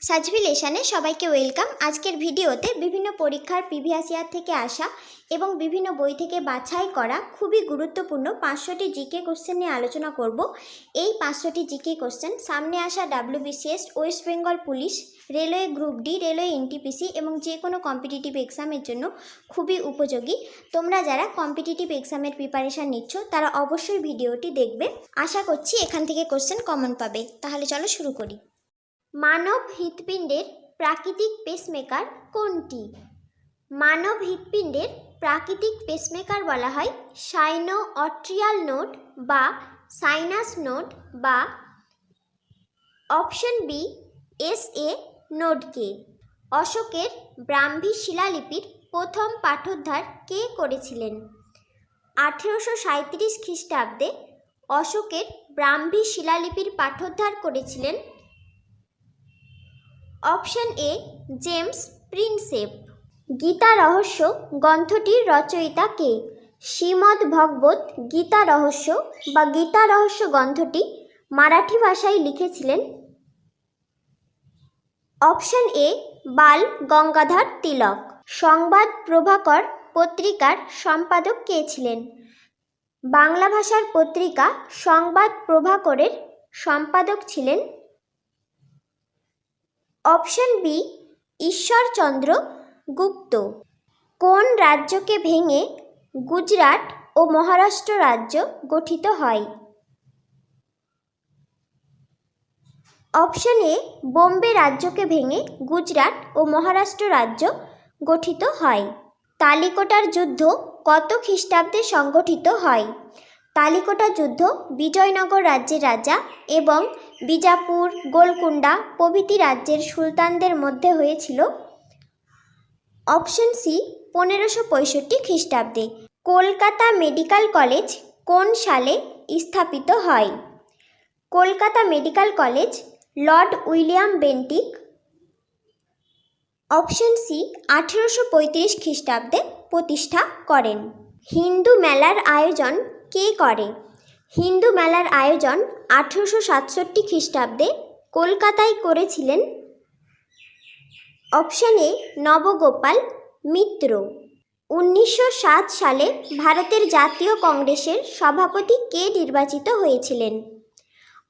সাজভিলেশনে সবাইকে ওয়েলকাম। আজকের ভিডিওতে বিভিন্ন পরীক্ষার প্রিভিয়াস ইয়ার থেকে আসা এবং বিভিন্ন বই থেকে বাছাই করা খুবই গুরুত্বপূর্ণ 500টি জিকে কোশ্চেন নিয়ে আলোচনা করব। এই 500টি জিকে কোশ্চেন সামনে আসা WBCS, West Bengal police, railway group D, railway NTPC এবং যে কোনো কম্পিটিটিভ এক্সামের জন্য খুবই উপযোগী। তোমরা যারা কম্পিটিটিভ এক্সামের প্রিপারেশান নিচ্ছ তারা অবশ্যই ভিডিওটি দেখবে। আশা করছি এখান থেকে কোশ্চেন কমন পাবে। তাহলে চলো শুরু করি। মানব হৃৎপিণ্ডের প্রাকৃতিক পেসমেকার কোনটি? মানব হৃৎপিণ্ডের প্রাকৃতিক পেসমেকার বলা হয় সাইনো অট্রিয়াল নোড বা সাইনাস নোড বা অপশন বি SA নোডকে। অশোকের ব্রাহ্মী শিলালিপির প্রথম পাঠোদ্ধার কে করেছিলেন? 1837 খ্রিস্টাব্দে অশোকের ব্রাহ্মী শিলালিপির পাঠোদ্ধার করেছিলেন অপশন এ জেমস প্রিন্সেপ। গীতা রহস্য গ্রন্থটির রচয়িতা কে? শ্রীমদ্ ভগবত গীতা রহস্য বা গীতা রহস্য গ্রন্থটি মারাঠি ভাষায় লিখেছিলেন অপশন এ বাল গঙ্গাধর তিলক। সংবাদ প্রভাকর পত্রিকার সম্পাদক কে ছিলেন? বাংলা ভাষার পত্রিকা সংবাদ প্রভাকরের সম্পাদক ছিলেন অপশন বি ঈশ্বরচন্দ্র গুপ্ত। কোন রাজ্যকে ভেঙে গুজরাট ও মহারাষ্ট্র রাজ্য গঠিত হয়? অপশন এ বোম্বে রাজ্যকে ভেঙে গুজরাট ও মহারাষ্ট্র রাজ্য গঠিত হয়। তালিকোটার যুদ্ধ কত খ্রিস্টাব্দে সংগঠিত হয়? তালিকোটা যুদ্ধ বিজয়নগর রাজ্যের রাজা এবং বিজাপুর, গোলকুন্ডা প্রভৃতি রাজ্যের সুলতানদের মধ্যে হয়েছিল অপশন সি 1565 খ্রিস্টাব্দে। কলকাতা মেডিকেল কলেজ কোন সালে স্থাপিত হয়? Kolkata medical college Lord William Bentinck option C 1835 খ্রিস্টাব্দে প্রতিষ্ঠা করেন। হিন্দু মেলার আয়োজন কে করে? হিন্দু মেলার আয়োজন 1867 খ্রিস্টাব্দে কলকাতায় করেছিলেন অপশন এ নবগোপাল মিত্র। 1907 সালে ভারতের জাতীয় কংগ্রেসের সভাপতি কে নির্বাচিত হয়েছিলেন?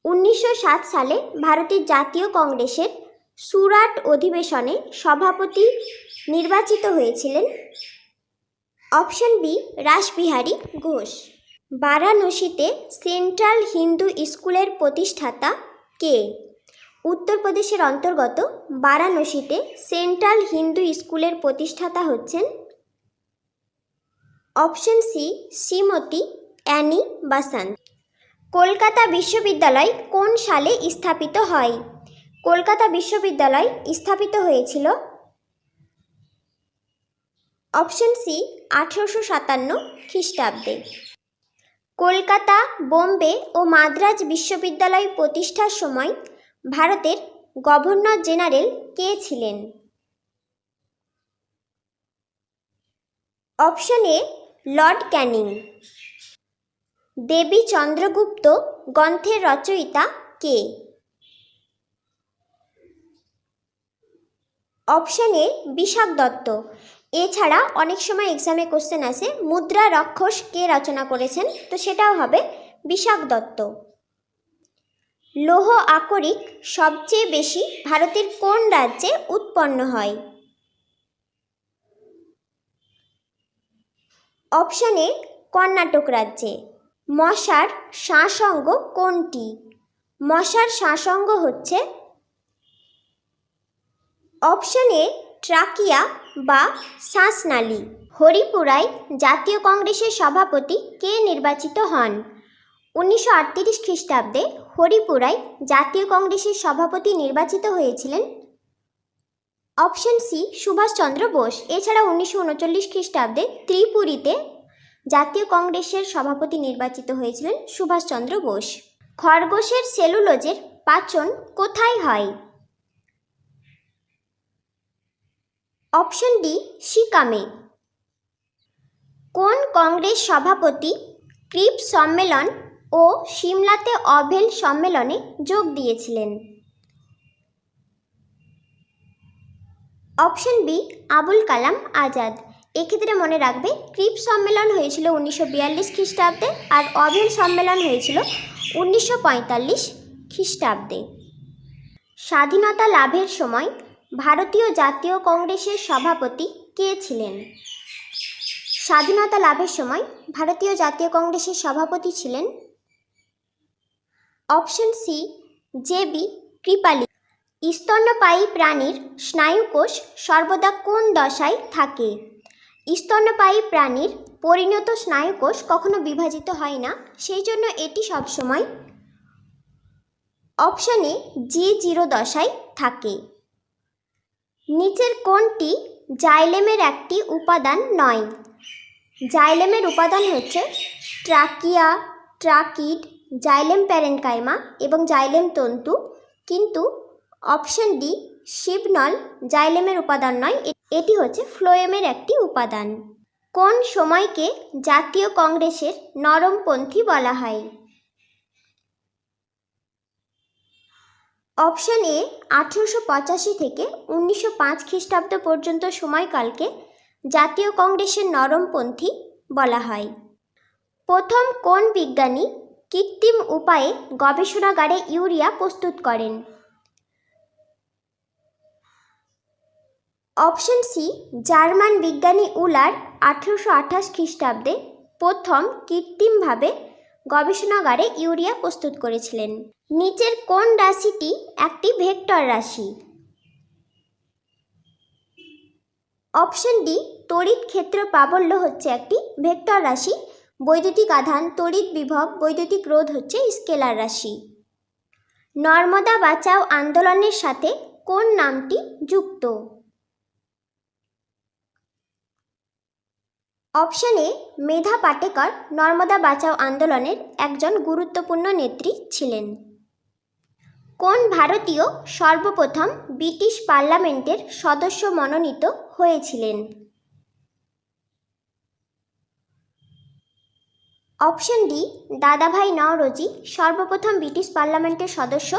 1907 সালে ভারতের জাতীয় কংগ্রেসের সুরাট অধিবেশনে সভাপতি নির্বাচিত হয়েছিলেন অপশন বি রাসবিহারী ঘোষ। বারাণসীতে সেন্ট্রাল হিন্দু স্কুলের প্রতিষ্ঠাতা কে? উত্তরপ্রদেশের অন্তর্গত বারাণসীতে সেন্ট্রাল হিন্দু স্কুলের প্রতিষ্ঠাতা হচ্ছেন option C Srimati Annie Besant. Kolkata বিশ্ববিদ্যালয় কোন সালে স্থাপিত হয়? কলকাতা বিশ্ববিদ্যালয় স্থাপিত হয়েছিল অপশন সি 1857 খ্রিস্টাব্দে। কলকাতা, বোম্বে ও মাদ্রাজ বিশ্ববিদ্যালয় প্রতিষ্ঠার সময় ভারতের গভর্নর জেনারেল কে ছিলেন? Option A Lord Canning. Devi Chandragupta গ্রন্থের রচয়িতা কে? Option A Vishakh Datta. এছাড়া অনেক সময় এক্সামে কোশ্চেন আসে মুদ্রা রাক্ষস কে রচনা করেছেন, তো সেটাও হবে বিশাখ দত্ত। লৌহ আকরিক সবচেয়ে বেশি ভারতের কোন রাজ্যে উৎপন্ন হয়? অপশন এ কর্ণাটক রাজ্যে। মশার শ্বাসঙ্গ কোনটি? মশার শ্বাসঙ্গ হচ্ছে অপশন এ ট্রাকিয়া বা শ্বাসনালী। হরিপুরায় জাতীয় কংগ্রেসের সভাপতি কে নির্বাচিত হন? 1938 খ্রিস্টাব্দে হরিপুরায় জাতীয় কংগ্রেসের সভাপতি নির্বাচিত হয়েছিলেন অপশন সি সুভাষচন্দ্র বোস। এছাড়া 1939 খ্রিস্টাব্দে ত্রিপুরীতে জাতীয় কংগ্রেসের সভাপতি নির্বাচিত হয়েছিলেন সুভাষচন্দ্র বোস। খরগোশের সেলুলোজের পাচন কোথায় হয়? অপশন ডি সিকামে। কোন কংগ্রেস সভাপতি ক্রিপস সম্মেলন ও সিমলাতে অভেল সম্মেলনে যোগ দিয়েছিলেন? Option B Abul Kalam Azad. এক্ষেত্রে মনে রাখবে ক্রিপস সম্মেলন হয়েছিল 1942 খ্রিস্টাব্দে আর অভেল সম্মেলন হয়েছিল 1945 খ্রিস্টাব্দে। স্বাধীনতা লাভের সময় ভারতীয় জাতীয় কংগ্রেসের সভাপতি কে ছিলেন? স্বাধীনতা লাভের সময় ভারতীয় জাতীয় কংগ্রেসের সভাপতি ছিলেন অপশন সি জে.বি. কৃপালী। স্তন্যপায়ী প্রাণীর স্নায়ুকোষ সর্বদা কোন দশায় থাকে? স্তন্যপায়ী প্রাণীর পরিণত স্নায়ুকোষ কখনো বিভাজিত হয় না, সেই জন্য এটি সবসময় অপশানে G0 দশায় থাকে। নিচের কোনটি জাইলেমের একটি উপাদান নয়? জাইলেমের উপাদান হচ্ছে ট্রাকিয়া, ট্রাকিড, জাইলেম প্যারেনকাইমা এবং জাইলেম তন্তু, কিন্তু অপশন ডি শিবনল জাইলেমের উপাদান নয়, এটি হচ্ছে ফ্লোয়েমের একটি উপাদান। কোন সময়কে জাতীয় কংগ্রেসের নরমপন্থী বলা হয়? অপশন এ 1885 থেকে 1905 খ্রিস্টাব্দ পর্যন্ত সময়কালকে জাতীয় কংগ্রেসের নরমপন্থী বলা হয়। প্রথম কোন বিজ্ঞানী কৃত্রিম উপায়ে গবেষণাগারে ইউরিয়া প্রস্তুত করেন? অপশন সি জার্মান বিজ্ঞানী উলার 1828 খ্রিস্টাব্দে প্রথম কৃত্রিমভাবে গবেষণাগারে ইউরিয়া প্রস্তুত করেছিলেন। নিচের কোন রাশিটি একটি ভেক্টর রাশি? অপশন ডি তড়িৎ ক্ষেত্র প্রাবল্য হচ্ছে একটি ভেক্টর রাশি, বৈদ্যুতিক আধান, তড়িৎ বিভব, বৈদ্যুতিক রোধ হচ্ছে স্কেলার রাশি। নর্মদা বাঁচাও আন্দোলনের সাথে কোন নামটি যুক্ত? অপশন এ মেধা পাটেকর নর্মদা বাঁচাও আন্দোলনের একজন গুরুত্বপূর্ণ নেত্রী ছিলেন। কোন ভারতীয় সর্বপ্রথম ব্রিটিশ পার্লামেন্টের সদস্য মনোনীত হয়েছিলেন? অপশন ডি দাদাভাই নওরোজি সর্বপ্রথম ব্রিটিশ পার্লামেন্টের সদস্য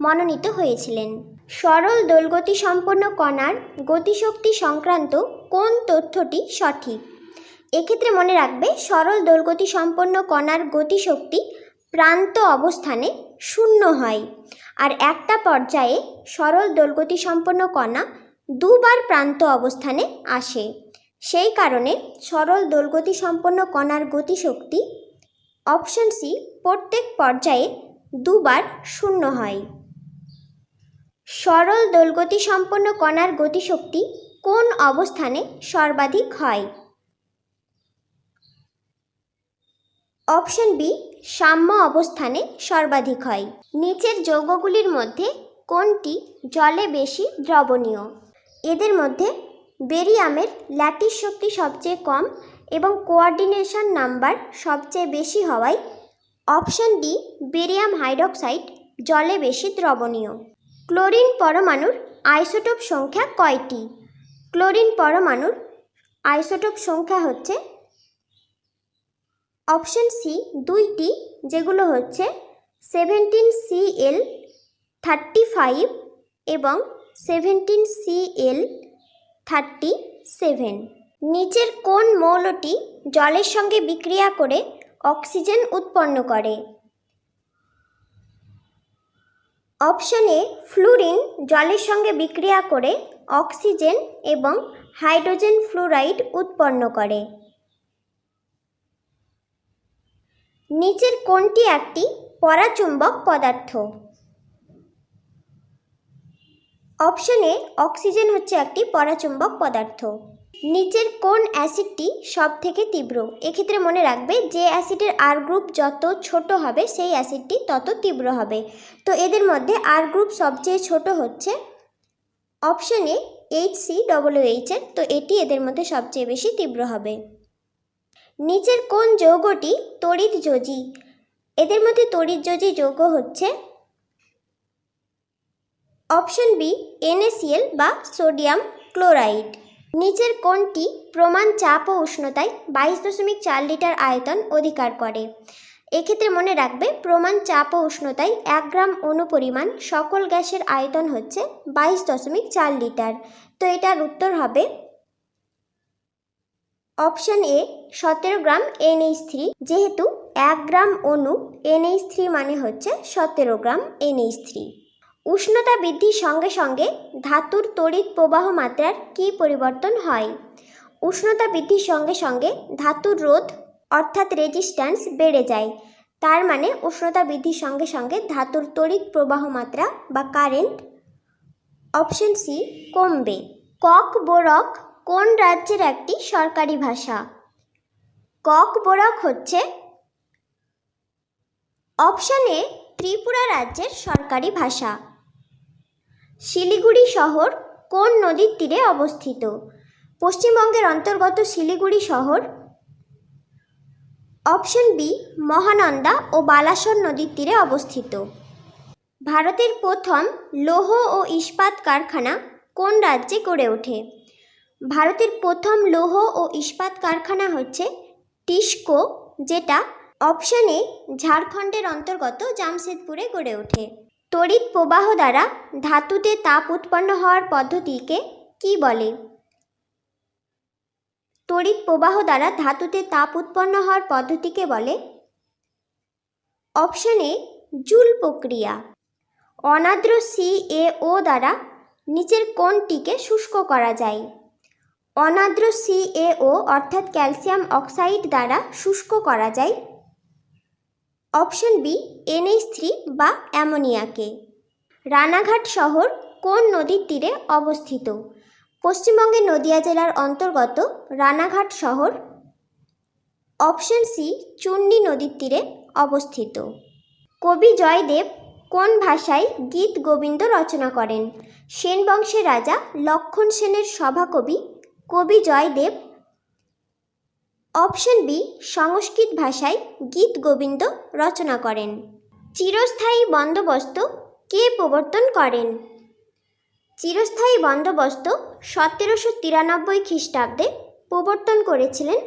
মনোনীত হয়েছিলেন। সরল দোলগতি সম্পন্ন কণার গতিশক্তি সংক্রান্ত কোন তথ্যটি সঠিক? এক্ষেত্রে মনে রাখবে সরল দোলগতি সম্পন্ন কণার গতিশক্তি প্রান্ত অবস্থানে 0 হয়, আর একটা পর্যায়ে সরল দোলগতি সম্পন্ন কণা দুবার প্রান্ত অবস্থানে আসে, সেই কারণে সরল দোলগতি সম্পন্ন কণার গতিশক্তি অপশন সি প্রত্যেক পর্যায়ে দুবার 0 হয়। সরল দোলগতি সম্পন্ন কণার গতিশক্তি কোন অবস্থানে সর্বাধিক হয়? অপশন বি সাম্য অবস্থানে সর্বাধিক হয়। নিচের যৌগগুলির মধ্যে কোনটি জলে বেশি দ্রবণীয়? এদের মধ্যে বেরিয়ামের ল্যাটিস শক্তি সবচেয়ে কম এবং কোঅর্ডিনেশন নাম্বার সবচেয়ে বেশি হওয়ায় অপশন ডি বেরিয়াম হাইড্রক্সাইড জলে বেশি দ্রবণীয়। ক্লোরিন পরমাণুর আইসোটোপ সংখ্যা কয়টি? ক্লোরিন পরমাণুর আইসোটোপ সংখ্যা হচ্ছে অপশন সি 2টি, যেগুলো হচ্ছে 17Cl35 এবং 17Cl37। নিচের কোন মৌলটি জলের সঙ্গে বিক্রিয়া করে অক্সিজেন উৎপন্ন করে? অপশন এ ফ্লুরিন জলের সঙ্গে বিক্রিয়া করে অক্সিজেন এবং হাইড্রোজেন ফ্লুরাইড উৎপন্ন করে। নিচের কোনটি একটি পরাচুম্বক পদার্থ? অপশন এ অক্সিজেন হচ্ছে একটি পরাচুম্বক পদার্থ। নিচের কোন অ্যাসিডটি সব থেকে তীব্র? এক্ষেত্রে মনে রাখবে যে অ্যাসিডের আর গ্রুপ যত ছোট হবে সেই অ্যাসিডটি তত তীব্র হবে, তো এদের মধ্যে আর গ্রুপ সবচেয়ে ছোট হচ্ছে অপশন এ HCOOH এর, তো এটি এদের মধ্যে সবচেয়ে বেশি তীব্র হবে। নিচের কোন যৌগটি তড়িৎযোজী? এদের মধ্যে তড়িৎযোজী যৌগ হচ্ছে অপশন বি NaCl বা সোডিয়াম ক্লোরাইড। নিচের কোনটি প্রমাণ চাপ ও উষ্ণতায় 22.4 লিটার আয়তন অধিকার করে? এক্ষেত্রে মনে রাখবে প্রমাণ চাপ ও উষ্ণতায় 1 গ্রাম অণু পরিমাণ সকল গ্যাসের আয়তন হচ্ছে 22.4 লিটার। তো এটার উত্তর হবে অপশন এ 17 গ্রাম NH3, যেহেতু 1 গ্রাম অণু NH3 মানে হচ্ছে 17 গ্রাম NH3। উষ্ণতা বৃদ্ধির সঙ্গে সঙ্গে ধাতুর তড়িৎ প্রবাহ মাত্রার কী পরিবর্তন হয়? উষ্ণতা বৃদ্ধির সঙ্গে সঙ্গে ধাতুর রোধ অর্থাৎ রেজিস্ট্যান্স বেড়ে যায়, তার মানে উষ্ণতা বৃদ্ধির সঙ্গে সঙ্গে ধাতুর তড়িৎ প্রবাহ মাত্রা বা কারেন্ট অপশন সি কমবে। ককবোরক কোন রাজ্যের একটি সরকারি ভাষা? ককবোরক হচ্ছে অপশন এ ত্রিপুরা রাজ্যের সরকারি ভাষা। শিলিগুড়ি শহর কোন নদীর তীরে অবস্থিত? পশ্চিমবঙ্গের অন্তর্গত শিলিগুড়ি শহর অপশন বি মহানন্দা ও বালাসোর নদীর তীরে অবস্থিত। ভারতের প্রথম লৌহ ও ইস্পাত কারখানা কোন রাজ্যে গড়ে ওঠে? ভারতের প্রথম লৌহ ও ইস্পাত কারখানা হচ্ছে টিস্কো, যেটা অপশন এ ঝাড়খণ্ডের অন্তর্গত জামশেদপুরে গড়ে ওঠে। তড়িৎ প্রবাহ দ্বারা ধাতুতে তাপ উৎপন্ন হওয়ার পদ্ধতিকে কি বলে? তড়িৎ প্রবাহ দ্বারা ধাতুতে তাপ উৎপন্ন হওয়ার পদ্ধতিকে বলে অপশন এ জুল প্রক্রিয়া। অনার্দ্র CaO দ্বারা নিচের কোনটিকে শুষ্ক করা যায়? অনার্দ্র CaO অর্থাৎ ক্যালসিয়াম অক্সাইড দ্বারা শুষ্ক করা যায় অপশন বি NH3 বা অ্যামোনিয়াকে। রানাঘাট শহর কোন নদীর তীরে অবস্থিত? পশ্চিমবঙ্গের নদিয়া জেলার অন্তর্গত রানাঘাট শহর অপশন সি চূর্ণী নদীর তীরে অবস্থিত। কবি জয়দেব কোন ভাষায় গীত গোবিন্দ রচনা করেন? সেন বংশের রাজা লক্ষণ সেনের সভাকবি কবি জয়দেব অপশন বি সংস্কৃত ভাষায় গীত গোবিন্দ রচনা করেন। চিরস্থায়ী বন্দোবস্ত কে প্রবর্তন করেন? চিরস্থায়ী বন্দোবস্ত 1793 খ্রিস্টাব্দে প্রবর্তন করেছিলেন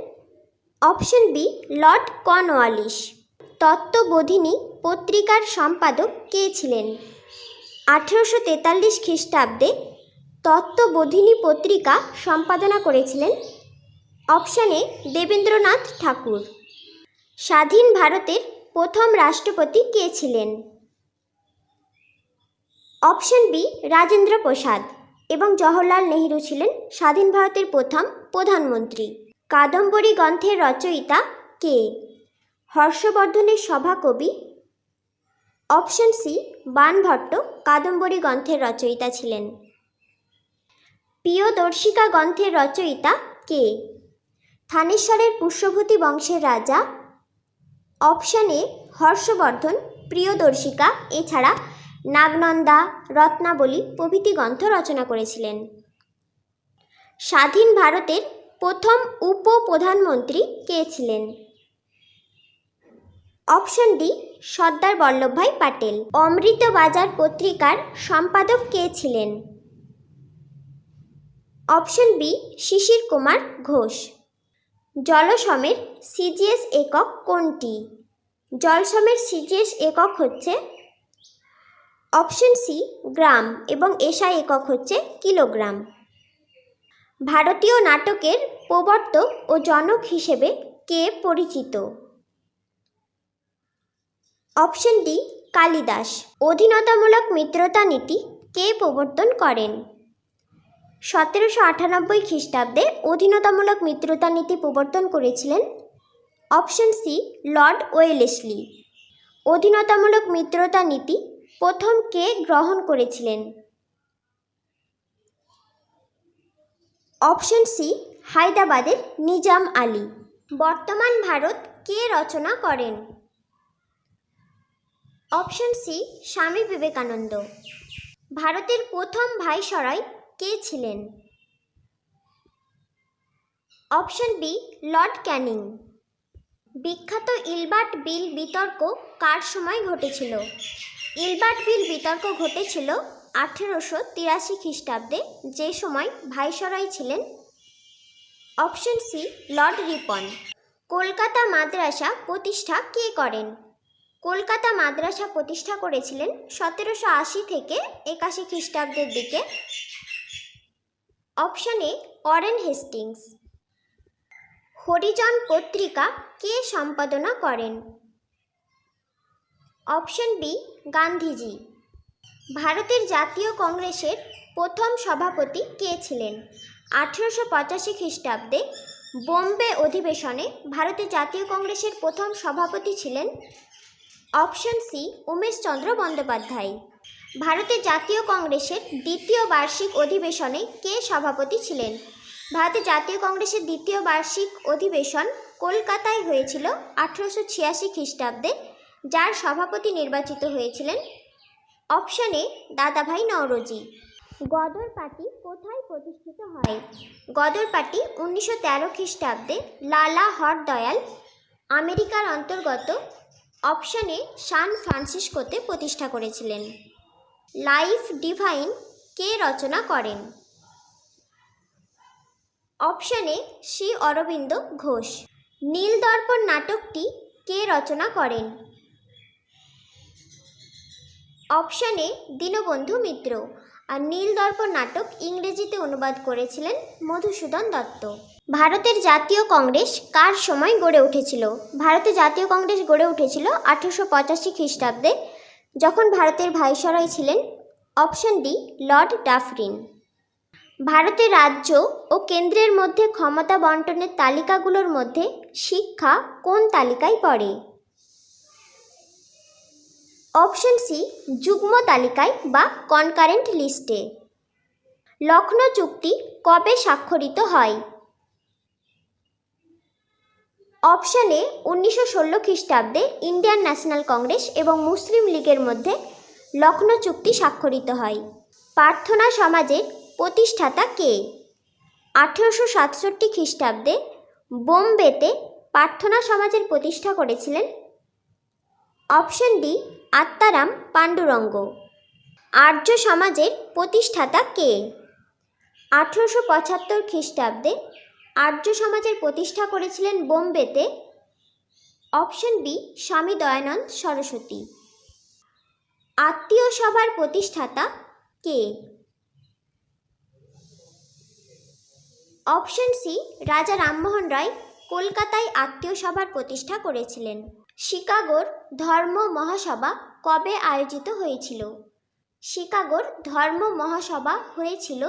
অপশন বি লর্ড কর্নওয়ালিস। তত্ত্ববোধিনী পত্রিকার সম্পাদক কে ছিলেন? 1843 খ্রিস্টাব্দে তত্ত্ববোধিনী পত্রিকা সম্পাদনা করেছিলেন অপশন এ দেবেন্দ্রনাথ ঠাকুর। স্বাধীন ভারতের প্রথম রাষ্ট্রপতি কে ছিলেন? অপশন বি রাজেন্দ্র প্রসাদ এবং জওহরলাল নেহেরু ছিলেন স্বাধীন ভারতের প্রথম প্রধানমন্ত্রী। কাদম্বরী গ্রন্থের রচয়িতা কে? হর্ষবর্ধনের সভাকবি অপশন সি বাণভট্ট কাদম্বরী গ্রন্থের রচয়িতা ছিলেন। প্রিয়দর্শিকা গ্রন্থের রচয়িতা কে? থানেশ্বরের পুষ্যভূতি বংশের রাজা অপশন এ হর্ষবর্ধন প্রিয়দর্শিকা এছাড়া নাগনন্দা রত্নাবলী প্রভৃতি গ্রন্থ রচনা করেছিলেন। স্বাধীন ভারতের প্রথম উপপ্রধানমন্ত্রী কে ছিলেন? Option D Sardar Vallabhbhai Patel. অমৃতবাজার পত্রিকার সম্পাদক কে ছিলেন? অপশন বি শিশির কুমার ঘোষ। জলসমের সিজিএস একক কোনটি? জলসমের সিজিএস একক হচ্ছে অপশন সি গ্রাম এবং এসআই একক হচ্ছে কিলোগ্রাম। ভারতীয় নাটকের প্রবর্তক ও জনক হিসেবে কে পরিচিত? Option D Kalidas. অধীনতামূলক মিত্রতা নীতি কে প্রবর্তন করেন? 1798 খ্রিস্টাব্দে অধীনতামূলক মিত্রতা নীতি প্রবর্তন করেছিলেন অপশন সি লর্ড ওয়েলেসলি। অধীনতামূলক মিত্রতা নীতি প্রথম কে গ্রহণ করেছিলেন? অপশন সি হায়দ্রাবাদের নিজাম আলী। বর্তমান ভারত কে রচনা করেন? Option C Swami Vivekananda. ভারতের প্রথম ভাইসরয় কে ছিলেন? Option B Lord Canning. বিখ্যাত ইলবার্ট বিল বিতর্ক কার সময় ঘটেছিল? ইলবার্ট বিল বিতর্ক ঘটেছিল 1883 খ্রিস্টাব্দে, যে সময় ভাইসরয় ছিলেন option C Lord Ripon. Kolkata মাদ্রাসা প্রতিষ্ঠা কে করেন? কলকাতা মাদ্রাসা প্রতিষ্ঠা করেছিলেন 1780 থেকে 81 খ্রিস্টাব্দের দিকে। Option A Warren Hastings. Harijan পত্রিকা কে সম্পাদনা করেন? Option B Gandhiji. ভারতের জাতীয় কংগ্রেসের প্রথম সভাপতি কে ছিলেন? 1885 খ্রিস্টাব্দে বোম্বে অধিবেশনে ভারতের জাতীয় কংগ্রেসের প্রথম সভাপতি ছিলেন অপশন সি উমেশচন্দ্র বন্দ্যোপাধ্যায়। ভারতের জাতীয় কংগ্রেসের দ্বিতীয় বার্ষিক অধিবেশনে কে সভাপতি ছিলেন? ভারতের জাতীয় কংগ্রেসের দ্বিতীয় বার্ষিক অধিবেশন কলকাতায় হয়েছিল 1886 খ্রিস্টাব্দে, যার সভাপতি নির্বাচিত হয়েছিলেন অপশন এ দাদাভাই নওরোজি। গদর পার্টি কোথায় প্রতিষ্ঠিত হয়? গদর পার্টি 1913 খ্রিস্টাব্দে লালা হরদয়াল আমেরিকার অন্তর্গত অপশন এ সান ফ্রান্সিসকোতে প্রতিষ্ঠা করেছিলেন। লাইফ ডিভাইন কে রচনা করেন? Option A Shri Aurobindo Ghosh. নীলদর্পণ নাটকটি কে রচনা করেন? Option A Dinabandhu Mitra. আর নীলদর্পণ নাটক ইংরেজিতে অনুবাদ করেছিলেন মধুসূদন দত্ত। ভারতের জাতীয় কংগ্রেস কার সময় গড়ে উঠেছিল? ভারতের জাতীয় কংগ্রেস গড়ে উঠেছিল 1885 খ্রিস্টাব্দে, যখন ভারতের ভাইসরয় ছিলেন অপশন ডি লর্ড ডাফরিন। ভারতের রাজ্য ও কেন্দ্রের মধ্যে ক্ষমতা বন্টনের তালিকাগুলোর মধ্যে শিক্ষা কোন তালিকায় পড়ে? অপশন সি যুগ্ম তালিকায় বা কনকারেন্ট লিস্টে। লখনৌ চুক্তি কবে স্বাক্ষরিত হয়? অপশন এ 1916 খ্রিস্টাব্দে ইন্ডিয়ান ন্যাশনাল কংগ্রেস এবং মুসলিম লীগের মধ্যে লখনৌ চুক্তি স্বাক্ষরিত হয়। প্রার্থনা সমাজের প্রতিষ্ঠাতা কে? 1867 খ্রিস্টাব্দে বোম্বেতে প্রার্থনা সমাজের প্রতিষ্ঠা করেছিলেন অপশন ডি আত্মারাম পাণ্ডুরঙ্গ। আর্য সমাজের প্রতিষ্ঠাতা কে? 1875 খ্রিস্টাব্দে আর্য সমাজের প্রতিষ্ঠা করেছিলেন বোম্বেতে অপশন বি স্বামী দয়ানন্দ সরস্বতী। আত্মীয় সভার প্রতিষ্ঠাতা কে? অপশন সি রাজা রামমোহন রায় কলকাতায় আত্মীয় সভার প্রতিষ্ঠা করেছিলেন। শিকাগোর ধর্ম মহাসভা কবে আয়োজিত হয়েছিল? শিকাগোর ধর্ম মহাসভা হয়েছিল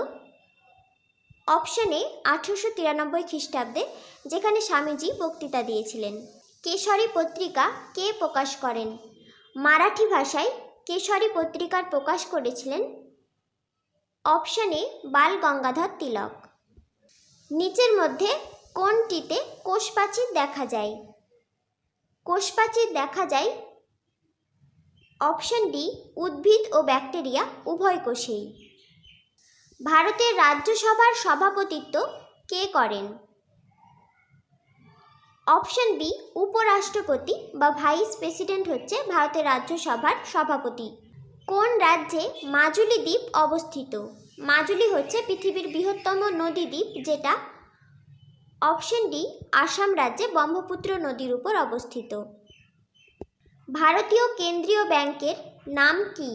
অপশন এ 1893 খ্রিস্টাব্দে, যেখানে স্বামীজি বক্তৃতা দিয়েছিলেন। কেশরী পত্রিকা কে প্রকাশ করেন? মারাঠি ভাষায় কেশরী পত্রিকার প্রকাশ করেছিলেন অপশন এ বাল গঙ্গাধর তিলক। নিচের মধ্যে কোনটিতে কোষপ্রাচীর দেখা যায়? কোষপ্রাচীর দেখা যায় অপশন ডি উদ্ভিদ ও ব্যাকটেরিয়া উভয় কোষেই। ভারতের রাজ্যসভার সভাপতিত্ব কে করেন? অপশন বি উপরাষ্ট্রপতি বা ভাইস প্রেসিডেন্ট হচ্ছে ভারতের রাজ্যসভার সভাপতি। কোন রাজ্যে মাজুলি দ্বীপ অবস্থিত? মাজুলি হচ্ছে পৃথিবীর বৃহত্তম নদী দ্বীপ, যেটা অপশন ডি আসাম রাজ্যে ব্রহ্মপুত্র নদীর উপর অবস্থিত। ভারতীয় কেন্দ্রীয় ব্যাংকের নাম কি?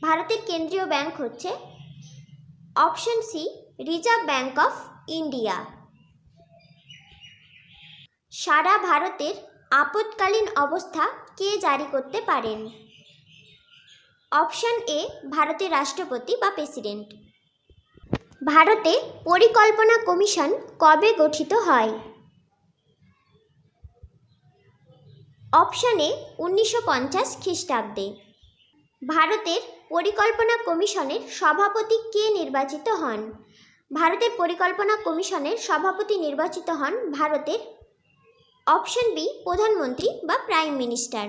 ভারতের কেন্দ্রীয় ব্যাংক হচ্ছে option C reserve bank of India. সারা ভারতের আপৎকালীন অবস্থা কে জারি করতে পারেন? অপশন এ ভারতের রাষ্ট্রপতি বা প্রেসিডেন্ট। ভারতে পরিকল্পনা কমিশন কবে গঠিত হয়? অপশন এ 1950 খ্রিস্টাব্দে। ভারতের পরিকল্পনা কমিশনের সভাপতি কে নির্বাচিত হন? ভারতের পরিকল্পনা কমিশনের সভাপতি নির্বাচিত হন ভারতের অপশন বি প্রধানমন্ত্রী বা প্রাইম মিনিস্টার।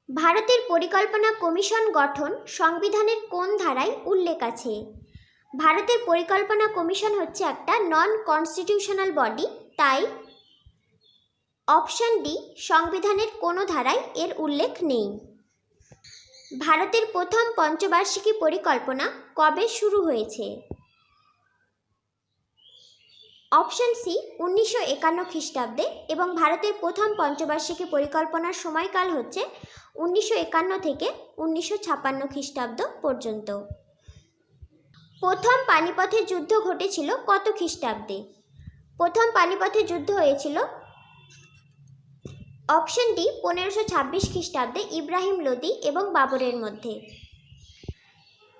ভারতের পরিকল্পনা কমিশন গঠন সংবিধানের কোন ধারায় উল্লেখ আছে? ভারতের পরিকল্পনা কমিশন হচ্ছে একটা নন কনস্টিটিউশনাল বডি, তাই অপশন ডি সংবিধানের কোনো ধারায় এর উল্লেখ নেই। ভারতের প্রথম পঞ্চবার্ষিকী পরিকল্পনা কবে শুরু হয়েছে? অপশন সি 1951 খ্রিস্টাব্দে এবং ভারতের প্রথম পঞ্চবার্ষিকী পরিকল্পনার সময়কাল হচ্ছে 1951 থেকে 1956 খ্রিস্টাব্দ পর্যন্ত। প্রথম পানিপথের যুদ্ধ ঘটেছিল কত খ্রিস্টাব্দে? প্রথম পানিপথের যুদ্ধ হয়েছিল অপশন ডি 1526 খ্রিস্টাব্দে ইব্রাহিম লোদি এবং বাবরের মধ্যে।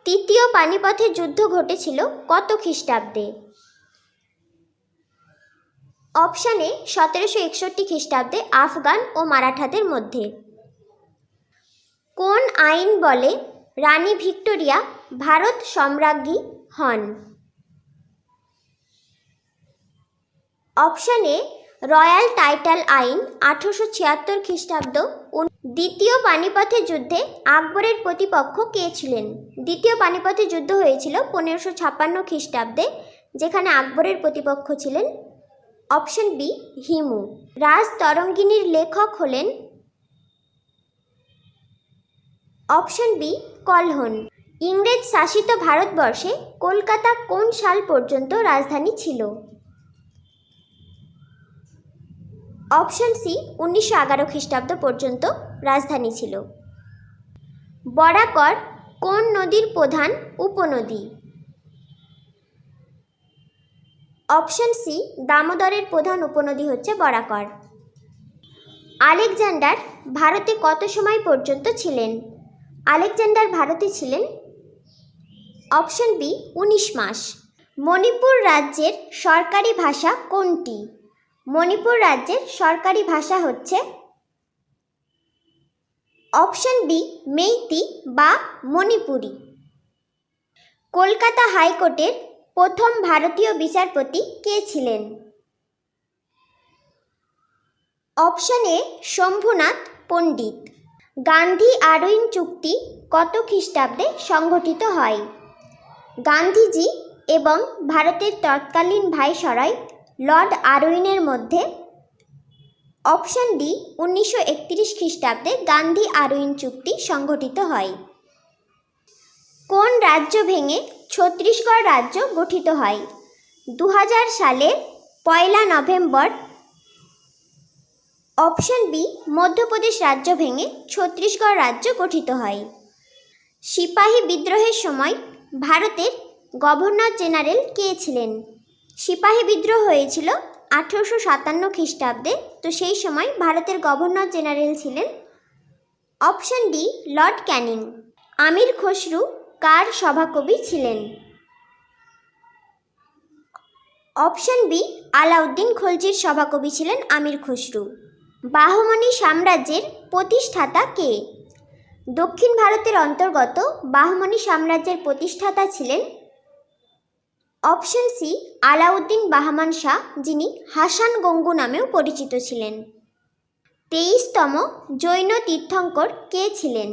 তৃতীয় পানিপথের যুদ্ধ ঘটেছিল কত খ্রিস্টাব্দে? অপশন এ 1761 খ্রিস্টাব্দে আফগান ও মারাঠাদের মধ্যে। কোন আইন বলে রানী ভিক্টোরিয়া ভারত সম্রাজ্ঞী হন? অপশন এ রয়্যাল টাইটাল আইন 1876 খ্রিস্টাব্দ। দ্বিতীয় পানিপথের যুদ্ধে আকবরের প্রতিপক্ষ কে ছিলেন? দ্বিতীয় পানিপথের যুদ্ধ হয়েছিল 1556 খ্রিস্টাব্দে, যেখানে আকবরের প্রতিপক্ষ ছিলেন অপশন বি হিমু। রাজতরঙ্গিনীর লেখক হলেন অপশন বি কলহন। ইংরেজ শাসিত ভারতবর্ষে কলকাতা কোন সাল পর্যন্ত রাজধানী ছিল? অপশন সি 1911 খ্রিস্টাব্দ পর্যন্ত রাজধানী ছিল। বরাকর কোন নদীর প্রধান উপনদী? অপশন সি দামোদরের প্রধান উপনদী হচ্ছে বরাকর। আলেকজান্ডার ভারতে কত সময় পর্যন্ত ছিলেন? আলেকজান্ডার ভারতে ছিলেন অপশন বি 19 মাস। মণিপুর রাজ্যের সরকারি ভাষা কোনটি? মণিপুর রাজ্যের সরকারি ভাষা হচ্ছে অপশন বি মেইতি বা মণিপুরি। কলকাতা হাইকোর্টের প্রথম ভারতীয় বিচারপতি কে ছিলেন? অপশন এ শম্ভুনাথ পণ্ডিত। গান্ধী আরউইন চুক্তি কত খ্রিস্টাব্দে সংঘটিত হয়? গান্ধীজি এবং ভারতের তৎকালীন ভাইসরয় লর্ড আরউইনের মধ্যে অপশন ডি 1931 খ্রিস্টাব্দে গান্ধী আরউইন চুক্তি সংঘটিত হয়। কোন রাজ্য ভেঙে ছত্তিশগড় রাজ্য গঠিত হয়? 2000 সালে 1 নভেম্বর। অপশন বি মধ্যপ্রদেশ রাজ্য ভেঙে ছত্তিশগড় রাজ্য গঠিত হয়। সিপাহী বিদ্রোহের সময় ভারতের গভর্নর জেনারেল কে ছিলেন? সিপাহী বিদ্রোহ হয়েছিল 1857 খ্রিস্টাব্দে, তো সেই সময় ভারতের গভর্নর জেনারেল ছিলেন অপশন ডি লর্ড ক্যানিং। আমির খসরু কার সভাকবি ছিলেন? অপশন বি আলাউদ্দিন খলজির সভাকবি ছিলেন আমির খসরু। বাহমনি সাম্রাজ্যের প্রতিষ্ঠাতা কে? দক্ষিণ ভারতের অন্তর্গত বাহমনি সাম্রাজ্যের প্রতিষ্ঠাতা ছিলেন অপশন সি আলাউদ্দিন বাহমান শাহ, যিনি হাসান গঙ্গু নামেও পরিচিত ছিলেন। 23তম জৈন তীর্থঙ্কর কে ছিলেন?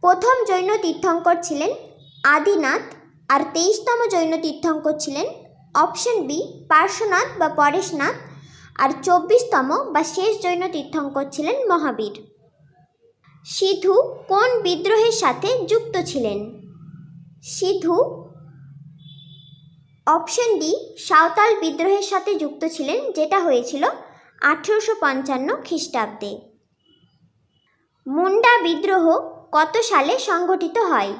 প্রথম জৈন তীর্থঙ্কর ছিলেন আদিনাথ, আর 23তম জৈন তীর্থঙ্কর ছিলেন অপশন বি পার্শ্বনাথ বা পরেশনাথ, আর 24তম বা শেষ জৈন তীর্থঙ্কর ছিলেন মহাবীর। সিধু কোন বিদ্রোহের সাথে যুক্ত ছিলেন? সিধু অপশন ডি সাঁওতাল বিদ্রোহের সাথে যুক্ত ছিলেন, যেটা হয়েছিল 1855 খ্রিস্টাব্দে। মুন্ডা বিদ্রোহ কত সালে সংঘটিত হয়?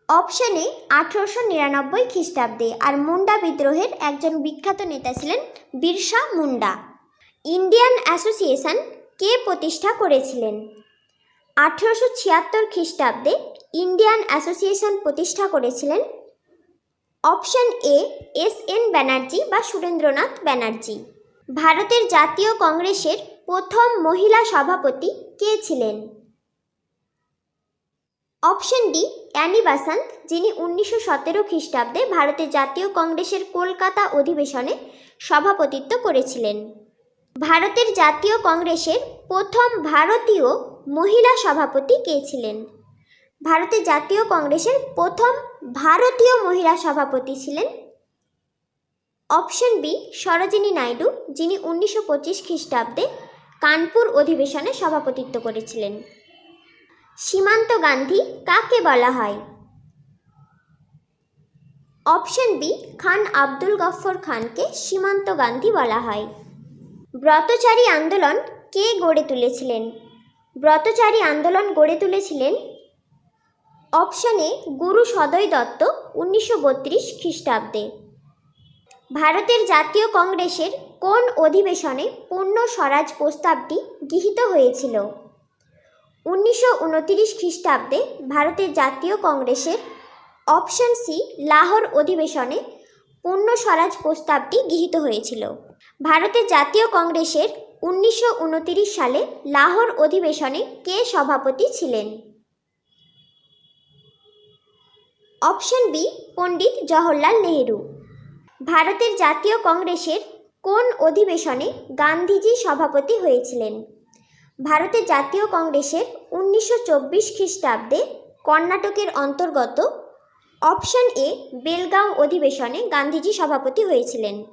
অপশন এ 1899 খ্রিস্টাব্দে, আর মুন্ডা বিদ্রোহের একজন বিখ্যাত নেতা ছিলেন বিরসা মুন্ডা। ইন্ডিয়ান অ্যাসোসিয়েশন কে প্রতিষ্ঠা করেছিলেন? 1876 খ্রিস্টাব্দে ইন্ডিয়ান অ্যাসোসিয়েশন প্রতিষ্ঠা করেছিলেন অপশন এ এস.এন. ব্যানার্জি বা সুরেন্দ্রনাথ ব্যানার্জি। ভারতের জাতীয় কংগ্রেসের প্রথম মহিলা সভাপতি কে ছিলেন? অপশন ডি অ্যানি বাসান্ত, যিনি 1917 খ্রিস্টাব্দে ভারতের জাতীয় কংগ্রেসের কলকাতা অধিবেশনে সভাপতিত্ব করেছিলেন। ভারতের জাতীয় কংগ্রেসের প্রথম ভারতীয় মহিলা সভাপতি কে ছিলেন? ভারতের জাতীয় কংগ্রেসের প্রথম ভারতীয় মহিলা সভাপতি ছিলেন অপশন বি সরোজিনী নাইডু, যিনি 1925 খ্রিস্টাব্দে কানপুর অধিবেশনে সভাপতিত্ব করেছিলেন। সীমান্ত গান্ধী কাকে বলা হয়? অপশন বি, খান আব্দুল গফ্ফর খানকে সীমান্ত গান্ধী বলা হয়। ব্রতচারী আন্দোলন কে গড়ে তুলেছিলেন? ব্রতচারী আন্দোলন গড়ে তুলেছিলেন অপশন এ, গুরু সদয় দত্ত 1932 খ্রিস্টাব্দে। ভারতের জাতীয় কংগ্রেসের কোন অধিবেশনে পূর্ণ স্বরাজ প্রস্তাবটি গৃহীত হয়েছিল? 1929 খ্রিস্টাব্দে ভারতের জাতীয় কংগ্রেসের অপশন সি, লাহোর অধিবেশনে পূর্ণ স্বরাজ প্রস্তাবটি গৃহীত হয়েছিল। ভারতের জাতীয় কংগ্রেসের 1929 সালে লাহোর অধিবেশনে কে সভাপতি ছিলেন? Option B, Pandit Jawaharlal Nehru. ভারতের জাতীয় কংগ্রেসের কোন অধিবেশনে গান্ধীজি সভাপতি হয়েছিলেন? ভারতের জাতীয় কংগ্রেসের 1924 খ্রিস্টাব্দে কর্ণাটকের অন্তর্গত অপশন এ, বেলগাঁও অধিবেশনে গান্ধীজি সভাপতি হয়েছিলেন।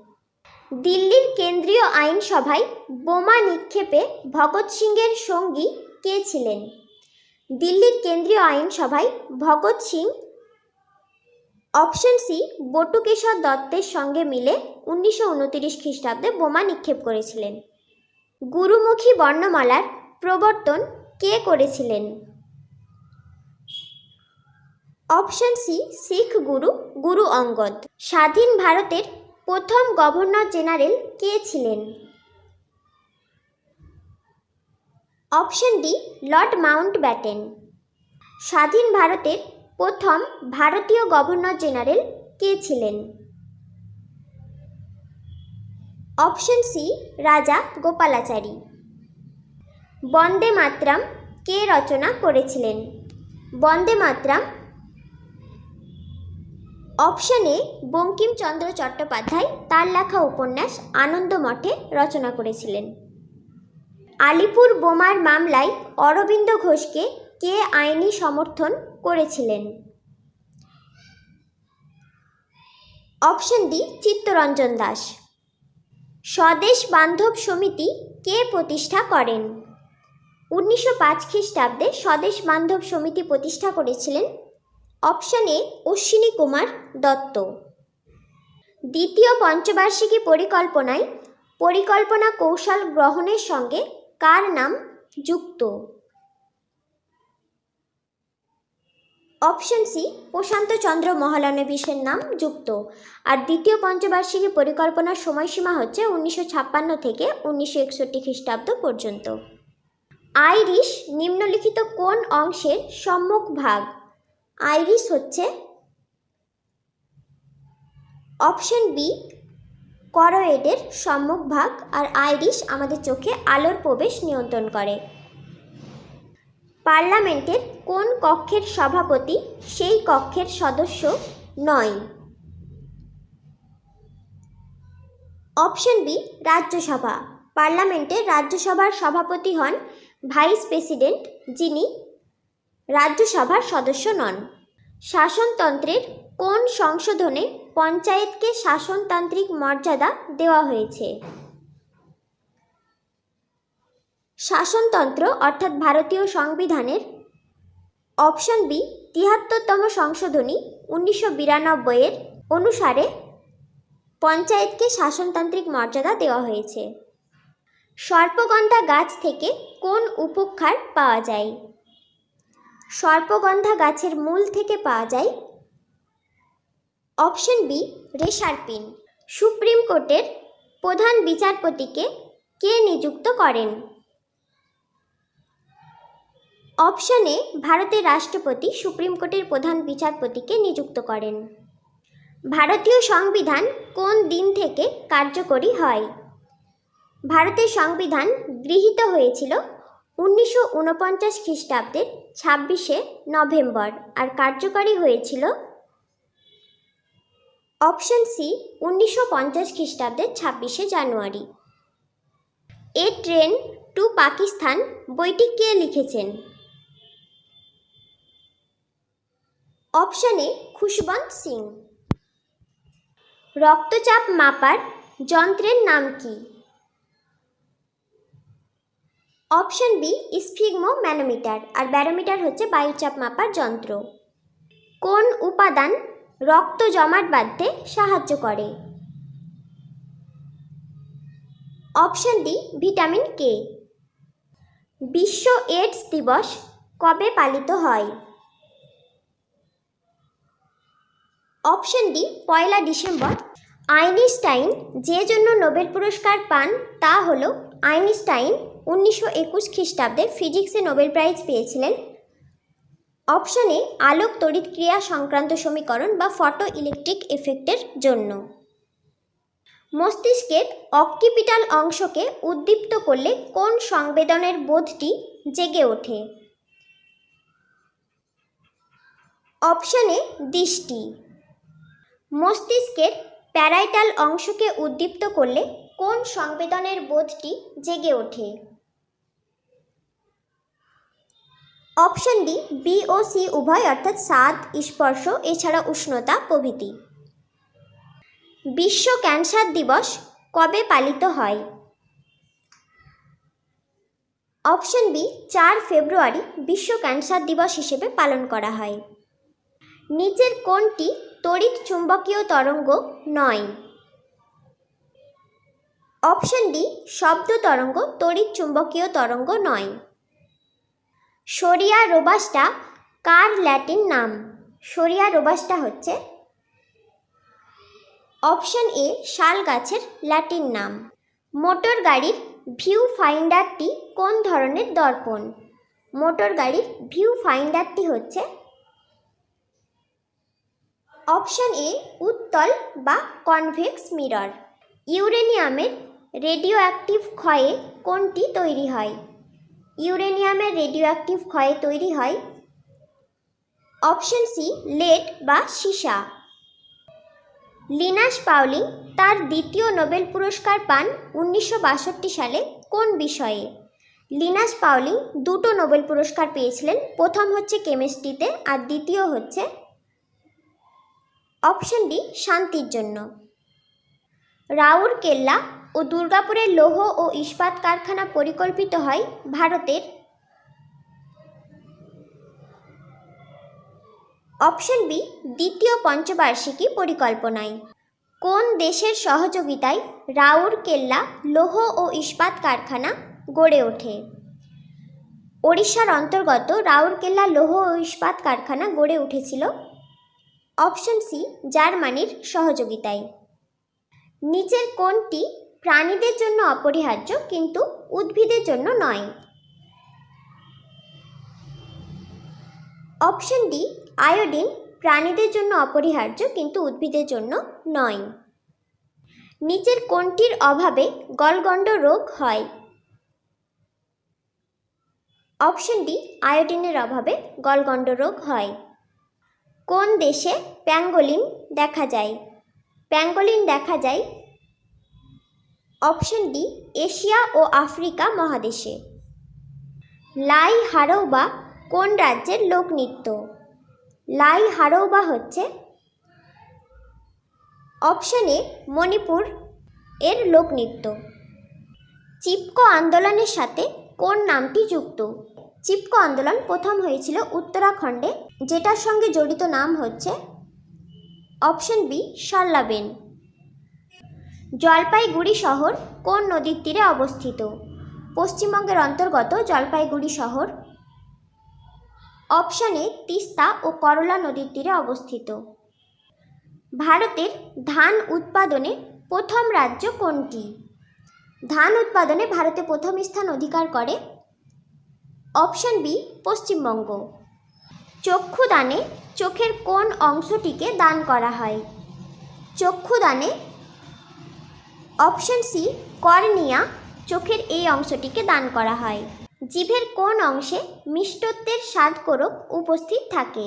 দিল্লির কেন্দ্রীয় আইনসভায় বোমা নিক্ষেপে ভগৎ সিংয়ের সঙ্গী কে ছিলেন? দিল্লির কেন্দ্রীয় আইনসভায় ভগৎ সিং অপশন সি, বটুকেশ্বর দত্তের সঙ্গে মিলে 1929 খ্রিস্টাব্দে বোমা নিক্ষেপ করেছিলেন। গুরুমুখী বর্ণমালার প্রবর্তন কে করেছিলেন? অপশন সি, শিখ গুরু গুরু অঙ্গদ। স্বাধীন ভারতের প্রথম গভর্নর জেনারেল কে ছিলেন? Option D, Lord Mountbatten. স্বাধীন ভারতের প্রথম ভারতীয় গভর্নর জেনারেল কে ছিলেন? অপশন সি, রাজা গোপালাচারী। বন্দে মাতরম কে রচনা করেছিলেন? বন্দে মাতরম অপশন এ, বঙ্কিমচন্দ্র চট্টোপাধ্যায় তার লেখা উপন্যাস আনন্দমঠে রচনা করেছিলেন। আলিপুর বোমার মামলায় অরবিন্দ ঘোষকে কে আইনি সমর্থন করেছিলেন? Option D, Chittaranjan Das. স্বদেশ বান্ধব সমিতি কে প্রতিষ্ঠা করেন? 1905 খ্রিস্টাব্দে স্বদেশ বান্ধব সমিতি প্রতিষ্ঠা করেছিলেন অপশন এ, অশ্বিনী কুমার দত্ত। দ্বিতীয় পঞ্চবার্ষিকী পরিকল্পনায় পরিকল্পনা কৌশল গ্রহণের সঙ্গে কার নাম যুক্ত? অপশন সি, প্রশান্ত চন্দ্র মহলানবিশের নাম যুক্ত। আর দ্বিতীয় পঞ্চবার্ষিকী পরিকল্পনার সময়সীমা হচ্ছে 1956 থেকে 1961 খ্রিস্টাব্দ পর্যন্ত। আইরিশ নিম্নলিখিত কোন অংশের সম্মুখ ভাগ? আইরিশ হচ্ছে অপশন বি, করোয়েডের সম্মুখ ভাগ। আর আইরিশ আমাদের চোখে আলোর প্রবেশ নিয়ন্ত্রণ করে। পার্লামেন্টের কোন কক্ষের সভাপতি সেই কক্ষের সদস্য নয়? Option B, Rajya Sabha. পার্লামেন্টের রাজ্যসভার সভাপতি হন ভাইস প্রেসিডেন্ট, যিনি রাজ্যসভার সদস্য নন। শাসনতন্ত্রের কোন সংশোধনে পঞ্চায়েতকে শাসনতান্ত্রিক মর্যাদা দেওয়া হয়েছে? শাসনতন্ত্র অর্থাৎ ভারতীয় সংবিধানের অপশন বি, ৭৩তম সংশোধনী 1992 অনুসারে পঞ্চায়েতকে শাসনতান্ত্রিক মর্যাদা দেওয়া হয়েছে। সর্পগন্ধা গাছ থেকে কোন উপক্ষার পাওয়া যায়? সর্পগন্ধা গাছের মূল থেকে পাওয়া যায় অপশন বি, রেশার পিন। সুপ্রিম কোর্টের প্রধান বিচারপতিকে কে নিযুক্ত করেন? অপশন এ, ভারতের রাষ্ট্রপতি সুপ্রিম কোর্টের প্রধান বিচারপতিকে নিযুক্ত করেন। ভারতীয় সংবিধান কোন দিন থেকে কার্যকরী হয়? ভারতের সংবিধান গৃহীত হয়েছিল 1949 খ্রিস্টাব্দের 26শে নভেম্বর আর কার্যকরী হয়েছিল অপশন সি, 1950 খ্রিস্টাব্দের 26শে জানুয়ারি। এ ট্রেন টু পাকিস্তান বইটি কে লিখেছেন? Option A, Khushwant Singh. রক্তচাপ মাপার যন্ত্রের নাম কি? Option B, sphygmomanometer. আর ব্যারোমিটার হচ্ছে বায়ুচাপ মাপার যন্ত্র। কোন উপাদান রক্ত জমাট বাঁধতে সাহায্য করে। Option D vitamin K. বিশ্ব এইডস দিবস কবে পালিত হয়? Option D 1 December. আইনস্টাইন যে জন্য নোবেল পুরস্কার পান তা হল আইনস্টাইন 1921 খ্রিস্টাব্দে ফিজিক্সে নোবেল প্রাইজ পেয়েছিলেন। অপশন এ আলোক তড়িৎক্রিয়া সংক্রান্ত সমীকরণ বা ফটো ইলেকট্রিক এফেক্টের জন্য। মস্তিষ্কের অক্সিপিটাল অংশকে উদ্দীপ্ত করলে কোন সংবেদনের বোধটি জেগে ওঠে? অপশন এ দৃষ্টি। মস্তিষ্কের প্যারাইটাল অংশকে উদ্দীপ্ত করলে কোন সংবেদনের বোধটি জেগে ওঠে? অপশন ডি বি ও সি উভয়, অর্থাৎ স্বাদ, স্পর্শ এছাড়া উষ্ণতা প্রভৃতি। বিশ্ব ক্যান্সার দিবস কবে পালিত হয়? অপশন বি 4 ফেব্রুয়ারি বিশ্ব ক্যান্সার দিবস হিসেবে পালন করা হয়। নিচের কোনটি তড়িৎ চুম্বকীয় তরঙ্গ নয়? অপশন ডি শব্দ তরঙ্গ তড়িৎ চুম্বকীয় তরঙ্গ নয়। শরিয়া রোবাস্টা কার ল্যাটিন নাম? শরিয়া রোবাস্টা হচ্ছে অপশন এ শাল গাছের ল্যাটিন নাম। মোটর গাড়ির ভিউ ফাইন্ডারটি কোন ধরনের দর্পণ? মোটর গাড়ির ভিউ ফাইন্ডারটি হচ্ছে অপশন এ উত্তল বা কনভেক্স মিরর। ইউরেনিয়ামের রেডিও অ্যাক্টিভ ক্ষয়ে কোনটি তৈরি হয়? ইউরেনিয়ামের রেডিও অ্যাক্টিভ ক্ষয়ে তৈরি হয় অপশন সি লেড বা সীসা। লিনাস পাউলিং তার দ্বিতীয় নোবেল পুরস্কার পান 1962 সালে কোন বিষয়ে? লিনাস পাউলিং দুটো নোবেল পুরস্কার পেয়েছিলেন, প্রথম হচ্ছে কেমিস্ট্রিতে আর দ্বিতীয় হচ্ছে অপশন ডি শান্তির জন্য। রাউরকেল্লা ও দুর্গাপুরের লৌহ ও ইস্পাত কারখানা পরিকল্পিত হয় ভারতের অপশন বি দ্বিতীয় পঞ্চবার্ষিকী পরিকল্পনায়। কোন দেশের সহযোগিতায় রাউরকেল্লা লৌহ ও ইস্পাত কারখানা গড়ে ওঠে? ওড়িশার অন্তর্গত রাউরকেল্লা লৌহ ও ইস্পাত কারখানা গড়ে উঠেছিল অপশন সি জার্মানির সহযোগিতায়। নিচের কোনটি প্রাণীদের জন্য অপরিহার্য কিন্তু উদ্ভিদের জন্য নয়? অপশন ডি আয়োডিন প্রাণীদের জন্য অপরিহার্য কিন্তু উদ্ভিদের জন্য নয়। নিচের কোনটির অভাবে গলগণ্ড রোগ হয়? অপশন ডি আয়োডিনের অভাবে গলগণ্ড রোগ হয়। কোন দেশে প্যাঙ্গোলিন দেখা যায়? প্যাঙ্গোলিন দেখা যায় অপশন ডি এশিয়া ও আফ্রিকা মহাদেশে। লাই হারৌবা কোন রাজ্যের লোকনৃত্য? লাই হারৌবা হচ্ছে অপশন এ মণিপুর এর লোকনৃত্য। চিপকো আন্দোলনের সাথে কোন নামটি যুক্ত? চিপকো আন্দোলন প্রথম হয়েছিল উত্তরাখণ্ডে, যেটার সঙ্গে জড়িত নাম হচ্ছে অপশন বি সাল্লাবেন। জলপাইগুড়ি শহর কোন নদীর তীরে অবস্থিত? পশ্চিমবঙ্গের অন্তর্গত জলপাইগুড়ি শহর অপশন এ তিস্তা ও করলা নদীর তীরে অবস্থিত। ভারতের ধান উৎপাদনে প্রথম রাজ্য কোনটি? ধান উৎপাদনে ভারতে প্রথম স্থান অধিকার করে অপশন বি পশ্চিমবঙ্গ। চক্ষুদানে চোখের কোন অংশটিকে দান করা হয়? চক্ষুদানে অপশন সি কর্নিয়া চোখের এই অংশটিকে দান করা হয়। জিভের কোন অংশে মিষ্টত্বের স্বাদকোরক উপস্থিত থাকে?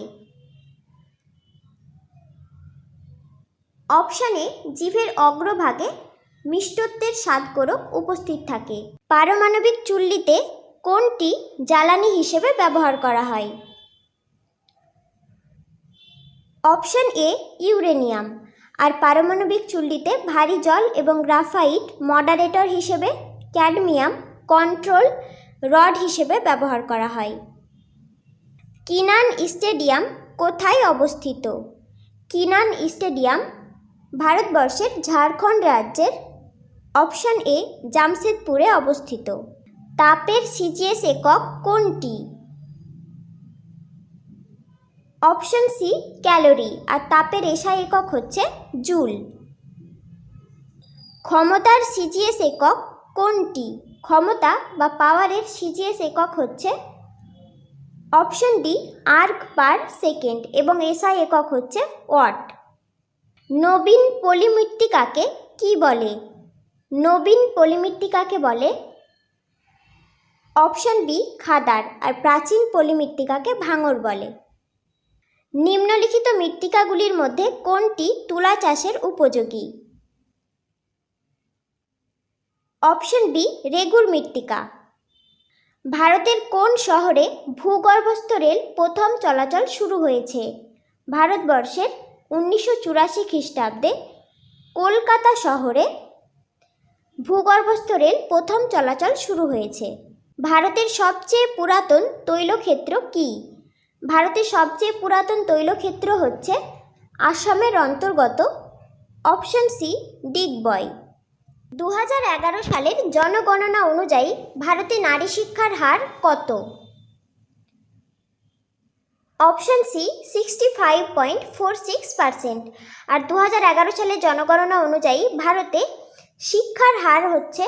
অপশন এ জিভের অগ্রভাগে মিষ্টত্বের স্বাদকোরক উপস্থিত থাকে। পারমাণবিক চুল্লিতে কোনটি জ্বালানি হিসেবে ব্যবহার করা হয়? অপশন এ ইউরেনিয়াম। আর পারমাণবিক চুল্লিতে ভারী জল এবং গ্রাফাইট মডারেটর হিসেবে ক্যাডমিয়াম কন্ট্রোল রড হিসেবে ব্যবহার করা হয়। কিনান স্টেডিয়াম কোথায় অবস্থিত? কিনান স্টেডিয়াম ভারতবর্ষের ঝাড়খণ্ড রাজ্যের অপশন এ জামশেদপুরে অবস্থিত। তাপের সিজিএস একক কোনটি? অপশন সি ক্যালোরি, আর তাপের এসআই একক হচ্ছে জুল। ক্ষমতার সিজিএস একক কোনটি? ক্ষমতা বা পাওয়ারের সিজিএস একক হচ্ছে option D arc per second এবং এসআই একক হচ্ছে ওয়াট। নবীন পলিমৃত্তিকাকে কি বলে? নবীন পলিমৃত্তিকাকে বলে অপশন বি খাদার, আর প্রাচীন পলিমৃত্তিকাকে ভাঙর বলে। নিম্নলিখিত মৃত্তিকাগুলির মধ্যে কোনটি তুলা চাষের উপযোগী? অপশন বি রেগুর মৃত্তিকা। ভারতের কোন শহরে ভূগর্ভস্থ রেল প্রথম চলাচল শুরু হয়েছে? ভারতবর্ষের 1984 খ্রিস্টাব্দে কলকাতা শহরে ভূগর্ভস্থ রেল প্রথম চলাচল শুরু হয়েছে। ভারতের সবচেয়ে পুরাতন তৈলক্ষেত্র কি? ভারতের সবচেয়ে পুরাতন তৈলক্ষেত্র হচ্ছে আসামের অন্তর্গত অপশন সি ডিগবয়। 2011 সালের জনগণনা অনুযায়ী ভারতে নারী শিক্ষার হার কত? Option C 65.46%। আর 2011 সালের জনগণনা অনুযায়ী ভারতে শিক্ষার হার হচ্ছে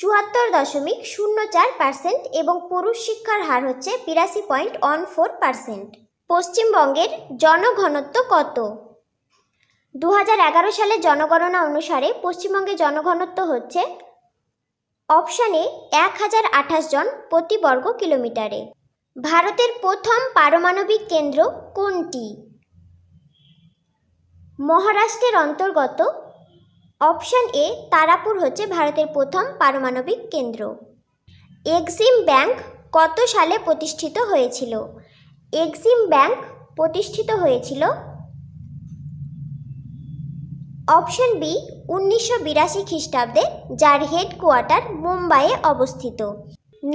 74.04% এবং পুরুষ শিক্ষার হার হচ্ছে 82.14%। পশ্চিমবঙ্গের জনঘনত্ব কত? 2011 সালের জনগণনা অনুসারে পশ্চিমবঙ্গের জনঘনত্ব হচ্ছে অপশন এ 1028 জন প্রতি বর্গ কিলোমিটারে। ভারতের প্রথম পারমাণবিক কেন্দ্র কোনটি? মহারাষ্ট্রের অন্তর্গত অপশন এ তারাপুর হচ্ছে ভারতের প্রথম পারমাণবিক কেন্দ্র। এক্সিম ব্যাংক কত সালে প্রতিষ্ঠিত হয়েছিল? এক্সিম ব্যাংক প্রতিষ্ঠিত হয়েছিল অপশন বি 1982 খ্রিস্টাব্দে, যার হেডকোয়ার্টার মুম্বাইয়ে অবস্থিত।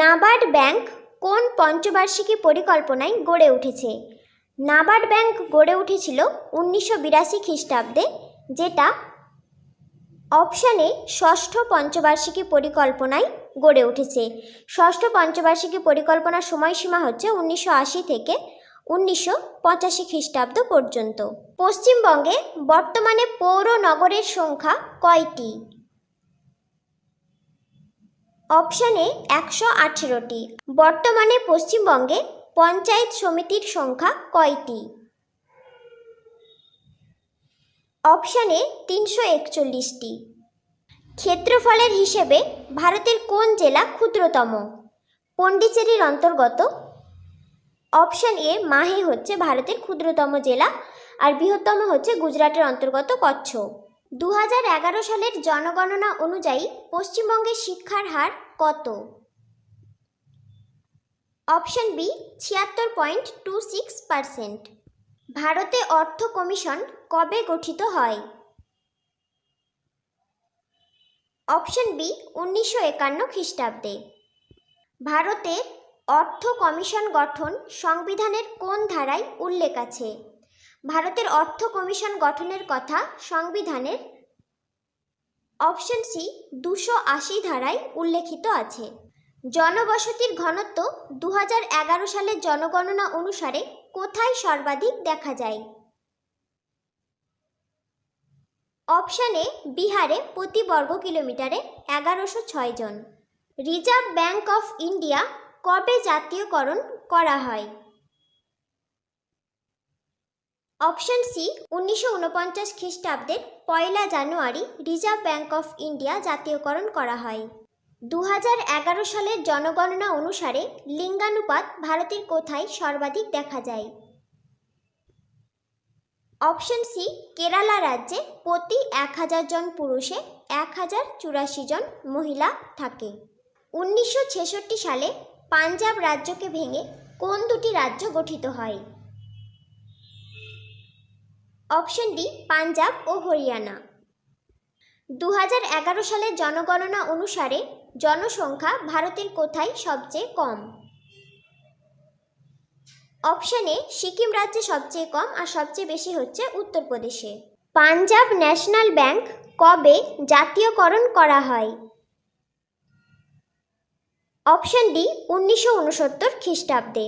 নাবার্ড ব্যাংক কোন পঞ্চবার্ষিকী পরিকল্পনায় গড়ে উঠেছে? নাবার্ড ব্যাংক গড়ে উঠেছিল 1982 খ্রিস্টাব্দে, যেটা অপশানে ষষ্ঠ পঞ্চবার্ষিকী পরিকল্পনায় গড়ে উঠেছে। ষষ্ঠ পঞ্চবার্ষিকী পরিকল্পনার সময়সীমা হচ্ছে 1980 থেকে 1985 খ্রিস্টাব্দ পর্যন্ত। পশ্চিমবঙ্গে বর্তমানে পৌর নগরের সংখ্যা কয়টি? অপশন এ 118টি। বর্তমানে পশ্চিমবঙ্গে পঞ্চায়েত সমিতির সংখ্যা কয়টি? অপশন এ 341টি। ক্ষেত্রফলের হিসেবে ভারতের কোন জেলা ক্ষুদ্রতম? পন্ডিচেরির অন্তর্গত অপশন এ মাহে হচ্ছে ভারতের ক্ষুদ্রতম জেলা, আর বৃহত্তম হচ্ছে গুজরাটের অন্তর্গত কচ্ছ। 2011 সালের জনগণনা অনুযায়ী পশ্চিমবঙ্গের শিক্ষার হার কত? Option B 76.26%। ভারতে অর্থ কমিশন কবে গঠিত হয়? অপশন বি 1951 খ্রিস্টাব্দে। ভারতের অর্থ কমিশন গঠন সংবিধানের কোন ধারায় উল্লেখ আছে? ভারতের অর্থ কমিশন গঠনের কথা সংবিধানের অপশন সি 280 ধারায় উল্লেখিত আছে। জনবসতির ঘনত্ব 2011 সালের জনগণনা অনুসারে কোথায় সর্বাধিক দেখা যায়? অপশন এ বিহারে প্রতি বর্গ কিলোমিটারে 1106 জন। রিজার্ভ ব্যাংক অফ ইন্ডিয়া কবে জাতীয়করণ করা হয়? অপশন সি 1949 খ্রিস্টাব্দের 1 জানুয়ারি রিজার্ভ ব্যাংক অফ ইন্ডিয়া জাতীয়করণ করা হয়। 2011 সালের জনগণনা অনুসারে লিঙ্গানুপাত ভারতের কোথায় সর্বাধিক দেখা যায়? অপশন সি কেরালা রাজ্যে প্রতি 1000 জন পুরুষে 1084 জন মহিলা থাকে। 1966 সালে পাঞ্জাব রাজ্যকে ভেঙে কোন দুটি রাজ্য গঠিত হয়? অপশন ডি পাঞ্জাব ও হরিয়ানা। 2011 সালের জনগণনা অনুসারে জনসংখ্যা ভারতের কোথায় সবচেয়ে কম? অপশন এ সিকিম রাজ্যে সবচেয়ে কম আর সবচেয়ে বেশি হচ্ছে উত্তরপ্রদেশে। পাঞ্জাব ন্যাশনাল ব্যাংক কবে জাতীয়করণ করা হয়? অপশন ডি 1969 খ্রিস্টাব্দে।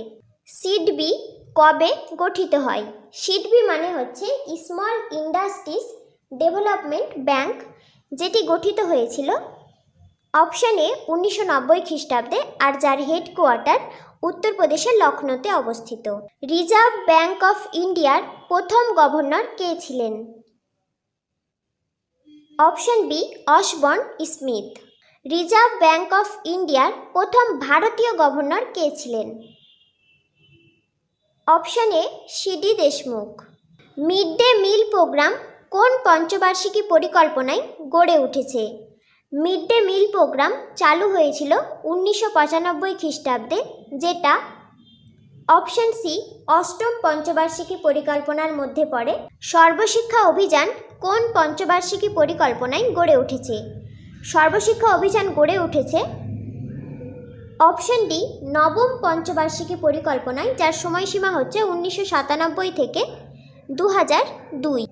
সিডবি কবে গঠিত হয়? সিডবি মানে হচ্ছে স্মল ইন্ডাস্ট্রিজ ডেভেলপমেন্ট ব্যাংক, যেটি গঠিত হয়েছিল অপশন এ 1990 খ্রিস্টাব্দে আর যার হেডকোয়ার্টার উত্তরপ্রদেশের লখনৌতে অবস্থিত। রিজার্ভ ব্যাংক অফ ইন্ডিয়ার প্রথম গভর্নর কে ছিলেন? Option B Osborne Smith. Reserve bank of ইন্ডিয়ার প্রথম ভারতীয় গভর্নর কে ছিলেন? Option A CD Deshmukh. Mid day meal programme কোন পঞ্চবার্ষিকী পরিকল্পনায় গড়ে উঠেছে? মিড ডে মিল প্রোগ্রাম চালু হয়েছিল 1995 খ্রিস্টাব্দে, যেটা অপশন সি অষ্টম পঞ্চবার্ষিকী পরিকল্পনার মধ্যে পড়ে। সর্বশিক্ষা অভিযান কোন পঞ্চবার্ষিকী পরিকল্পনায় গড়ে উঠেছে? সর্বশিক্ষা অভিযান গড়ে উঠেছে অপশন ডি নবম পঞ্চবার্ষিকী পরিকল্পনায়, যার সময়সীমা হচ্ছে 1997 থেকে 2002।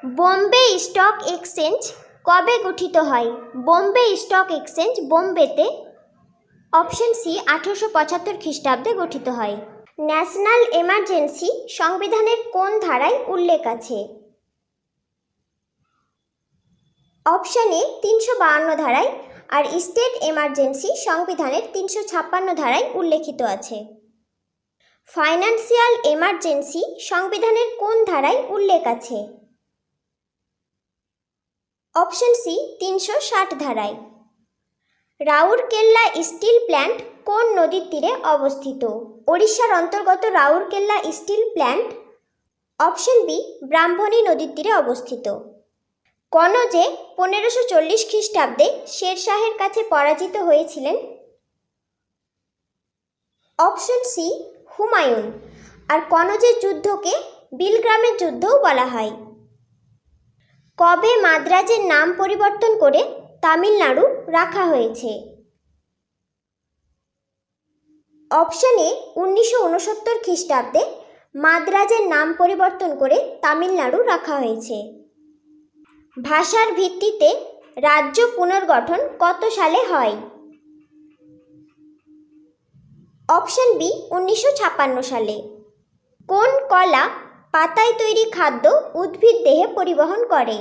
বোম্বে স্টক এক্সচেঞ্জ কবে গঠিত হয়? বোম্বে স্টক এক্সচেঞ্জ বোম্বেতে অপশন সি 1875 খ্রিস্টাব্দে গঠিত হয়। ন্যাশনাল এমার্জেন্সি সংবিধানের কোন ধারায় উল্লেখ আছে? অপশন এ 352 ধারায় আর স্টেট এমার্জেন্সি সংবিধানের 356 ধারায় উল্লেখিত আছে। ফাইন্যান্সিয়াল এমার্জেন্সি সংবিধানের কোন ধারায় উল্লেখ আছে? অপশন সি 360 ধারায়। রাউরকেল্লা স্টিল প্ল্যান্ট কোন নদীর তীরে অবস্থিত? ওড়িশার অন্তর্গত Rourkela steel plant option B Brahmani নদীর তীরে অবস্থিত। কনৌজে 1540 খ্রিস্টাব্দে শেরশাহের কাছে পরাজিত হয়েছিলেন? Option C Humayun. আর কনৌজের যুদ্ধকে বিলগ্রামের যুদ্ধও বলা হয়। কবে মাদ্রাজের নাম পরিবর্তন করে তামিলনাড়ু রাখা হয়েছে? অপশন এ 1969 খ্রিস্টাব্দে মাদ্রাজের নাম পরিবর্তন করে তামিলনাড়ু রাখা হয়েছে। ভাষার ভিত্তিতে রাজ্য পুনর্গঠন কত সালে হয়? অপশন বি 1956 সালে। কোন কলা পাতায় তৈরি খাদ্য উদ্ভিদ দেহে পরিবহন করে?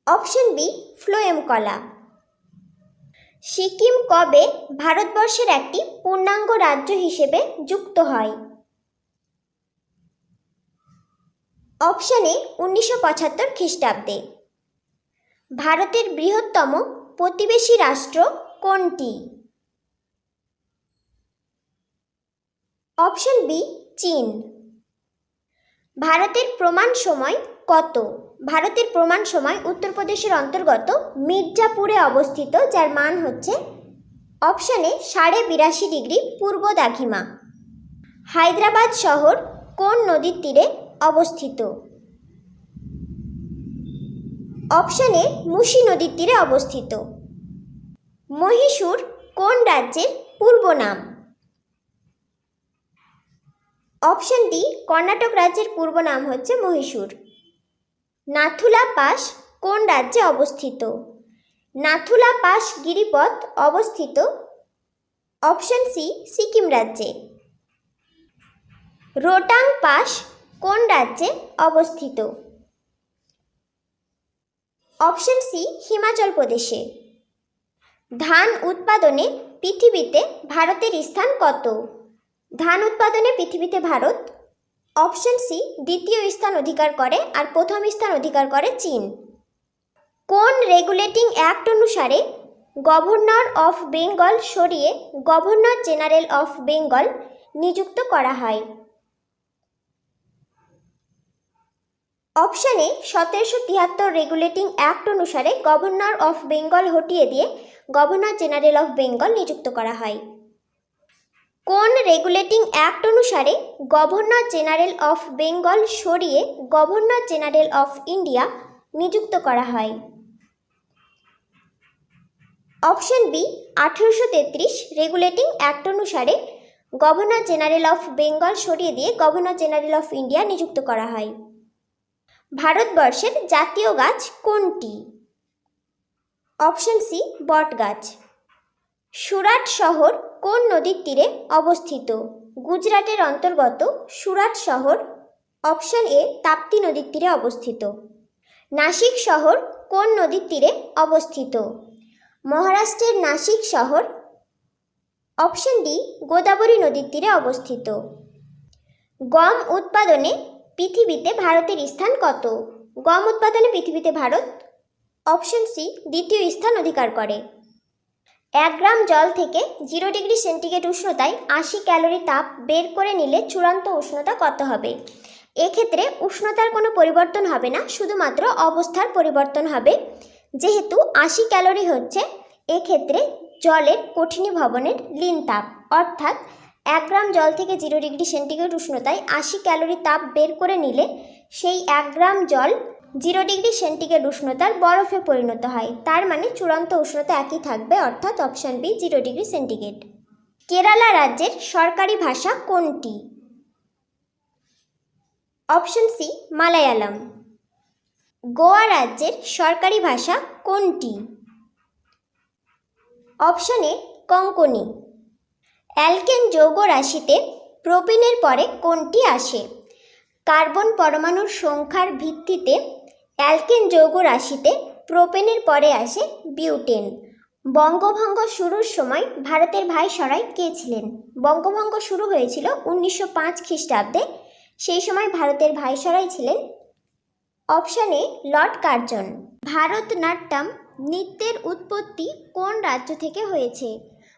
অপশন বি ফ্লোয়েম কলা। সিকিম কবে ভারতবর্ষের একটি পূর্ণাঙ্গ রাজ্য হিসেবে যুক্ত হয়? অপশন এ 1975 খ্রিস্টাব্দে। ভারতের বৃহত্তম প্রতিবেশী রাষ্ট্র কোনটি? অপশন বি চীন। ভারতের প্রমাণ সময় কত? ভারতের প্রমাণ সময় উত্তরপ্রদেশের অন্তর্গত মির্জাপুরে অবস্থিত, যার মান হচ্ছে অপশন এ 82.5 ডিগ্রি পূর্ব দ্রাঘিমা। হায়দ্রাবাদ শহর কোন নদীর তীরে অবস্থিত? অপশন এ মুসি নদীর তীরে অবস্থিত। মহীশূর কোন রাজ্যের পূর্ব নাম? অপশন ডি কর্ণাটক রাজ্যের পূর্ব নাম হচ্ছে মহীশূর। নাথুলা পাস কোন রাজ্যে অবস্থিত? নাথুলা পাস গিরিপথ অবস্থিত অপশন সি সিকিম রাজ্যে। রোটাং পাস কোন রাজ্যে অবস্থিত? অপশন সি হিমাচল প্রদেশে। ধান উৎপাদনে পৃথিবীতে ভারতের স্থান কত? ধান উৎপাদনে পৃথিবীতে ভারত অপশন সি দ্বিতীয় স্থান অধিকার করে আর প্রথম স্থান অধিকার করে চীন। কোন রেগুলেটিং অ্যাক্ট অনুসারে গভর্নর অফ বেঙ্গল সরিয়ে গভর্নর জেনারেল অফ বেঙ্গল নিযুক্ত করা হয়? অপশন এ 1773 রেগুলেটিং অ্যাক্ট অনুসারে গভর্নর অফ বেঙ্গল হটিয়ে দিয়ে গভর্নর জেনারেল অফ বেঙ্গল নিযুক্ত করা হয়। কোন রেগুলেটিং অ্যাক্ট অনুসারে গভর্নর জেনারেল অফ বেঙ্গল সরিয়ে গভর্নর জেনারেল অফ ইন্ডিয়া নিযুক্ত করা হয়? অপশন বি 1833 রেগুলেটিং অ্যাক্ট অনুসারে গভর্নর জেনারেল অফ বেঙ্গল সরিয়ে দিয়ে গভর্নর জেনারেল অফ ইন্ডিয়া নিযুক্ত করা হয়। ভারতবর্ষের জাতীয় গাছ কোনটি? অপশন সি বট গাছ। সুরাট শহর কোন নদীর তীরে অবস্থিত? গুজরাটের অন্তর্গত সুরাট শহর অপশন এ তাপ্তি নদীর তীরে অবস্থিত। নাসিক শহর কোন নদীর তীরে অবস্থিত? মহারাষ্ট্রের নাসিক শহর অপশন ডি গোদাবরী নদীর তীরে অবস্থিত। গম উৎপাদনে পৃথিবীতে ভারতের স্থান কত? গম উৎপাদনে পৃথিবীতে ভারত অপশন সি দ্বিতীয় স্থান অধিকার করে। 1 গ্রাম জল থেকে 0 ডিগ্রি সেন্টিগ্রেড উষ্ণতায় 80 ক্যালোরি তাপ বের করে নিলে চূড়ান্ত উষ্ণতা কত হবে? এক্ষেত্রে উষ্ণতার কোনো পরিবর্তন হবে না, শুধুমাত্র অবস্থার পরিবর্তন হবে। যেহেতু 80 ক্যালোরি হচ্ছে এক্ষেত্রে জলের কঠিনীভবনের লীন তাপ, অর্থাৎ 1 গ্রাম জল থেকে 0 ডিগ্রি সেন্টিগ্রেড উষ্ণতায় 80 ক্যালোরি তাপ বের করে নিলে সেই 1 গ্রাম জল 0 ডিগ্রি সেন্টিগ্রেড উষ্ণতার বরফে পরিণত হয়। তার মানে চূড়ান্ত উষ্ণতা একই থাকবে, অর্থাৎ option B 0 degree centigrade. Kerala রাজ্যের সরকারি ভাষা কোনটি? Option C Malayalam. গোয়া রাজ্যের সরকারি ভাষা কোনটি? অপশন এ কোঙ্কনি। অ্যালকেন যৌগ রাশিতে প্রোপিনের পরে কোনটি আসে? কার্বন পরমাণুর সংখ্যার ভিত্তিতে অ্যালকেন যৌগ রাশিতে প্রোপেনের পরে আসে বিউটেন। বঙ্গভঙ্গ শুরুর সময় ভারতের ভাইসরয় কে ছিলেন? বঙ্গভঙ্গ শুরু হয়েছিল 1905 খ্রিস্টাব্দে, সেই সময় ভারতের ভাইসরয় ছিলেন option A Lord Curzon. Bharatanatyam নৃত্যের উৎপত্তি কোন রাজ্য থেকে হয়েছে?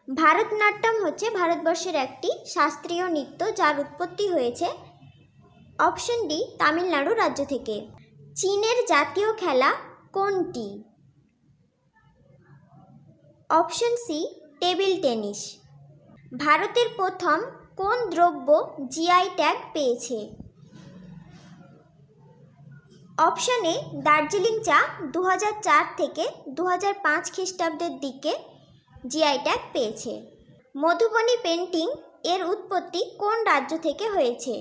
ভারতনাট্যম হচ্ছে ভারতবর্ষের একটি শাস্ত্রীয় নৃত্য, যার উৎপত্তি হয়েছে অপশন ডি তামিলনাড়ু রাজ্য থেকে। চীনের জাতীয় খেলা কোনটি? Option C table tennis. ভারতের প্রথম কোন দ্রব্য জিআই ট্যাগ পেয়েছে? অপশন এ দার্জিলিং চা 2004 থেকে 2005 খ্রিস্টাব্দের দিকে জিআই ট্যাগ পেয়েছে। মধুবনী পেন্টিং এর উৎপত্তি কোন রাজ্য থেকে হয়েছে?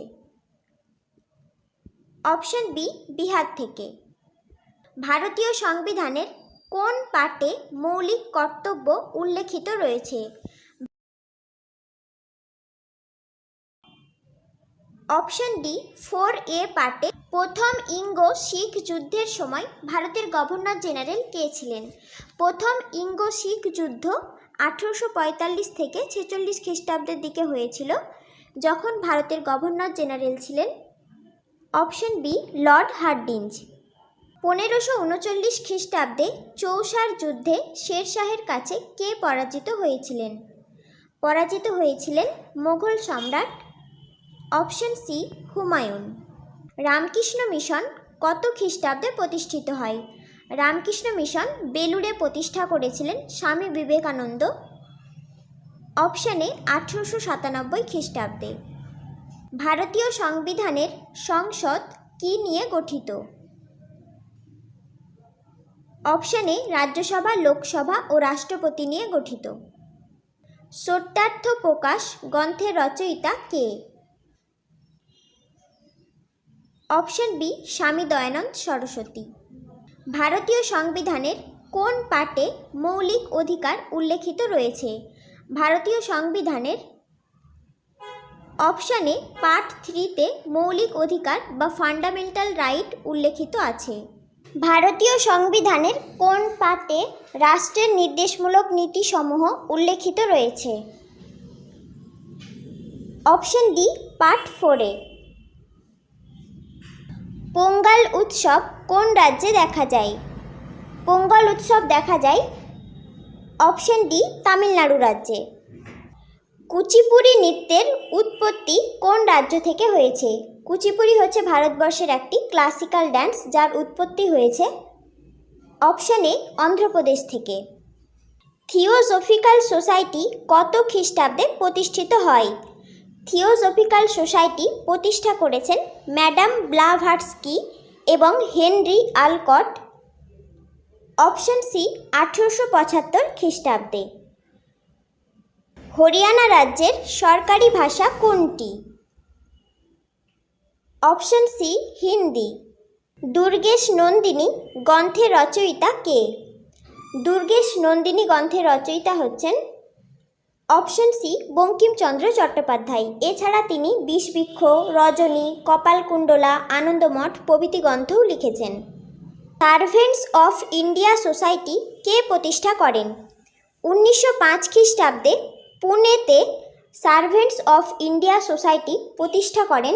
অপশন বি বিহার থেকে। ভারতীয় সংবিধানের কোন পার্টে মৌলিক কর্তব্য উল্লেখিত রয়েছে? অপশন ডি 4A পার্টে। প্রথম ইঙ্গো শিখ যুদ্ধের সময় ভারতের গভর্নর জেনারেল কে ছিলেন? প্রথম ইঙ্গো শিখ যুদ্ধ 1845 থেকে 46 খ্রিস্টাব্দের দিকে হয়েছিল, যখন ভারতের গভর্নর জেনারেল ছিলেন অপশন বি লর্ড হার্ডিঞ্জ। 1539 খ্রিস্টাব্দে চৌসার যুদ্ধে শেরশাহের কাছে কে পরাজিত হয়েছিলেন? পরাজিত হয়েছিলেন মোগল সম্রাট option C Humayun. Ramakrishna mission কত খ্রিস্টাব্দে প্রতিষ্ঠিত হয়? রামকৃষ্ণ মিশন বেলুড়ে প্রতিষ্ঠা করেছিলেন স্বামী বিবেকানন্দ অপশন এ 1897 খ্রিস্টাব্দে। ভারতীয় সংবিধানের সংসদ কি নিয়ে গঠিত? অপশন এ রাজ্যসভা, লোকসভা ও রাষ্ট্রপতি নিয়ে গঠিত। সত্যার্থ প্রকাশ গ্রন্থের রচয়িতা কে? অপশন বি স্বামী দয়ানন্দ সরস্বতী। ভারতীয় সংবিধানের কোন পার্টে মৌলিক অধিকার উল্লেখিত রয়েছে? ভারতীয় সংবিধানের অপশন এ পার্ট 3-তে মৌলিক অধিকার বা ফান্ডামেন্টাল রাইট উল্লেখিত আছে। ভারতীয় সংবিধানের কোন পার্টে রাষ্ট্রের নির্দেশমূলক নীতিসমূহ উল্লেখিত রয়েছে? অপশন ডি পার্ট 4-এ। পোঙ্গল উৎসব কোন রাজ্যে দেখা যায়? পোঙ্গল উৎসব দেখা যায় অপশন ডি তামিলনাড়ু রাজ্যে। কুচিপুড়ি নৃত্যের উৎপত্তি কোন রাজ্য থেকে হয়েছে? কুচিপুড়ি হচ্ছে ভারতবর্ষের একটি ক্লাসিক্যাল ড্যান্স, যার উৎপত্তি হয়েছে অপশন এ অন্ধ্রপ্রদেশ থেকে। থিওজফিক্যাল সোসাইটি কত খ্রিস্টাব্দে প্রতিষ্ঠিত হয়? থিওজফিক্যাল সোসাইটি প্রতিষ্ঠা করেছেন ম্যাডাম ব্লাভাটস্কি এবং হেনরি আলকট অপশন সি 1875 খ্রিস্টাব্দে। হরিয়ানা রাজ্যের সরকারি ভাষা কোনটি? Option C Hindi. দুর্গেশ নন্দিনী গ্রন্থের রচয়িতা কে? দুর্গেশ নন্দিনী গ্রন্থের রচয়িতা হচ্ছেন অপশন সি বঙ্কিমচন্দ্র চট্টোপাধ্যায়। এছাড়া তিনি বিষবৃক্ষ, রজনী, কপালকুণ্ডলা, আনন্দমঠ প্রভৃতি গ্রন্থও লিখেছেন। সার্ভেন্টস অফ ইন্ডিয়া সোসাইটি কে প্রতিষ্ঠা করেন? 1905 খ্রিস্টাব্দে পুনেতে সার্ভেন্টস অফ ইন্ডিয়া সোসাইটি প্রতিষ্ঠা করেন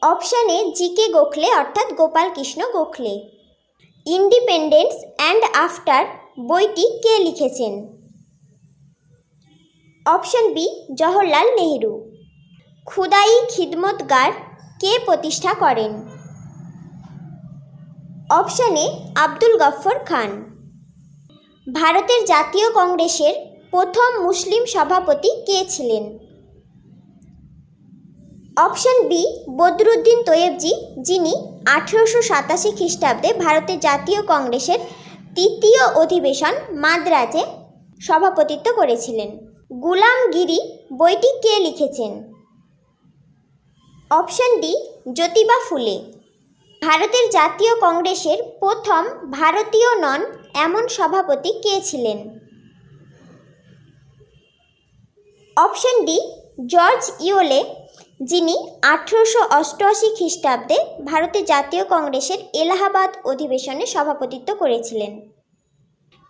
অপশন এ জি.কে. গোখলে অর্থাৎ Gopal Krishna Gokhale. Independence and after বইটি কে লিখেছেন? Option B Jawaharlal Nehru. খুদাই খিদমতগার কে প্রতিষ্ঠা করেন? Option A Abdul Ghaffar Khan. ভারতের জাতীয় কংগ্রেসের প্রথম মুসলিম সভাপতি কে ছিলেন? অপশন বি বদরুদ্দিন তৈয়বজি, যিনি 1887 খ্রিস্টাব্দে ভারতের জাতীয় কংগ্রেসের তৃতীয় অধিবেশন মাদ্রাজে সভাপতিত্ব করেছিলেন। গুলামগিরি বইটি কে লিখেছেন? অপশন ডি জ্যোতিবা ফুলে। ভারতের জাতীয় কংগ্রেসের প্রথম ভারতীয় নন এমন সভাপতি কে ছিলেন? অপশন ডি জর্জ ইওলে, যিনি 1888 খ্রিস্টাব্দে ভারতের জাতীয় কংগ্রেসের এলাহাবাদ অধিবেশনে সভাপতিত্ব করেছিলেন।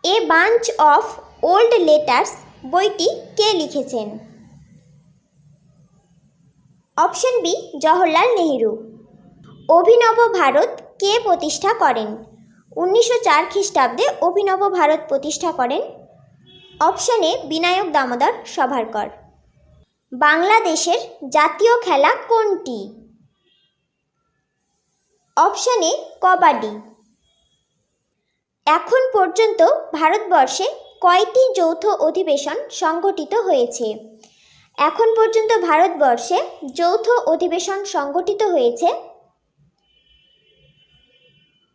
A bunch of old letters বইটি কে লিখেছেন? Option B Jawaharlal Nehru. অভিনব ভারত কে প্রতিষ্ঠা করেন? 1904 খ্রিস্টাব্দে অভিনব ভারত প্রতিষ্ঠা করেন অপশন এ বিনায়ক দামোদর সাভারকর। বাংলাদেশের জাতীয় খেলা কোনটি? অপশন এ কবাডি। এখন পর্যন্ত ভারতবর্ষে কয়টি যৌথ অধিবেশন সংগঠিত হয়েছে? এখন পর্যন্ত ভারতবর্ষে যৌথ অধিবেশন সংগঠিত হয়েছে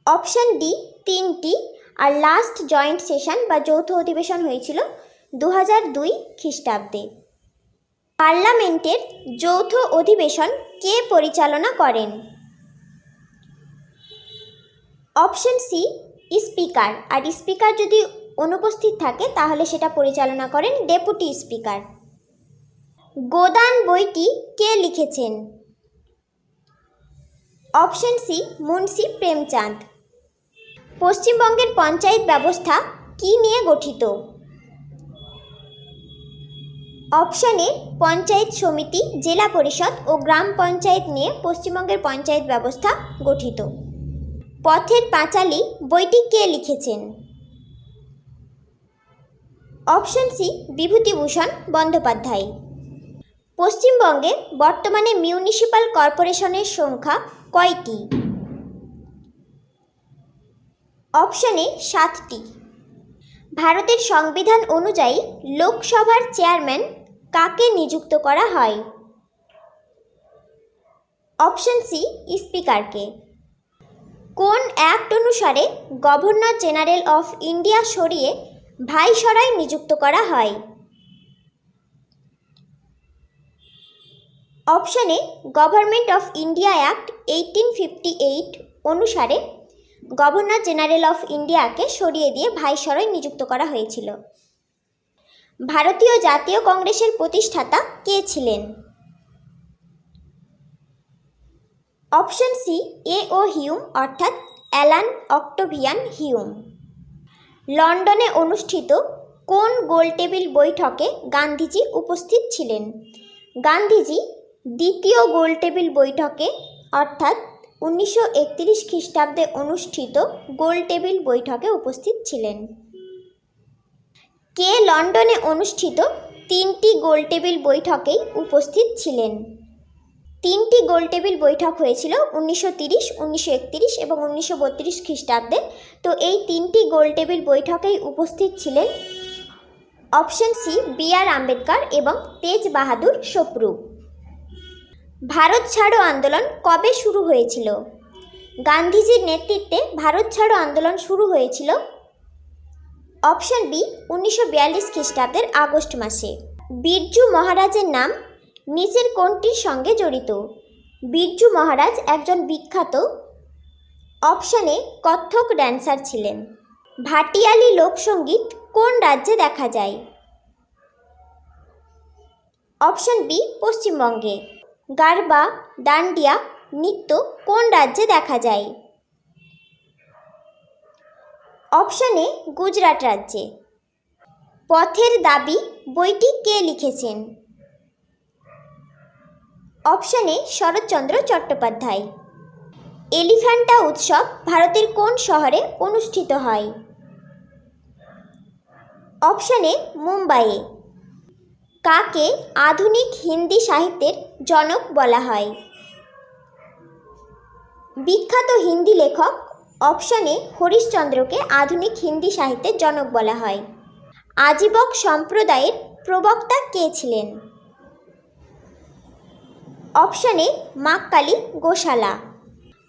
অপশন ডি 3টি, আর লাস্ট জয়েন্ট সেশন বা যৌথ অধিবেশন হয়েছিল 2002 খ্রিস্টাব্দে। পার্লামেন্টের যৌথ অধিবেশন কে পরিচালনা করেন? অপশন সি স্পিকার, আর স্পিকার যদি অনুপস্থিত থাকে তাহলে সেটা পরিচালনা করেন ডেপুটি স্পিকার। গোদান বইটি কে লিখেছেন? Option C Munshi Premchand. পশ্চিমবঙ্গের পঞ্চায়েত ব্যবস্থা কি নিয়ে গঠিত? অপশন এ পঞ্চায়েত সমিতি, জেলা পরিষদ ও গ্রাম পঞ্চায়েত নিয়ে পশ্চিমবঙ্গের পঞ্চায়েত ব্যবস্থা গঠিত। পথের পাঁচালী বইটি কে লিখেছেন? Option C Bibhutibhushan Bandyopadhyay. পশ্চিমবঙ্গে বর্তমানে মিউনিসিপ্যাল কর্পোরেশনের সংখ্যা কয়টি? অপশন এ 7টি। ভারতের সংবিধান অনুযায়ী লোকসভার চেয়ারম্যান কাকে নিযুক্ত করা হয়? অপশন সি স্পিকারকে। কোন অ্যাক্ট অনুসারে গভর্নর জেনারেল অফ ইন্ডিয়া সরিয়ে ভাইসরয় নিযুক্ত করা হয়? Option A government of India act 1858 অনুসারে গভর্নর জেনারেল অফ ইন্ডিয়াকে সরিয়ে দিয়ে ভাইসরয় নিযুক্ত করা হয়েছিল। ভারতীয় জাতীয় কংগ্রেসের প্রতিষ্ঠাতা কে ছিলেন? Option C A O. হিউম অর্থাৎ অ্যালান অক্টোভিয়ান হিউম। লন্ডনে অনুষ্ঠিত কোন গোলটেবিল বৈঠকে গান্ধীজি উপস্থিত ছিলেন? গান্ধীজি দ্বিতীয় গোলটেবিল বৈঠকে অর্থাৎ 1931 খ্রিস্টাব্দে অনুষ্ঠিত গোলটেবিল বৈঠকে উপস্থিত ছিলেন। কে লন্ডনে অনুষ্ঠিত 3টি গোলটেবিল বৈঠকেই উপস্থিত ছিলেন? 3টি গোলটেবিল বৈঠক হয়েছিল 1930, 1931 এবং 1932 খ্রিস্টাব্দে। তো এই 3টি গোলটেবিল বৈঠকেই উপস্থিত ছিলেন অপশন সি বি.আর. আম্বেদকর এবং তেজ বাহাদুর সপ্রু। ভারত ছাড়ো আন্দোলন কবে শুরু হয়েছিল? গান্ধীজির নেতৃত্বে ভারত ছাড়ো আন্দোলন শুরু হয়েছিল? অপশন বি 1942 খ্রিস্টাব্দের আগস্ট মাসে। বিরজু মহারাজের নাম নিচের কোনটির সঙ্গে জড়িত? বিরজু মহারাজ একজন বিখ্যাত অপশানে কত্থক ড্যান্সার ছিলেন। ভাটিয়ালি লোকসঙ্গীত কোন রাজ্যে দেখা যায়? অপশন বি পশ্চিমবঙ্গে। গারবা ডান্ডিয়া নৃত্য কোন রাজ্যে দেখা যায়? অপশানে গুজরাট রাজ্যে। পথের দাবি বইটি কে লিখেছেন? অপশানে শরৎচন্দ্র চট্টোপাধ্যায়। এলিফ্যান্টা উৎসব ভারতের কোন শহরে অনুষ্ঠিত হয়? অপশানে মুম্বাইয়ে। কাকে আধুনিক হিন্দি সাহিত্যের জনক বলা হয়? বিখ্যাত হিন্দি লেখক অপশানে হরিশচন্দ্রকে আধুনিক হিন্দি সাহিত্যের জনক বলা হয়। আজীবক সম্প্রদায়ের প্রবক্তা কে ছিলেন? অপশানে মাক্কালি গোশালা।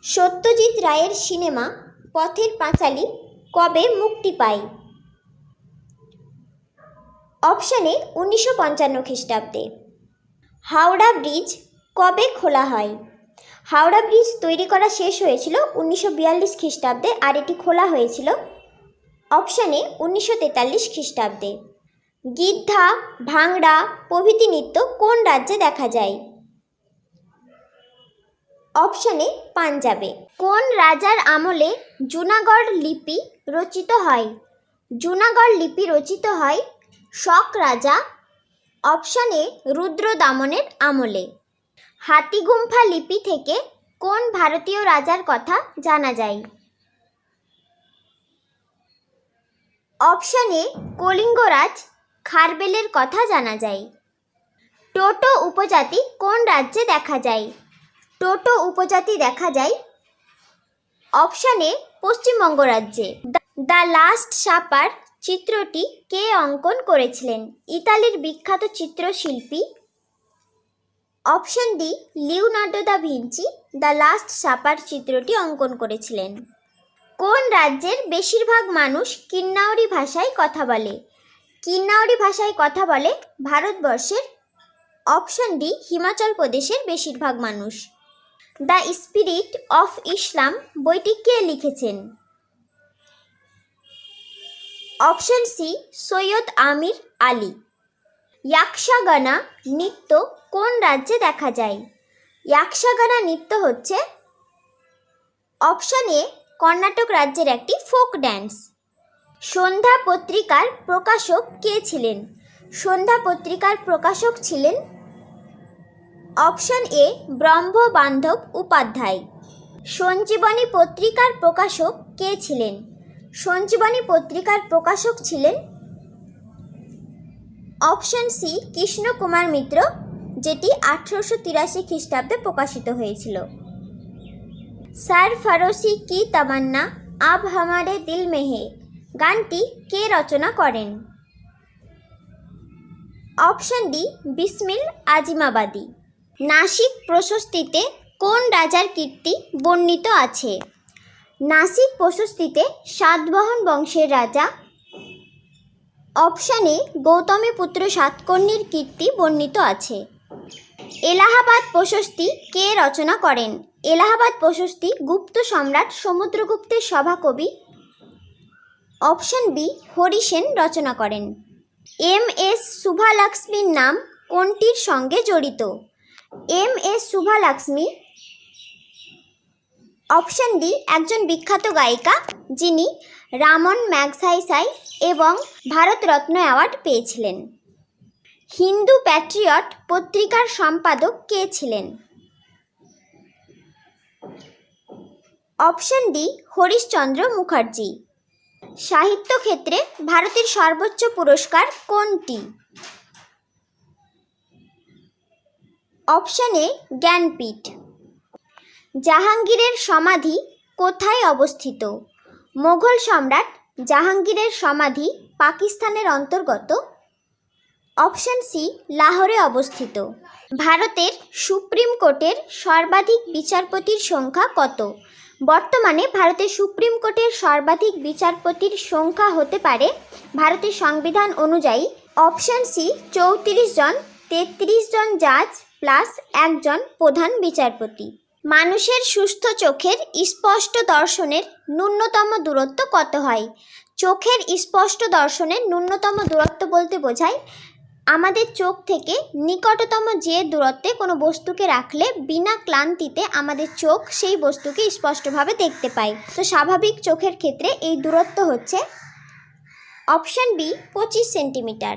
সত্যজিৎ রায়ের সিনেমা পথের পাঁচালী কবে মুক্তি পায়? অপশানে 1955 খ্রিস্টাব্দে। হাওড়া ব্রিজ কবে খোলা হয়? হাওড়া ব্রিজ তৈরি করা শেষ হয়েছিল 1942 খ্রিস্টাব্দে, আর এটি খোলা হয়েছিল অপশানে 1943 খ্রিস্টাব্দে। গিদ্ধা ভাংড়া প্রভৃতি নৃত্য কোন রাজ্যে দেখা যায়? অপশানে পাঞ্জাবে। কোন রাজার আমলে জুনাগড় লিপি রচিত হয়? জুনাগড় লিপি রচিত হয় শক রাজা অপশানে রুদ্রদামনের আমলে। হাতিগুম্ফা লিপি থেকে কোন ভারতীয় রাজার কথা জানা যায়? অপশানে কলিঙ্গরাজ খারবেলের কথা জানা যায়। টোটো উপজাতি কোন রাজ্যে দেখা যায়? টোটো উপজাতি দেখা যায় অপশানে পশ্চিমবঙ্গ রাজ্যে। দ্য লাস্ট সাপার চিত্রটি কে অঙ্কন করেছিলেন? ইতালির বিখ্যাত চিত্রশিল্পী option D Leonardo da Vinci the last supper চিত্রটি অঙ্কন করেছিলেন। কোন রাজ্যের বেশিরভাগ মানুষ কিন্নাউরি ভাষায় কথা বলে? কিন্নাউরি ভাষায় কথা বলে ভারতবর্ষের অপশন ডি হিমাচল প্রদেশের বেশিরভাগ মানুষ। দ্য স্পিরিট অফ ইসলাম বইটি কে লিখেছেন? অপশন সি সৈয়দ আমির আলী। ইয়াকশাগানা নৃত্য কোন রাজ্যে দেখা যায়? ইয়াকশাগানা নৃত্য হচ্ছে অপশন এ কর্ণাটক রাজ্যের একটি ফোক ড্যান্স। সন্ধ্যা পত্রিকার প্রকাশক কে ছিলেন? সন্ধ্যা পত্রিকার প্রকাশক ছিলেন অপশন এ ব্রহ্ম বান্ধব উপাধ্যায়। সঞ্জীবনী পত্রিকার প্রকাশক কে ছিলেন? সঞ্জীবনী পত্রিকার প্রকাশক ছিলেন অপশন সি কৃষ্ণ কুমার মিত্র, যেটি 1883 খ্রিস্টাব্দে প্রকাশিত হয়েছিল। সরফরোশি কি তামান্না আব হামারে দিল মে হে গানটি কে রচনা করেন? Option D Bismil Azimabadi. নাসিক প্রশস্তিতে কোন রাজার কীর্তি বর্ণিত আছে? নাসিক প্রশস্তিতে সাতবাহন বংশের রাজা অপশানে গৌতমীপুত্র সাতকর্ণীর কীর্তি বর্ণিত আছে। এলাহাবাদ প্রশস্তি কে রচনা করেন? এলাহাবাদ প্রশস্তি গুপ্ত সম্রাট সমুদ্রগুপ্তের সভাকবি অপশন বি হরিসেন রচনা করেন। এম এস শুভালক্ষ্মীর নাম কোনটির সঙ্গে জড়িত? এম এস শুভালক্ষ্মী অপশন ডি একজন বিখ্যাত গায়িকা, যিনি রামন ম্যাগসাইসাই এবং ভারতরত্ন অ্যাওয়ার্ড পেয়েছিলেন। হিন্দু প্যাট্রিয়ট পত্রিকার সম্পাদক কে ছিলেন? Option D Harishchandra Mukherjee. সাহিত্য ক্ষেত্রে ভারতের সর্বোচ্চ পুরস্কার কোনটি? অপশন এ জ্ঞানপীঠ। জাহাঙ্গীরের সমাধি কোথায় অবস্থিত? মোগল সম্রাট জাহাঙ্গীরের সমাধি পাকিস্তানের অন্তর্গত অপশন সি লাহোরে অবস্থিত। ভারতের সুপ্রিম কোর্টের সর্বাধিক বিচারপতির সংখ্যা কত? বর্তমানে ভারতের সুপ্রিম কোর্টের সর্বাধিক বিচারপতির সংখ্যা হতে পারে ভারতের সংবিধান অনুযায়ী অপশন সি 34 জন, 33 জন জাজ প্লাস একজন প্রধান বিচারপতি। মানুষের সুস্থ চোখের স্পষ্ট দর্শনের ন্যূনতম দূরত্ব কত হয়? চোখের স্পষ্ট দর্শনের ন্যূনতম দূরত্ব বলতে বোঝায় আমাদের চোখ থেকে নিকটতম যে দূরত্বে কোনো বস্তুকে রাখলে বিনা ক্লান্তিতে আমাদের চোখ সেই বস্তুকে স্পষ্টভাবে দেখতে পায়। তো স্বাভাবিক চোখের ক্ষেত্রে এই দূরত্ব হচ্ছে অপশন বি 25 সেন্টিমিটার।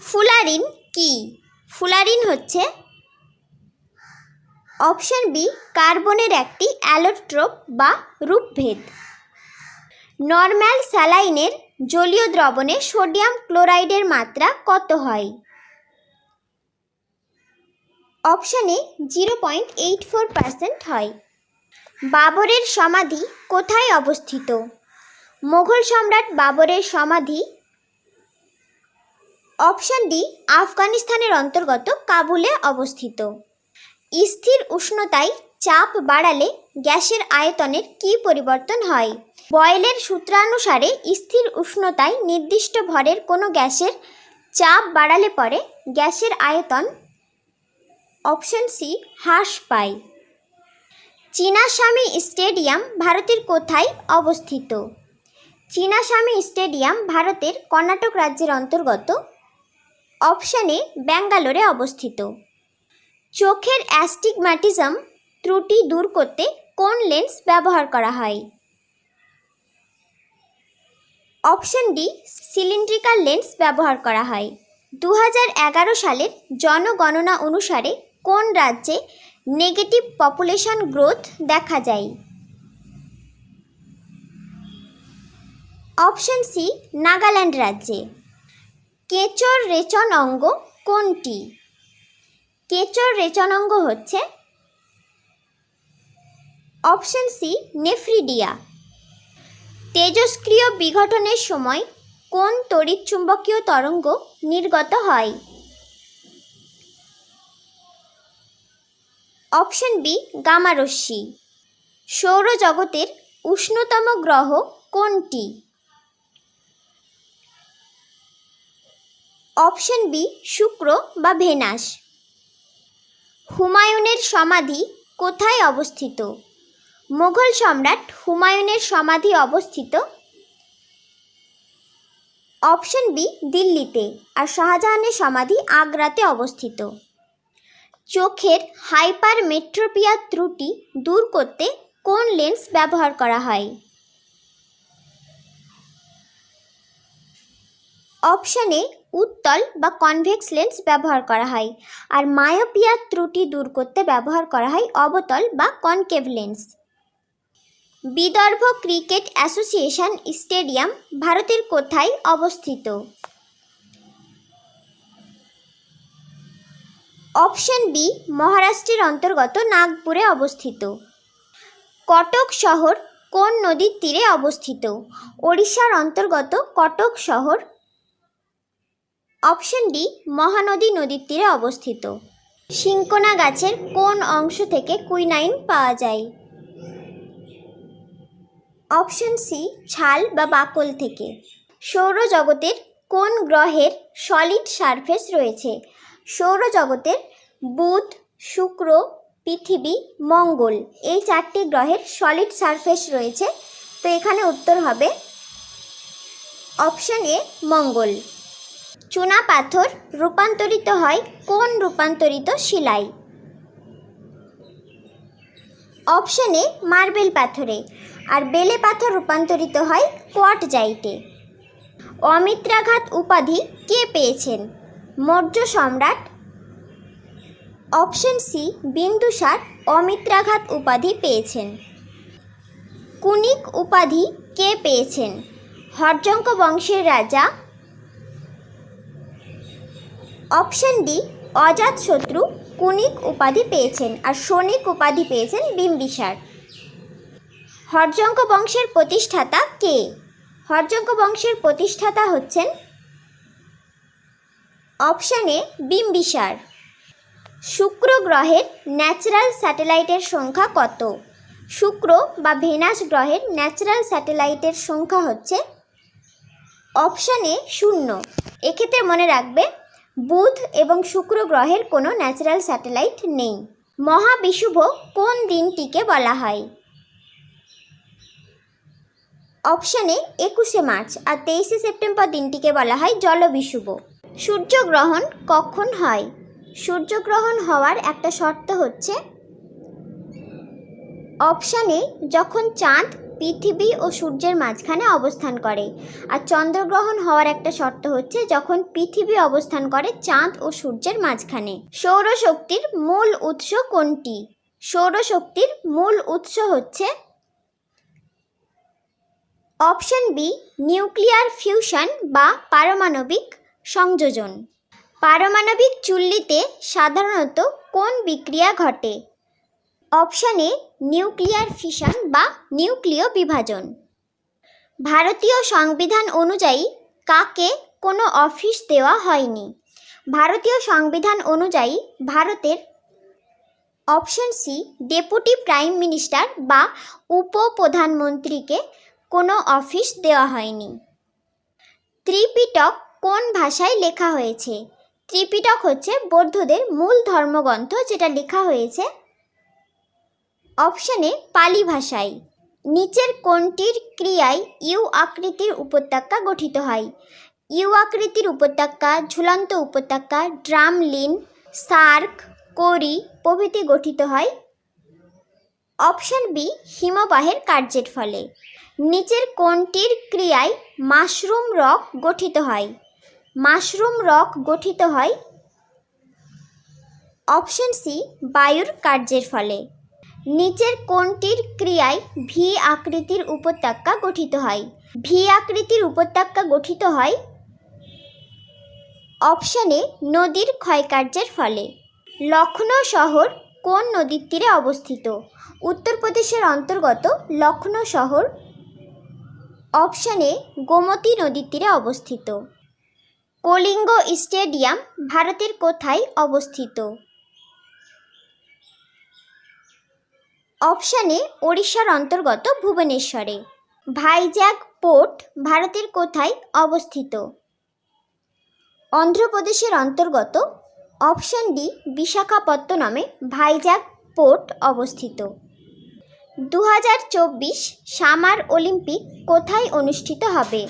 ফুলারিন কি? ফুলারিন হচ্ছে অপশন বি কার্বনের একটি অ্যালোট্রোপ বা রূপভেদ। নর্মাল স্যালাইনের জলীয় দ্রবণে সোডিয়াম ক্লোরাইডের মাত্রা কত হয়? অপশানে 0.84% হয়। বাবরের সমাধি কোথায় অবস্থিত? মোগল সম্রাট বাবরের সমাধি অপশন ডি আফগানিস্তানের অন্তর্গত কাবুলে অবস্থিত। স্থির উষ্ণতায় চাপ বাড়ালে গ্যাসের আয়তনের কী পরিবর্তন হয়? বয়েলের সূত্রানুসারে স্থির উষ্ণতায় নির্দিষ্ট ভরের কোনো গ্যাসের চাপ বাড়ালে পরে গ্যাসের আয়তন অপশন সি হ্রাস পায়। চিনাস্বামী স্টেডিয়াম ভারতের কোথায় অবস্থিত? চিনাস্বামী স্টেডিয়াম ভারতের কর্ণাটক রাজ্যের অন্তর্গত অপশানে ব্যাঙ্গালোরে অবস্থিত। চোখের অ্যাস্টিগম্যাটিজম ত্রুটি দূর করতে কোন লেন্স ব্যবহার করা হয়? অপশন ডি সিলিন্ড্রিক্যাল লেন্স ব্যবহার করা হয়। 2011 সালের জনগণনা অনুসারে কোন রাজ্যে নেগেটিভ পপুলেশন গ্রোথ দেখা যায়? অপশন সি নাগাল্যান্ড রাজ্যে। কেঁচোর রেচন অঙ্গ কোনটি? কেঁচোর রেচন অঙ্গ হচ্ছে অপশন সি নেফ্রিডিয়া। তেজস্ক্রিয় বিঘটনের সময় কোন তড়িৎচুম্বকীয় তরঙ্গ নির্গত হয়? অপশন বি গামা রশ্মি। সৌরজগতের উষ্ণতম গ্রহ কোনটি? অপশন বি শুক্র বা ভেনাস। হুমায়ুনের সমাধি কোথায় অবস্থিত? মুঘল সম্রাট হুমায়ুনের সমাধি অবস্থিত অপশন বি দিল্লিতে, আর শাহজাহানের সমাধি আগ্রাতে অবস্থিত। চোখের হাইপারমেট্রোপিয়া ত্রুটি দূর করতে কোন লেন্স ব্যবহার করা হয়? অপশানে উত্তল বা কনভেক্স লেন্স ব্যবহার করা হয়, আর মায়োপিয়া ত্রুটি দূর করতে ব্যবহার করা হয় অবতল বা concave lens. Vidarbha cricket association stadium ভারতের কোথায় অবস্থিত? অপশন বি মহারাষ্ট্রের অন্তর্গত নাগপুরে অবস্থিত। কটক শহর কোন নদীর তীরে অবস্থিত? ওড়িশার অন্তর্গত কটক শহর অপশন ডি মহানদী নদীর তীরে অবস্থিত। সিনকোনা গাছের কোন অংশ থেকে কুইনাইন পাওয়া যায়? অপশন সি ছাল বা বাকল থেকে। সৌরজগতের কোন গ্রহের সলিড সারফেস রয়েছে? সৌরজগতের বুধ, শুক্র, পৃথিবী, মঙ্গল এই 4টি গ্রহের সলিড সারফেস রয়েছে। তো এখানে উত্তর হবে অপশন এ মঙ্গল। চুনা পাথর রূপান্তরিত হয় কোন রূপান্তরিত শিলায়? অপশন এ মার্বেল পাথরে, আর বেলে পাথর রূপান্তরিত হয় কোয়ার্টজাইটে। অমিত্রাঘাত উপাধি কে পেয়েছেন? মৌর্য সম্রাট অপশন সি বিন্দুসার অমিত্রাঘাত উপাধি পেয়েছেন। কুনিক উপাধি কে পেয়েছেন? হর্যঙ্ক বংশের রাজা অপশন ডি অজাতশত্রু কুনিক উপাধি পেয়েছেন, আর শনিক উপাধি পেয়েছেন বিম্বিসার। হর্যঙ্ক বংশের প্রতিষ্ঠাতা কে? হর্যঙ্ক বংশের প্রতিষ্ঠাতা হচ্ছেন অপশন এ বিম্বিসার। শুক্র গ্রহের ন্যাচারাল স্যাটেলাইটের সংখ্যা কত? শুক্র বা ভেনাস গ্রহের ন্যাচারাল স্যাটেলাইটের সংখ্যা হচ্ছে অপশান এ 0। এক্ষেত্রে মনে রাখবে বুধ এবং শুক্র গ্রহের কোনো ন্যাচারাল স্যাটেলাইট নেই। মহাবিষুব কোন দিনটিকে বলা হয়? অপশান এ 21শে মার্চ, আর 23শে সেপ্টেম্বর দিনটিকে বলা হয় জলবিষুব। সূর্যগ্রহণ কখন হয়? সূর্যগ্রহণ হওয়ার একটা শর্ত হচ্ছে অপশান এ যখন চাঁদ পৃথিবী ও সূর্যের মাঝখানে অবস্থান করে, আর চন্দ্রগ্রহণ হওয়ার একটা শর্ত হচ্ছে যখন পৃথিবী অবস্থান করে চাঁদ ও সূর্যের মাঝখানে। সৌরশক্তির মূল উৎস কোনটি? সৌরশক্তির মূল উৎস হচ্ছে অপশান বি নিউক্লিয়ার ফিউশন বা পারমাণবিক সংযোজন। পারমাণবিক চুল্লিতে সাধারণত কোন বিক্রিয়া ঘটে? অপশান এ নিউক্লিয়ার ফিশন বা নিউক্লিয় বিভাজন। ভারতীয় সংবিধান অনুযায়ী কাকে কোনো অফিস দেওয়া হয়নি? ভারতীয় সংবিধান অনুযায়ী ভারতের option C deputy prime minister বা উপপ্রধানমন্ত্রীকে কোনো অফিস দেওয়া হয়নি। ত্রিপিটক কোন ভাষায় লেখা হয়েছে? ত্রিপিটক হচ্ছে বৌদ্ধদের মূল ধর্মগ্রন্থ, যেটা লেখা হয়েছে অপশান এ পালি ভাষায়। নিচের কোনটির ক্রিয়ায় ইউ আকৃতির উপত্যকা গঠিত হয়? ইউ আকৃতির উপত্যকা ঝুলন্ত উপত্যকা, ড্রামলিন, সার্ক, কোরি প্রভৃতি গঠিত হয় অপশান বি হিমবাহের কার্যের ফলে। নিচের কোনটির ক্রিয়ায় মাশরুম রক গঠিত হয়? মাশরুম রক গঠিত হয় অপশান সি বায়ুর কার্যের ফলে। নিচের কোনটির ক্রিয়ায় ভি আকৃতির উপত্যকা গঠিত হয়? ভি আকৃতির উপত্যকা গঠিত হয় অপশান এ নদীর ক্ষয়কার্যের ফলে। লখনউ শহর কোন নদীর তীরে অবস্থিত? উত্তরপ্রদেশের অন্তর্গত লখনউ শহর অপশান এ গোমতী নদীর তীরে অবস্থিত। কলিঙ্গ স্টেডিয়াম ভারতের কোথায় অবস্থিত? অপশান এ ওড়িশার অন্তর্গত ভুবনেশ্বরে। ভাইজ্যাগ পোর্ট ভারতের কোথায় অবস্থিত? অন্ধ্রপ্রদেশের অন্তর্গত অপশান ডি বিশাখাপত্তনমে ভাইজ্যাগ পোর্ট অবস্থিত। 2024 সামার অলিম্পিক কোথায় অনুষ্ঠিত হবে?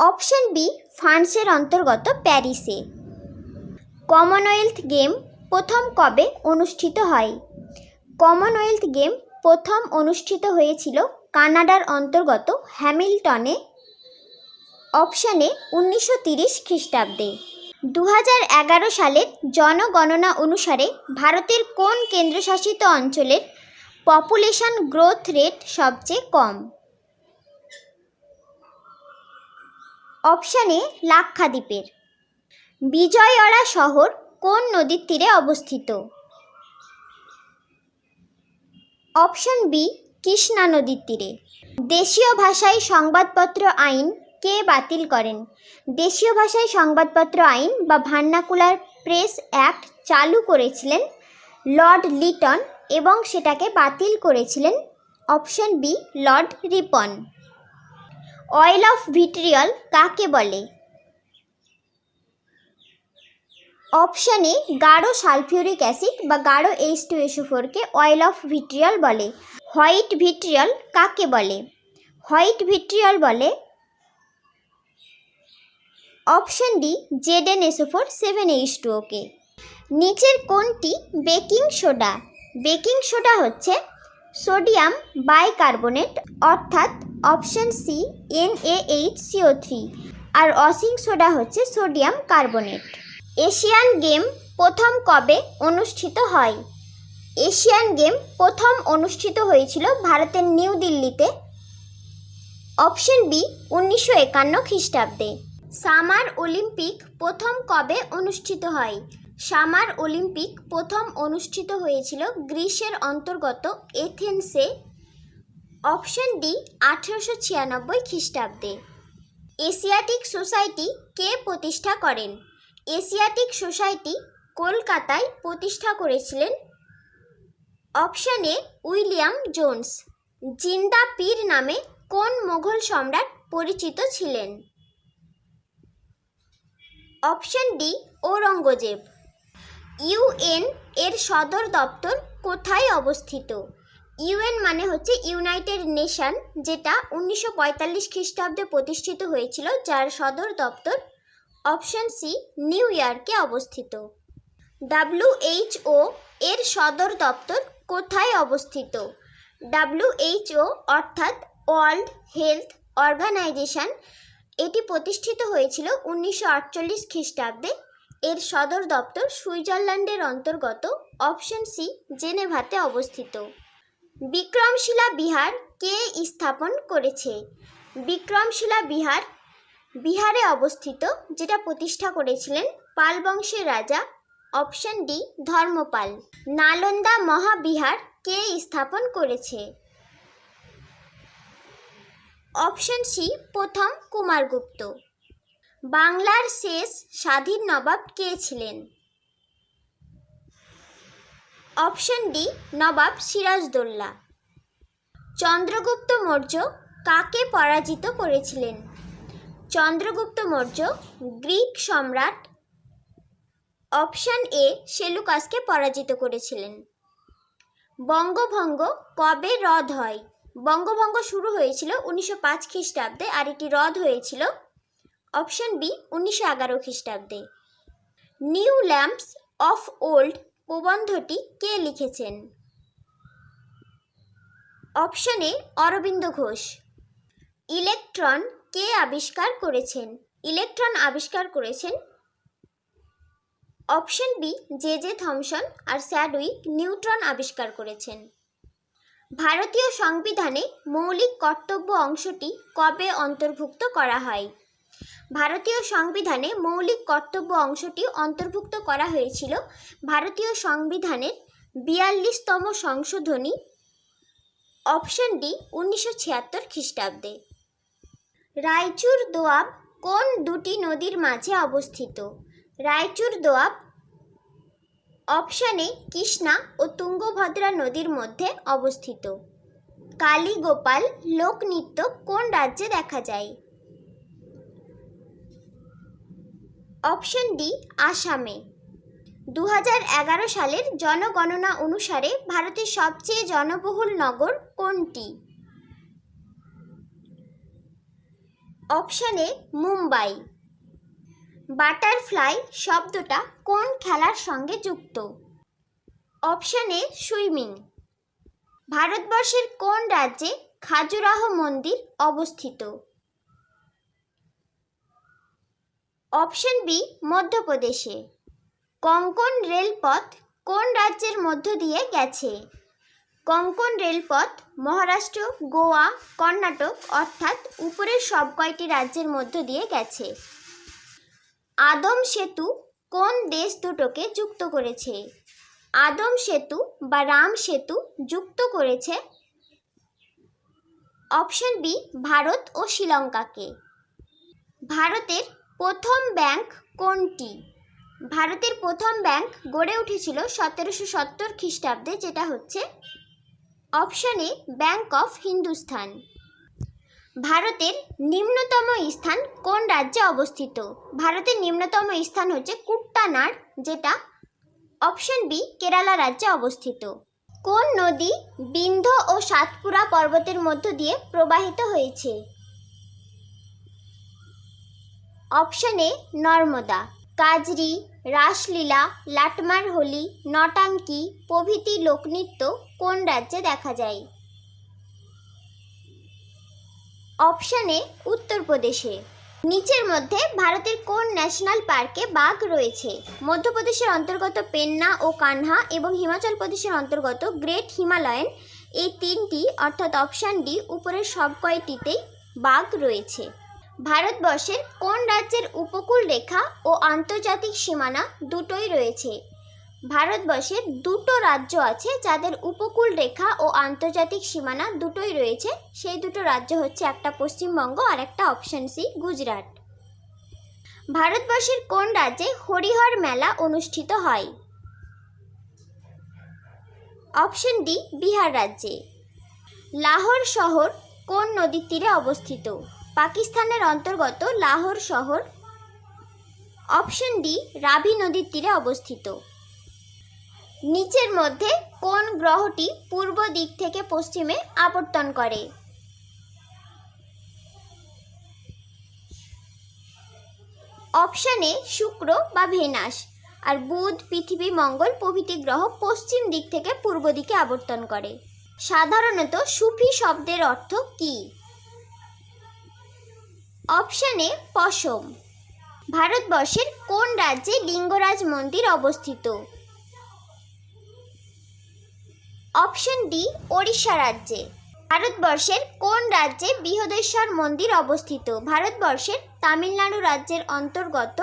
অপশান বি ফ্রান্সের অন্তর্গত প্যারিসে। কমনওয়েলথ গেম প্রথম কবে অনুষ্ঠিত হয়? কমনওয়েলথ গেম প্রথম অনুষ্ঠিত হয়েছিল কানাডার অন্তর্গত হ্যামিল্টনে অপশান এ 1930 খ্রিস্টাব্দে। 2011 সালের জনগণনা অনুসারে ভারতের কোন কেন্দ্রশাসিত অঞ্চলের পপুলেশন গ্রোথ রেট সবচেয়ে কম? Option A লাক্ষাদ্বীপের। বিজয়ওয়াড়া শহর কোন নদীর তীরে অবস্থিত? অপশান বি কৃষ্ণা নদীর তীরে। দেশীয় ভাষায় সংবাদপত্র আইন কে বাতিল করেন? দেশীয় ভাষায় সংবাদপত্র আইন বা ভার্নাকুলার প্রেস অ্যাক্ট চালু করেছিলেন লর্ড লিটন এবং সেটাকে বাতিল করেছিলেন option B Lord Ripon. Oil of vitriol কাকে বলে? অপশান এ গাঢ় সালফিউরিক অ্যাসিড বা গাঢ় H2SO4 K oil of vitriol বলে। হোয়াইট ভিট্রিয়ল কাকে বলে? হোয়াইট ভিট্রিয়ল বলে অপশান ডি ZnSO4 7H2O কে। নিচের কোনটি বেকিং সোডা? বেকিং সোডা হচ্ছে সোডিয়াম বাইকার্বনেট অর্থাৎ অপশান সি NaHCO3, আর ওয়াশিং সোডা হচ্ছে সোডিয়াম কার্বনেট। এশিয়ান গেম প্রথম কবে অনুষ্ঠিত হয়? এশিয়ান গেম প্রথম অনুষ্ঠিত হয়েছিল ভারতের নিউ দিল্লিতে অপশান বি 1951 খ্রিস্টাব্দে। সামার অলিম্পিক প্রথম কবে অনুষ্ঠিত হয়? সামার অলিম্পিক প্রথম অনুষ্ঠিত হয়েছিল গ্রিসের অন্তর্গত এথেন্সে অপশান ডি 1896 খ্রিস্টাব্দে। এশিয়াটিক সোসাইটি কে প্রতিষ্ঠা করেন? এশিয়াটিক সোসাইটি কলকাতায় প্রতিষ্ঠা করেছিলেন অপশন এ উইলিয়াম জোন্স। জিন্দা পীর নামে কোন মোগল সম্রাট পরিচিত ছিলেন? Option D Aurangzeb. ইউএন এর সদর দপ্তর কোথায় অবস্থিত? ইউএন মানে হচ্ছে ইউনাইটেড নেশন, যেটা 1945 খ্রিস্টাব্দে প্রতিষ্ঠিত হয়েছিল, যার সদর দপ্তর অপশন সি নিউ ইয়র্কে অবস্থিত। WHO এর সদর দপ্তর কোথায় অবস্থিত? WHO অর্থাৎ ওয়ার্ল্ড হেলথ অর্গানাইজেশন, এটি প্রতিষ্ঠিত হয়েছিল 1948 খ্রিস্টাব্দে। এর সদর দপ্তর সুইজারল্যান্ডের অন্তর্গত অপশন সি জেনেভাতে অবস্থিত। বিক্রমশিলা বিহার কে স্থাপন করেছে? বিক্রমশিলা বিহার বিহারে অবস্থিত, যেটা প্রতিষ্ঠা করেছিলেন পাল বংশের রাজা অপশন ডি ধর্মপাল। নালন্দা মহাবিহার কে স্থাপন করেছে? অপশন সি প্রথম কুমারগুপ্ত। বাংলার শেষ স্বাধীন নবাব কে ছিলেন? অপশন ডি নবাব সিরাজদৌল্লা। চন্দ্রগুপ্ত মৌর্য কাকে পরাজিত করেছিলেন? চন্দ্রগুপ্ত মৌর্য গ্রিক সম্রাট অপশন এ সেলুকাসকে পরাজিত করেছিলেন। বঙ্গভঙ্গ কবে রদ হয়? বঙ্গভঙ্গ শুরু হয়েছিল 1905 খ্রিস্টাব্দে, আর এটি রদ হয়েছিল অপশন বি 1911 খ্রিস্টাব্দে। নিউ ল্যাম্পস অফ ওল্ড প্রবন্ধটি কে লিখেছেন? Option A Aurobindo Ghosh. Electron কে আবিষ্কার করেছেন? ইলেকট্রন আবিষ্কার করেছেন অপশন বি জে থমসন, আর স্যাডউইক নিউট্রন আবিষ্কার করেছেন। ভারতীয় সংবিধানে মৌলিক কর্তব্য অংশটি কবে অন্তর্ভুক্ত করা হয়? ভারতীয় সংবিধানে মৌলিক কর্তব্য অংশটি অন্তর্ভুক্ত করা হয়েছিল ভারতীয় সংবিধানের 42তম সংশোধনী অপশন ডি 1976 খ্রিস্টাব্দে। রায়চুর দোয়াব কোন দুটি নদীর মাঝে অবস্থিত? রায়চুর দোয়াব অপশন এ কৃষ্ণা ও তুঙ্গভদ্রা নদীর মধ্যে অবস্থিত। কালীগোপাল লোকনৃত্য কোন রাজ্যে দেখা যায়? অপশন ডি আসামে। 2011 সালের জনগণনা অনুসারে ভারতের সবচেয়ে জনবহুল নগর কোনটি? অপশন এ মুম্বাই। বাটারফ্লাই শব্দটা কোন খেলার সঙ্গে যুক্ত? Option A swimming. ভারতবর্ষের কোন রাজ্যে খাজুরাহ মন্দির অবস্থিত? অপশন বি মধ্যপ্রদেশে। কোঙ্কণ রেলপথ কোন রাজ্যের মধ্য দিয়ে গেছে? কোঙ্কণ রেলপথ মহারাষ্ট্র, গোয়া, কর্ণাটক অর্থাৎ উপরের সব কয়টি রাজ্যের মধ্য দিয়ে গেছে। আদম সেতু কোন দেশ দুটোকে যুক্ত করেছে? আদম সেতু বা রাম সেতু যুক্ত করেছে অপশন বি ভারত ও শ্রীলঙ্কাকে। ভারতের প্রথম ব্যাংক কোনটি? ভারতের প্রথম ব্যাংক গড়ে উঠেছিল 1770 খ্রিস্টাব্দে, যেটা হচ্ছে option A bank of Hindustan. ভারতের নিম্নতম স্থান কোন রাজ্যে অবস্থিত? ভারতের নিম্নতম স্থান হচ্ছে কুট্টানাড়, যেটা অপশন বি কেরালা রাজ্যে অবস্থিত। কোন নদী বিন্ধ্য ও সাতপুরা পর্বতের মধ্য দিয়ে প্রবাহিত হয়েছে? Option A Narmada. কাজরি, রাসলীলা, লাটমার হোলি, নটাঙ্কি প্রভৃতি লোকনৃত্য কোন রাজ্যে দেখা যায়? অপশন এ উত্তরপ্রদেশে। নিচের মধ্যে ভারতের কোন ন্যাশনাল পার্কে বাঘ রয়েছে? মধ্যপ্রদেশের অন্তর্গত পেন্না ও কানহা এবং হিমাচল প্রদেশের অন্তর্গত গ্রেট হিমালয়ান, এই তিনটি অর্থাৎ অপশন ডি উপরের সব কয়টিতেই বাঘ রয়েছে। ভারতবর্ষের কোন রাজ্যের উপকূল রেখা ও আন্তর্জাতিক সীমানা দুটোই রয়েছে? ভারতবর্ষের দুটো রাজ্য আছে যাদের উপকূল রেখা ও আন্তর্জাতিক সীমানা দুটোই রয়েছে। সেই দুটো রাজ্য হচ্ছে একটা পশ্চিমবঙ্গ আর একটা অপশন সি গুজরাট। ভারতবর্ষের কোন রাজ্যে হরিহর মেলা অনুষ্ঠিত হয়? অপশন ডি বিহার রাজ্যে। লাহোর শহর কোন নদীর তীরে অবস্থিত? পাকিস্তানের অন্তর্গত লাহোর শহর। অপশন ডি রাভি নদীর তীরে অবস্থিত। নিচের মধ্যে কোন গ্রহটি পূর্ব দিক থেকে পশ্চিমে আবর্তন করে? অপশন এ শুক্র বা ভেনাস, আর বুধ, পৃথিবী, মঙ্গল প্রভৃতি গ্রহ পশ্চিম দিক থেকে পূর্ব দিকে আবর্তন করে। সাধারণত সুফি শব্দের অর্থ কি? অপশন এ পশম। ভারতবর্ষের কোন রাজ্যে লিঙ্গরাজ মন্দির অবস্থিত? অপশন ডি ওড়িশা রাজ্যে। ভারতবর্ষের কোন রাজ্যে বৃহদেশ্বর মন্দির অবস্থিত? ভারতবর্ষের তামিলনাড়ু রাজ্যের অন্তর্গত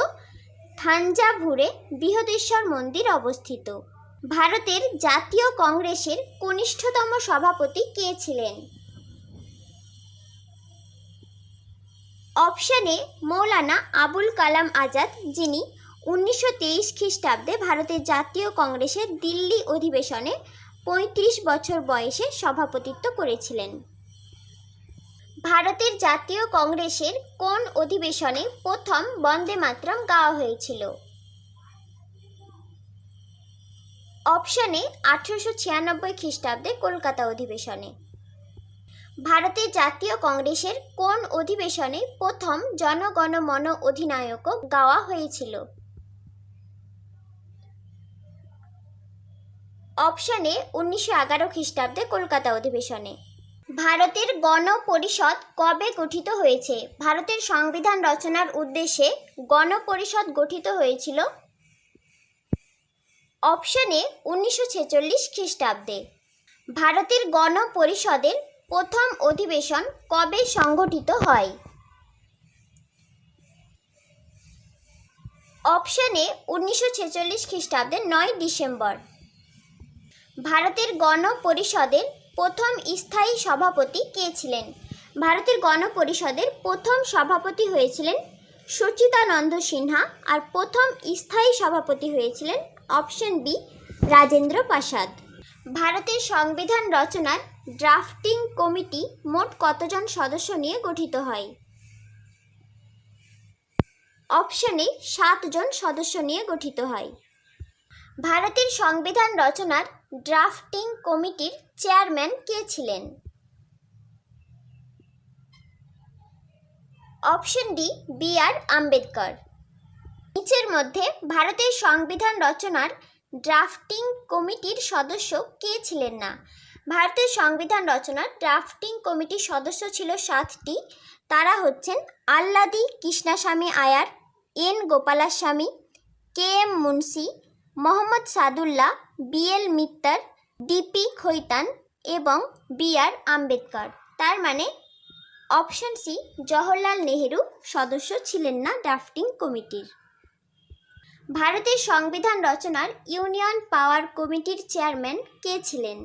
থাঞ্জাভুরে বৃহদেশ্বর মন্দির অবস্থিত। ভারতের জাতীয় কংগ্রেসের কনিষ্ঠতম সভাপতি কে ছিলেন? অপশন এ মৌলানা আবুল কালাম আজাদ, যিনি 1923 খ্রিস্টাব্দে ভারতের জাতীয় কংগ্রেসের দিল্লি অধিবেশনে 35 বছর বয়সে সভাপতিত্ব করেছিলেন। ভারতের জাতীয় কংগ্রেসের কোন অধিবেশনে প্রথম বন্দে মাতরম গাওয়া হয়েছিল? অপশন এ 1896 খ্রিস্টাব্দে কলকাতা অধিবেশনে। ভারতের জাতীয় কংগ্রেসের কোন অধিবেশনে প্রথম জনগণ মন অধিনায়ক গাওয়া হয়েছিল? অপশন এ 1911 খ্রিস্টাব্দে কলকাতা অধিবেশনে। ভারতের গণ পরিষদ কবে গঠিত হয়েছে? ভারতের সংবিধান রচনার উদ্দেশ্যে গণ পরিষদ গঠিত হয়েছিল। অপশন এ 1946 খ্রিস্টাব্দে। ভারতের গণ পরিষদের প্রথম অধিবেশন কবে সংগঠিত হয়? অপশন এ 1946 খ্রিস্টাব্দের 9 ডিসেম্বর। ভারতের গণ পরিষদের প্রথম স্থায়ী সভাপতি কে ছিলেন? ভারতের গণ পরিষদের প্রথম সভাপতি হয়েছিলেন সচিদানন্দ সিনহা, আর প্রথম স্থায়ী সভাপতি হয়েছিলেন অপশন বি রাজেন্দ্র প্রসাদ। ভারতের সংবিধান রচনার ড্রাফটিং কমিটি মোট কতজন সদস্য নিয়ে গঠিত হয়? অপশন এ 7 জন সদস্য নিয়ে গঠিত হয়। ভারতের সংবিধান রচনার ড্রাফটিং কমিটির চেয়ারম্যান কে ছিলেন? অপশন ডি বি আর আম্বেদকর। নিচের মধ্যে ভারতের সংবিধান রচনার ড্রাফটিং কমিটির সদস্য কে ছিলেন না? ভারতের সংবিধান রচনার ড্রাফটিং কমিটির সদস্য ছিল 7টি। তারা হচ্ছেন Alladi Krishnaswamy Ayyar, N Gopalaswami, K M Munshi, Mohammad Saadullah, B L Mitter, DP Khaitan এবং বি আর আম্বেদকর। তার মানে অপশন সি জওহরলাল নেহেরু সদস্য ছিলেন না ড্রাফটিং কমিটির। ভারতের সংবিধান রচনার ইউনিয়ন পাওয়ার কমিটির চেয়ারম্যান কে ছিলেন?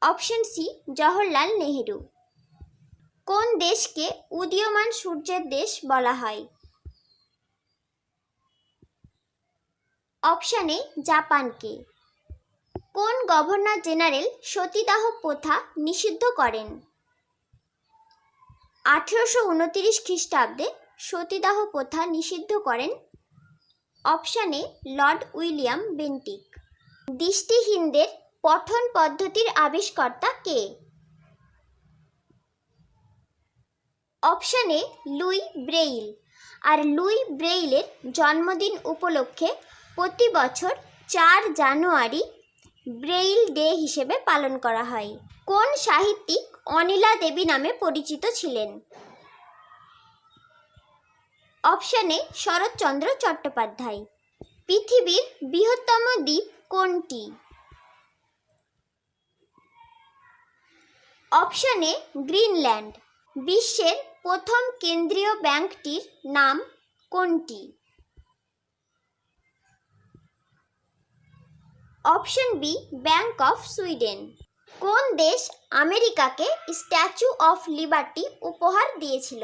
Option C Jawaharlal Nehru. কোন দেশকে উদীয়মান সূর্যের দেশ বলা হয়? অপশন এ জাপানকে। কোন গভর্নর জেনারেল সতীদাহ প্রথা নিষিদ্ধ করেন? 1829 খ্রিস্টাব্দে সতীদাহ প্রথা নিষিদ্ধ করেন option A Lord William Bentinck. দৃষ্টিহীনদের পঠন পদ্ধতির আবিষ্কর্তা কে? Option A Louis Braille. আর লুই ব্রেইলের জন্মদিন উপলক্ষে প্রতি বছর 4 জানুয়ারি ব্রেইল ডে হিসেবে পালন করা হয়। কোন সাহিত্যিক অনিলা দেবী নামে পরিচিত ছিলেন? Option A Saratchandra Chattopadhyay. পৃথিবীর বৃহত্তম দ্বীপ কোনটি? Option A Greenland. বিশ্বের প্রথম কেন্দ্রীয় ব্যাংকটির নাম কোনটি? Option B bank of Sweden. কোন দেশ আমেরিকাকে স্ট্যাচু অফ লিবার্টি উপহার দিয়েছিল?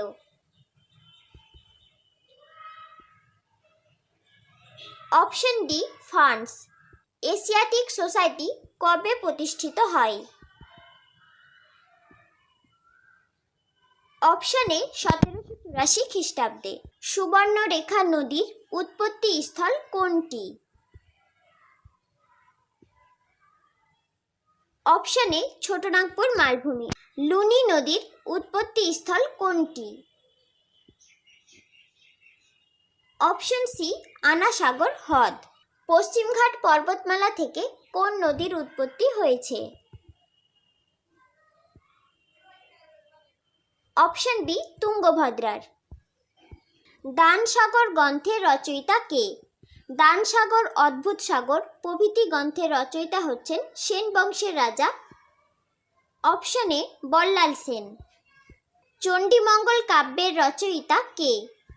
Option D France. Asiatic society কবে প্রতিষ্ঠিত হয়? অপশানে 1784 খ্রিস্টাব্দে। সুবর্ণরেখা নদীর উৎপত্তি স্থল কোনটি? অপশানে ছোটনাগপুর মালভূমি। লুনি নদীর উৎপত্তি স্থল কোনটি? অপশন সি আনা সাগর হ্রদ। পশ্চিমঘাট পর্বতমালা থেকে কোন নদীর উৎপত্তি হয়েছে? Option B তুঙ্গভদ্রার। দানসাগর গ্রন্থের রচয়িতা কে? দানসাগর, অদ্ভুত সাগর প্রভৃতি গ্রন্থের রচয়িতা হচ্ছেন সেন বংশের রাজা। অপশনে বল্লাল সেন। চণ্ডীমঙ্গল কাব্যের রচয়িতা কে?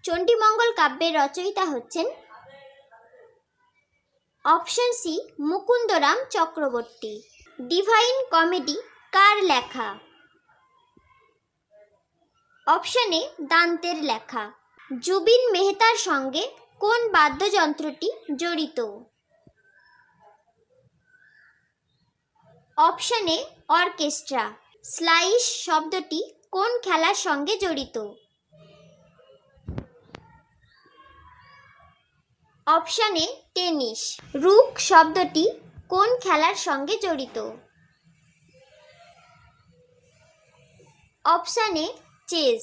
চণ্ডীমঙ্গল কাব্যের রচয়িতা হচ্ছেন option C Mukundaram Chakraborty. Divine comedy কার লেখা? অপশনে দান্তের লেখা। জুবিন মেহতার সঙ্গে কোন বাদ্যযন্ত্রটি জড়িত? অপশনে অর্কেস্ট্রা। স্লাইস শব্দটি কোন খেলার সঙ্গে জড়িত? অপশনে টেনিস। রুক শব্দটি কোন খেলার সঙ্গে জড়িত? অপশনে চেস।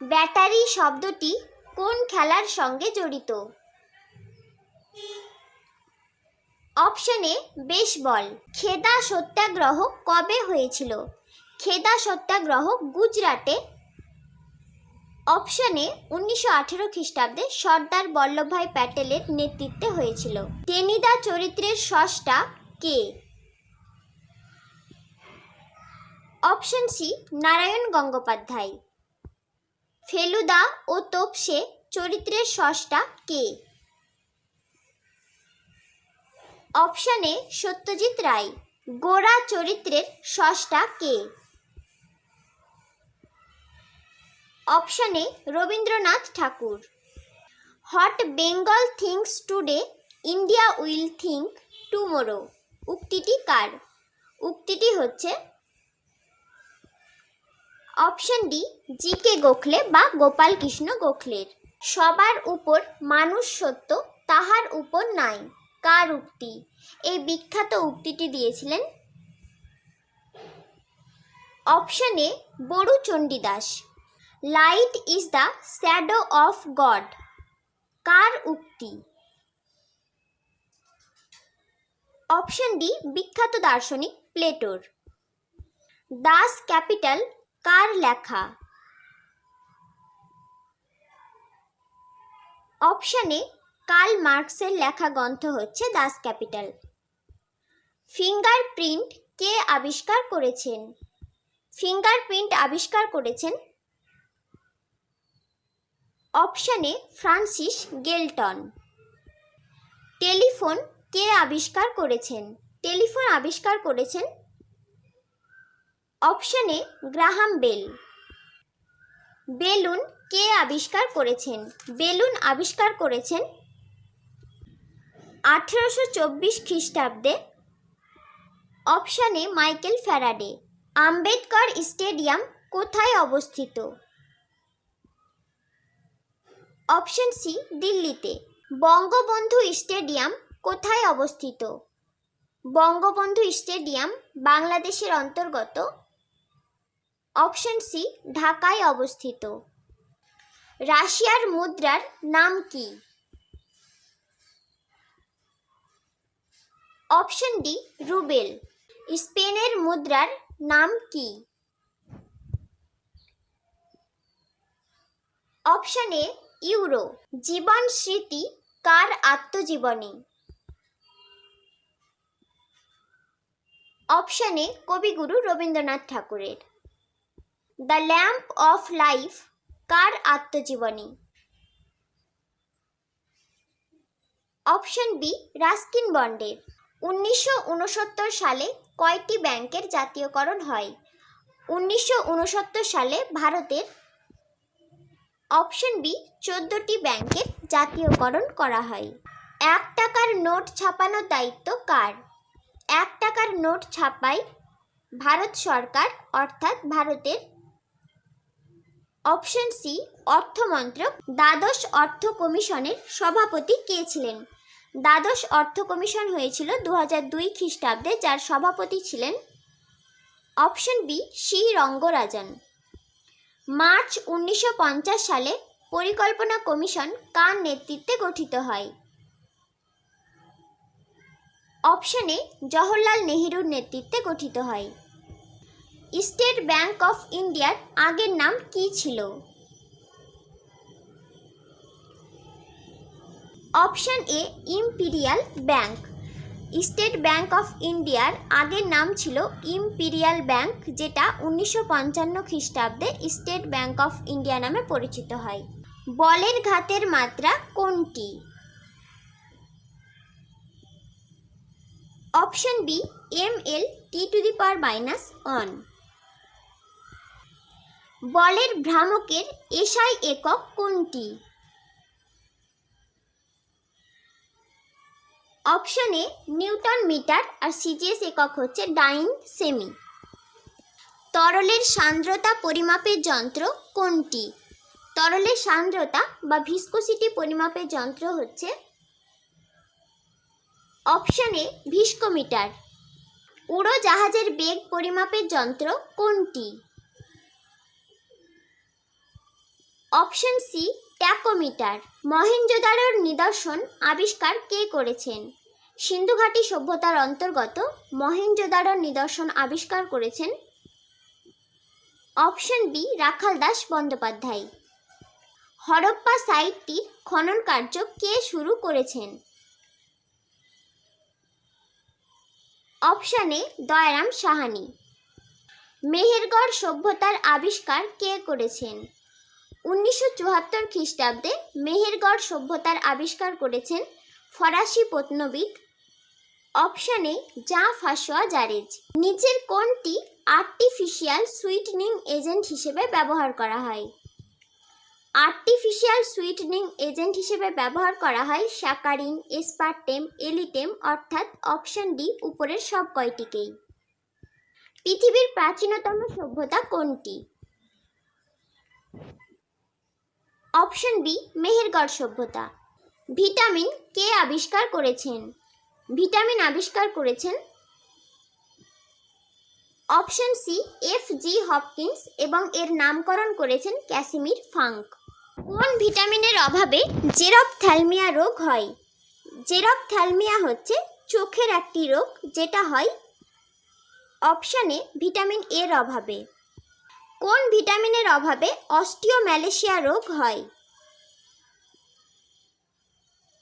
ব্যাটারি শব্দটি কোন খেলার সঙ্গে জড়িত? অপশনে বেসবল। খেদা সত্যাগ্রহ কবে হয়েছিল? খেদা সত্যাগ্রহ গুজরাটে। অপশনে 1918 খ্রিস্টাব্দে সর্দার বল্লভভাই প্যাটেলের নেতৃত্বে হয়েছিল। টেনিদা চরিত্রের স্রষ্টা কে? Option C Narayan Gangopadhyay. ফেলুদা ও তোপসে চরিত্রের স্রষ্টা কে? অপশনে সত্যজিৎ রায়। গোরা চরিত্রের স্রষ্টা কে? অপশনে Rabindranath Thakur. What Bengal thinks today, India will think tomorrow উক্তিটি কার? উক্তিটি হচ্ছে অপশন ডি জি.কে. গোখলে বা গোপাল কৃষ্ণ গোখলের। সবার উপর মানুষ সত্য, তাহার উপর নাই কার উক্তি? এই বিখ্যাত উক্তিটি দিয়েছিলেন অপশনে Baru Chandidas. Light is the shadow of God কার উক্তি? অপশন ডি বিখ্যাত দার্শনিক প্লেটোর। দাস ক্যাপিটাল কার লেখা? অপশনে কার্ল মার্কসের লেখা গ্রন্থ হচ্ছে দাস ক্যাপিটাল। ফিঙ্গারপ্রিন্ট কে আবিষ্কার করেছেন? ফিঙ্গারপ্রিন্ট আবিষ্কার করেছেন অপশনে ফ্রান্সিস গেলটন। টেলিফোন কে আবিষ্কার করেছেন? টেলিফোন আবিষ্কার করেছেন অপশনে গ্রাহাম বেল। বেলুন কে আবিষ্কার করেছেন? বেলুন আবিষ্কার করেছেন 1824 খ্রিস্টাব্দে। অপশনে মাইকেল ফ্যারাডে। আম্বেদকর স্টেডিয়াম কোথায় অবস্থিত? অপশন সি দিল্লিতে। বঙ্গবন্ধু স্টেডিয়াম কোথায় অবস্থিত? বঙ্গবন্ধু স্টেডিয়াম বাংলাদেশের অন্তর্গত। অপশন সি ঢাকায় অবস্থিত। রাশিয়ার মুদ্রার নাম কি? Option D Rubel. স্পেনের মুদ্রার নাম কি? অপশনে ইউরো। জীবন স্মৃতি কার আত্মজীবনী? অপশনে কবিগুরু রবীন্দ্রনাথ ঠাকুরের। দ্য ল্যাম্প অফ লাইফ কার আত্মজীবনী? অপশন বি রাস্কিন বন্ডের। 1969 সালে কয়টি ব্যাংকের জাতীয়করণ হয়? 1969 সালে ভারতের অপশন বি 14টি ব্যাংকের জাতীয়করণ করা হয়। এক টাকার নোট ছাপানোর দায়িত্ব কার? এক টাকার নোট ছাপায় ভারত সরকার অর্থাৎ ভারতের। অপশন সি অর্থমন্ত্রক। দ্বাদশ অর্থ কমিশনের সভাপতি কে ছিলেন? দ্বাদশ অর্থ কমিশন হয়েছিল 2002 খ্রিস্টাব্দে, যার সভাপতি ছিলেন option B C Rangarajan. March 1950 সালে পরিকল্পনা কমিশন কার নেতৃত্বে গঠিত হয়? অপশন এ জওহরলাল নেহেরুর নেতৃত্বে গঠিত হয়। স্টেট ব্যাংক অফ ইন্ডিয়ার আগের নাম কি ছিল? Option A imperial bank. State bank of ইন্ডিয়ার আগের নাম ছিল ইম্পিরিয়াল ব্যাংক, যেটা 1955 খ্রিস্টাব্দে স্টেট ব্যাংক অফ ইন্ডিয়া নামে পরিচিত হয়। বলের ঘাতের মাত্রা কোনটি? Option B ml (10⁻⁻1). বলের ভ্রামকের এসআই একক কোনটি? অপশন এ নিউটন মিটার আর সিজিএস একক হচ্ছে ডাইন সেমি। তরলের সান্দ্রতা পরিমাপের যন্ত্র কোনটি? তরলের সান্দ্রতা বা ভিসকোসিটি পরিমাপের যন্ত্র হচ্ছে অপশন এ ভিস্কোমিটার। উড়োজাহাজের বেগ পরিমাপের যন্ত্র কোনটি? Option C tachometer. মহেঞ্জোদারোর নিদর্শন আবিষ্কার কে করেছেন? সিন্ধুঘাটি সভ্যতার অন্তর্গত মহেঞ্জোদারোর নিদর্শন আবিষ্কার করেছেন অপশন বি রাখাল দাস বন্দ্যোপাধ্যায়। হরপ্পা সাইটটির খনন কার্য কে শুরু করেছেন? Option A Dayaram Sahni. মেহেরগড় সভ্যতার আবিষ্কার কে করেছেন? 1974 খ্রিস্টাব্দে মেহেরগড় সভ্যতার আবিষ্কার করেছেন ফরাসি প্রত্নবিদ অপশন এ জাঁ ফাসোয়া জারেজ। নিচের কোনটি আর্টিফিশিয়াল সুইটনিং এজেন্ট হিসেবে ব্যবহার করা হয়? আর্টিফিশিয়াল সুইটনিং এজেন্ট হিসেবে ব্যবহার করা হয় স্যাকারিন, এসপারটেম, এলিটেম, অর্থাৎ অপশন ডি উপরের সব কয়টিকেই। পৃথিবীর প্রাচীনতম সভ্যতা কোনটি? অপশন বি মেহেরগড় সভ্যতা। ভিটামিন কে আবিষ্কার করেছেন? ভিটামিন আবিষ্কার করেছেন অপশন সি এফ.জি. হপকিন্স এবং এর নামকরণ করেছেন ক্যাসিমির ফাঙ্ক। কোন ভিটামিনের অভাবে জেরপ্থ্যালমিয়া রোগ হয়? জেরপ্থ্যালমিয়া হচ্ছে চোখের একটি রোগ, যেটা হয় অপশন এ ভিটামিন এর অভাবে। কোন ভিটামিনের অভাবে অস্টিওম্যালেশিয়া রোগ হয়?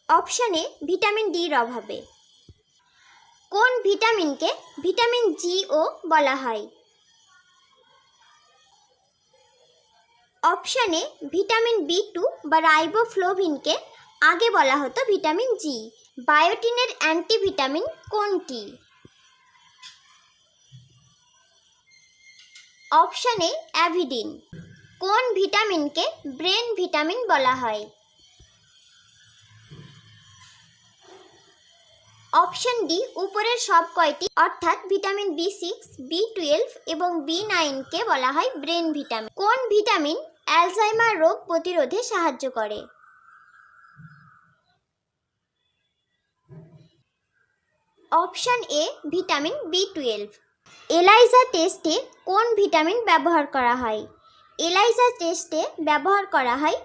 অপশন এ ভিটামিন ডির অভাবে। কোন ভিটামিনকে ভিটামিন জিও বলা হয়? অপশন এ ভিটামিন বি2 বা রাইবোফ্লোভিনকে আগে বলা হতো ভিটামিন জি। বায়োটিনের অ্যান্টিভিটামিন কোনটি? Option A avidin. কোন ভিটামিনকে ব্রেন ভিটামিন বলা হয়? অপশন ডি উপরের সব কয়টি, অর্থাৎ ভিটামিন বি6, বি12 এবং বি9কে বলা হয় ব্রেন ভিটামিন। কোন ভিটামিন অ্যালজাইমার রোগ প্রতিরোধে সাহায্য করে? অপশন এ ভিটামিন বি12। এলাইজা টেস্টে কোন ভিটামিন ব্যবহার করা হয়? এলাইজা টেস্টে ব্যবহার করা হয়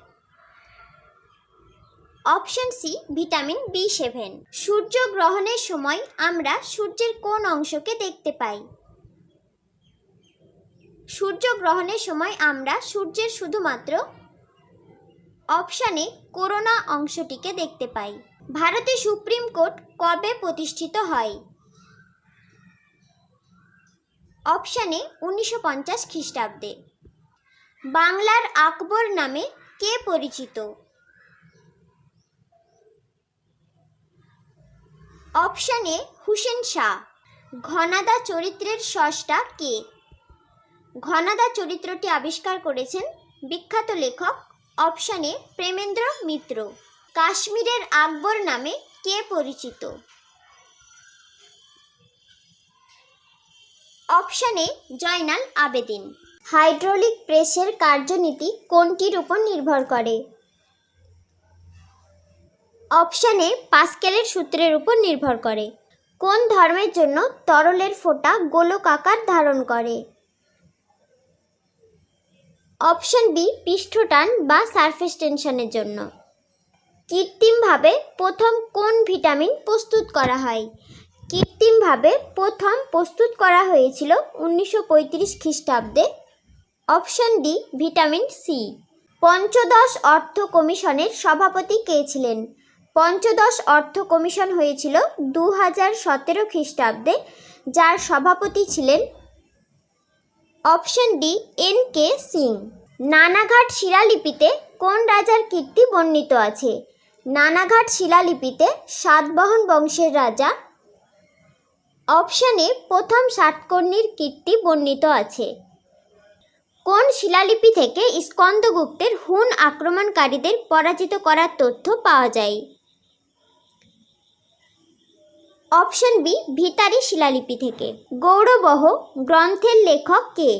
অপশন সি ভিটামিন বি7। সূর্যগ্রহণের সময় আমরা সূর্যের কোন অংশকে দেখতে পাই? সূর্যগ্রহণের সময় আমরা সূর্যের শুধুমাত্র অপশন এ করোনা অংশটিকে দেখতে পাই। ভারতের সুপ্রিম কোর্ট কবে প্রতিষ্ঠিত হয়? অপশন এ 1950 খ্রিস্টাব্দে। বাংলার আকবর নামে কে পরিচিত? Option A Hussain Shah. ঘনাদা চরিত্রের স্রষ্টা কে? ঘনাদা চরিত্রটি আবিষ্কার করেছেন বিখ্যাত লেখক অপশন এ প্রেমেন্দ্র মিত্র। কাশ্মীরের আকবর নামে কে পরিচিত? Option A Zainul Abedin. Hydraulic প্রেসের কার্যনীতি কোনটির উপর নির্ভর করে? অপশন এ পাস্কেলের সূত্রের উপর নির্ভর করে। কোন ধর্মের জন্য তরলের ফোঁটা গোলক আকার ধারণ করে? অপশন বি পৃষ্ঠটান বা সারফেস টেনশনের জন্য। কৃত্রিমভাবে প্রথম কোন ভিটামিন প্রস্তুত করা হয়? কৃত্রিমভাবে প্রথম প্রস্তুত করা হয়েছিল 1935 খ্রিস্টাব্দে। Option D vitamin C. পঞ্চদশ অর্থ কমিশনের সভাপতি কে ছিলেন? পঞ্চদশ অর্থ কমিশন হয়েছিল 2017 খ্রিস্টাব্দে, যার সভাপতি ছিলেন option D N K Singh. Nanaghat শিলালিপিতে কোন রাজার কীর্তি বর্ণিত আছে? নানাঘাট শিলালিপিতে সাতবাহন বংশের রাজা অপশন এ প্রথম সাতকর্ণীর কীর্তি বর্ণিত আছে। কোন শিলালিপি থেকে স্কন্দগুপ্তের হুন আক্রমণকারীদের পরাজিত করার তথ্য পাওয়া যায়? অপশন বি ভিতারি শিলালিপি থেকে। গৌড়বহ গ্রন্থের লেখক কে?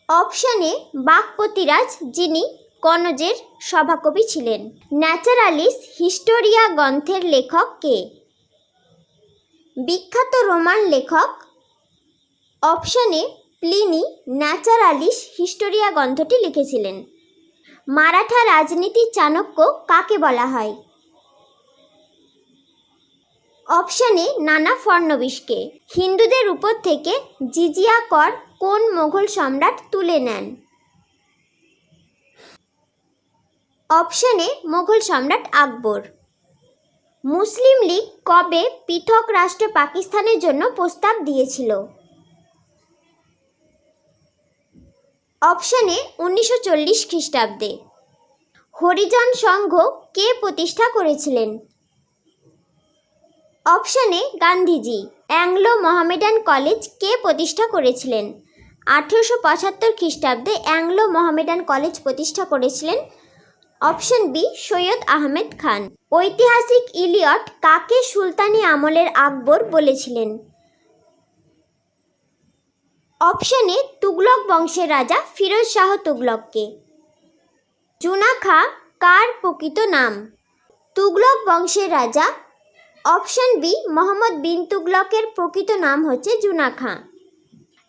অপশন এ বাকপতিরাজ, যিনি কনৌজের সভাকবি ছিলেন। ন্যাচারালিস হিস্টোরিয়া গ্রন্থের লেখক কে? বিখ্যাত রোমান লেখক option A Pliny Naturalis hysteria গ্রন্থটি লিখেছিলেন। মারাঠা রাজনীতির চাণক্য কাকে বলা হয়? অপশন এ নানা ফড়নবিশকে। হিন্দুদের উপর থেকে জিজিয়া কর কোন মোগল সম্রাট তুলে নেন? অপশন এ মোগল সম্রাট আকবর। মুসলিম লীগ কবে পৃথক রাষ্ট্র পাকিস্তানের জন্য প্রস্তাব দিয়েছিল? অপশন এ 1940 খ্রিস্টাব্দে। হরিজন সংঘ কে প্রতিষ্ঠা করেছিলেন? Option A Gandhiji. Anglo Mohammedan college কে প্রতিষ্ঠা করেছিলেন? 1875 খ্রিস্টাব্দে অ্যাংলো মোহামেডান কলেজ প্রতিষ্ঠা করেছিলেন অপশন বি সৈয়দ আহমেদ খান। ঐতিহাসিক ইলিয়ট কাকে সুলতানি আমলের আকবর বলেছিলেন? অপশন এ তুগলক বংশের রাজা ফিরোজ শাহ তুগলককে। জুনা খাঁ কার প্রকৃত নাম? তুগলক বংশের রাজা অপশন বি মোহাম্মদ বিন তুগলকের প্রকৃত নাম হচ্ছে জুনা খাঁ।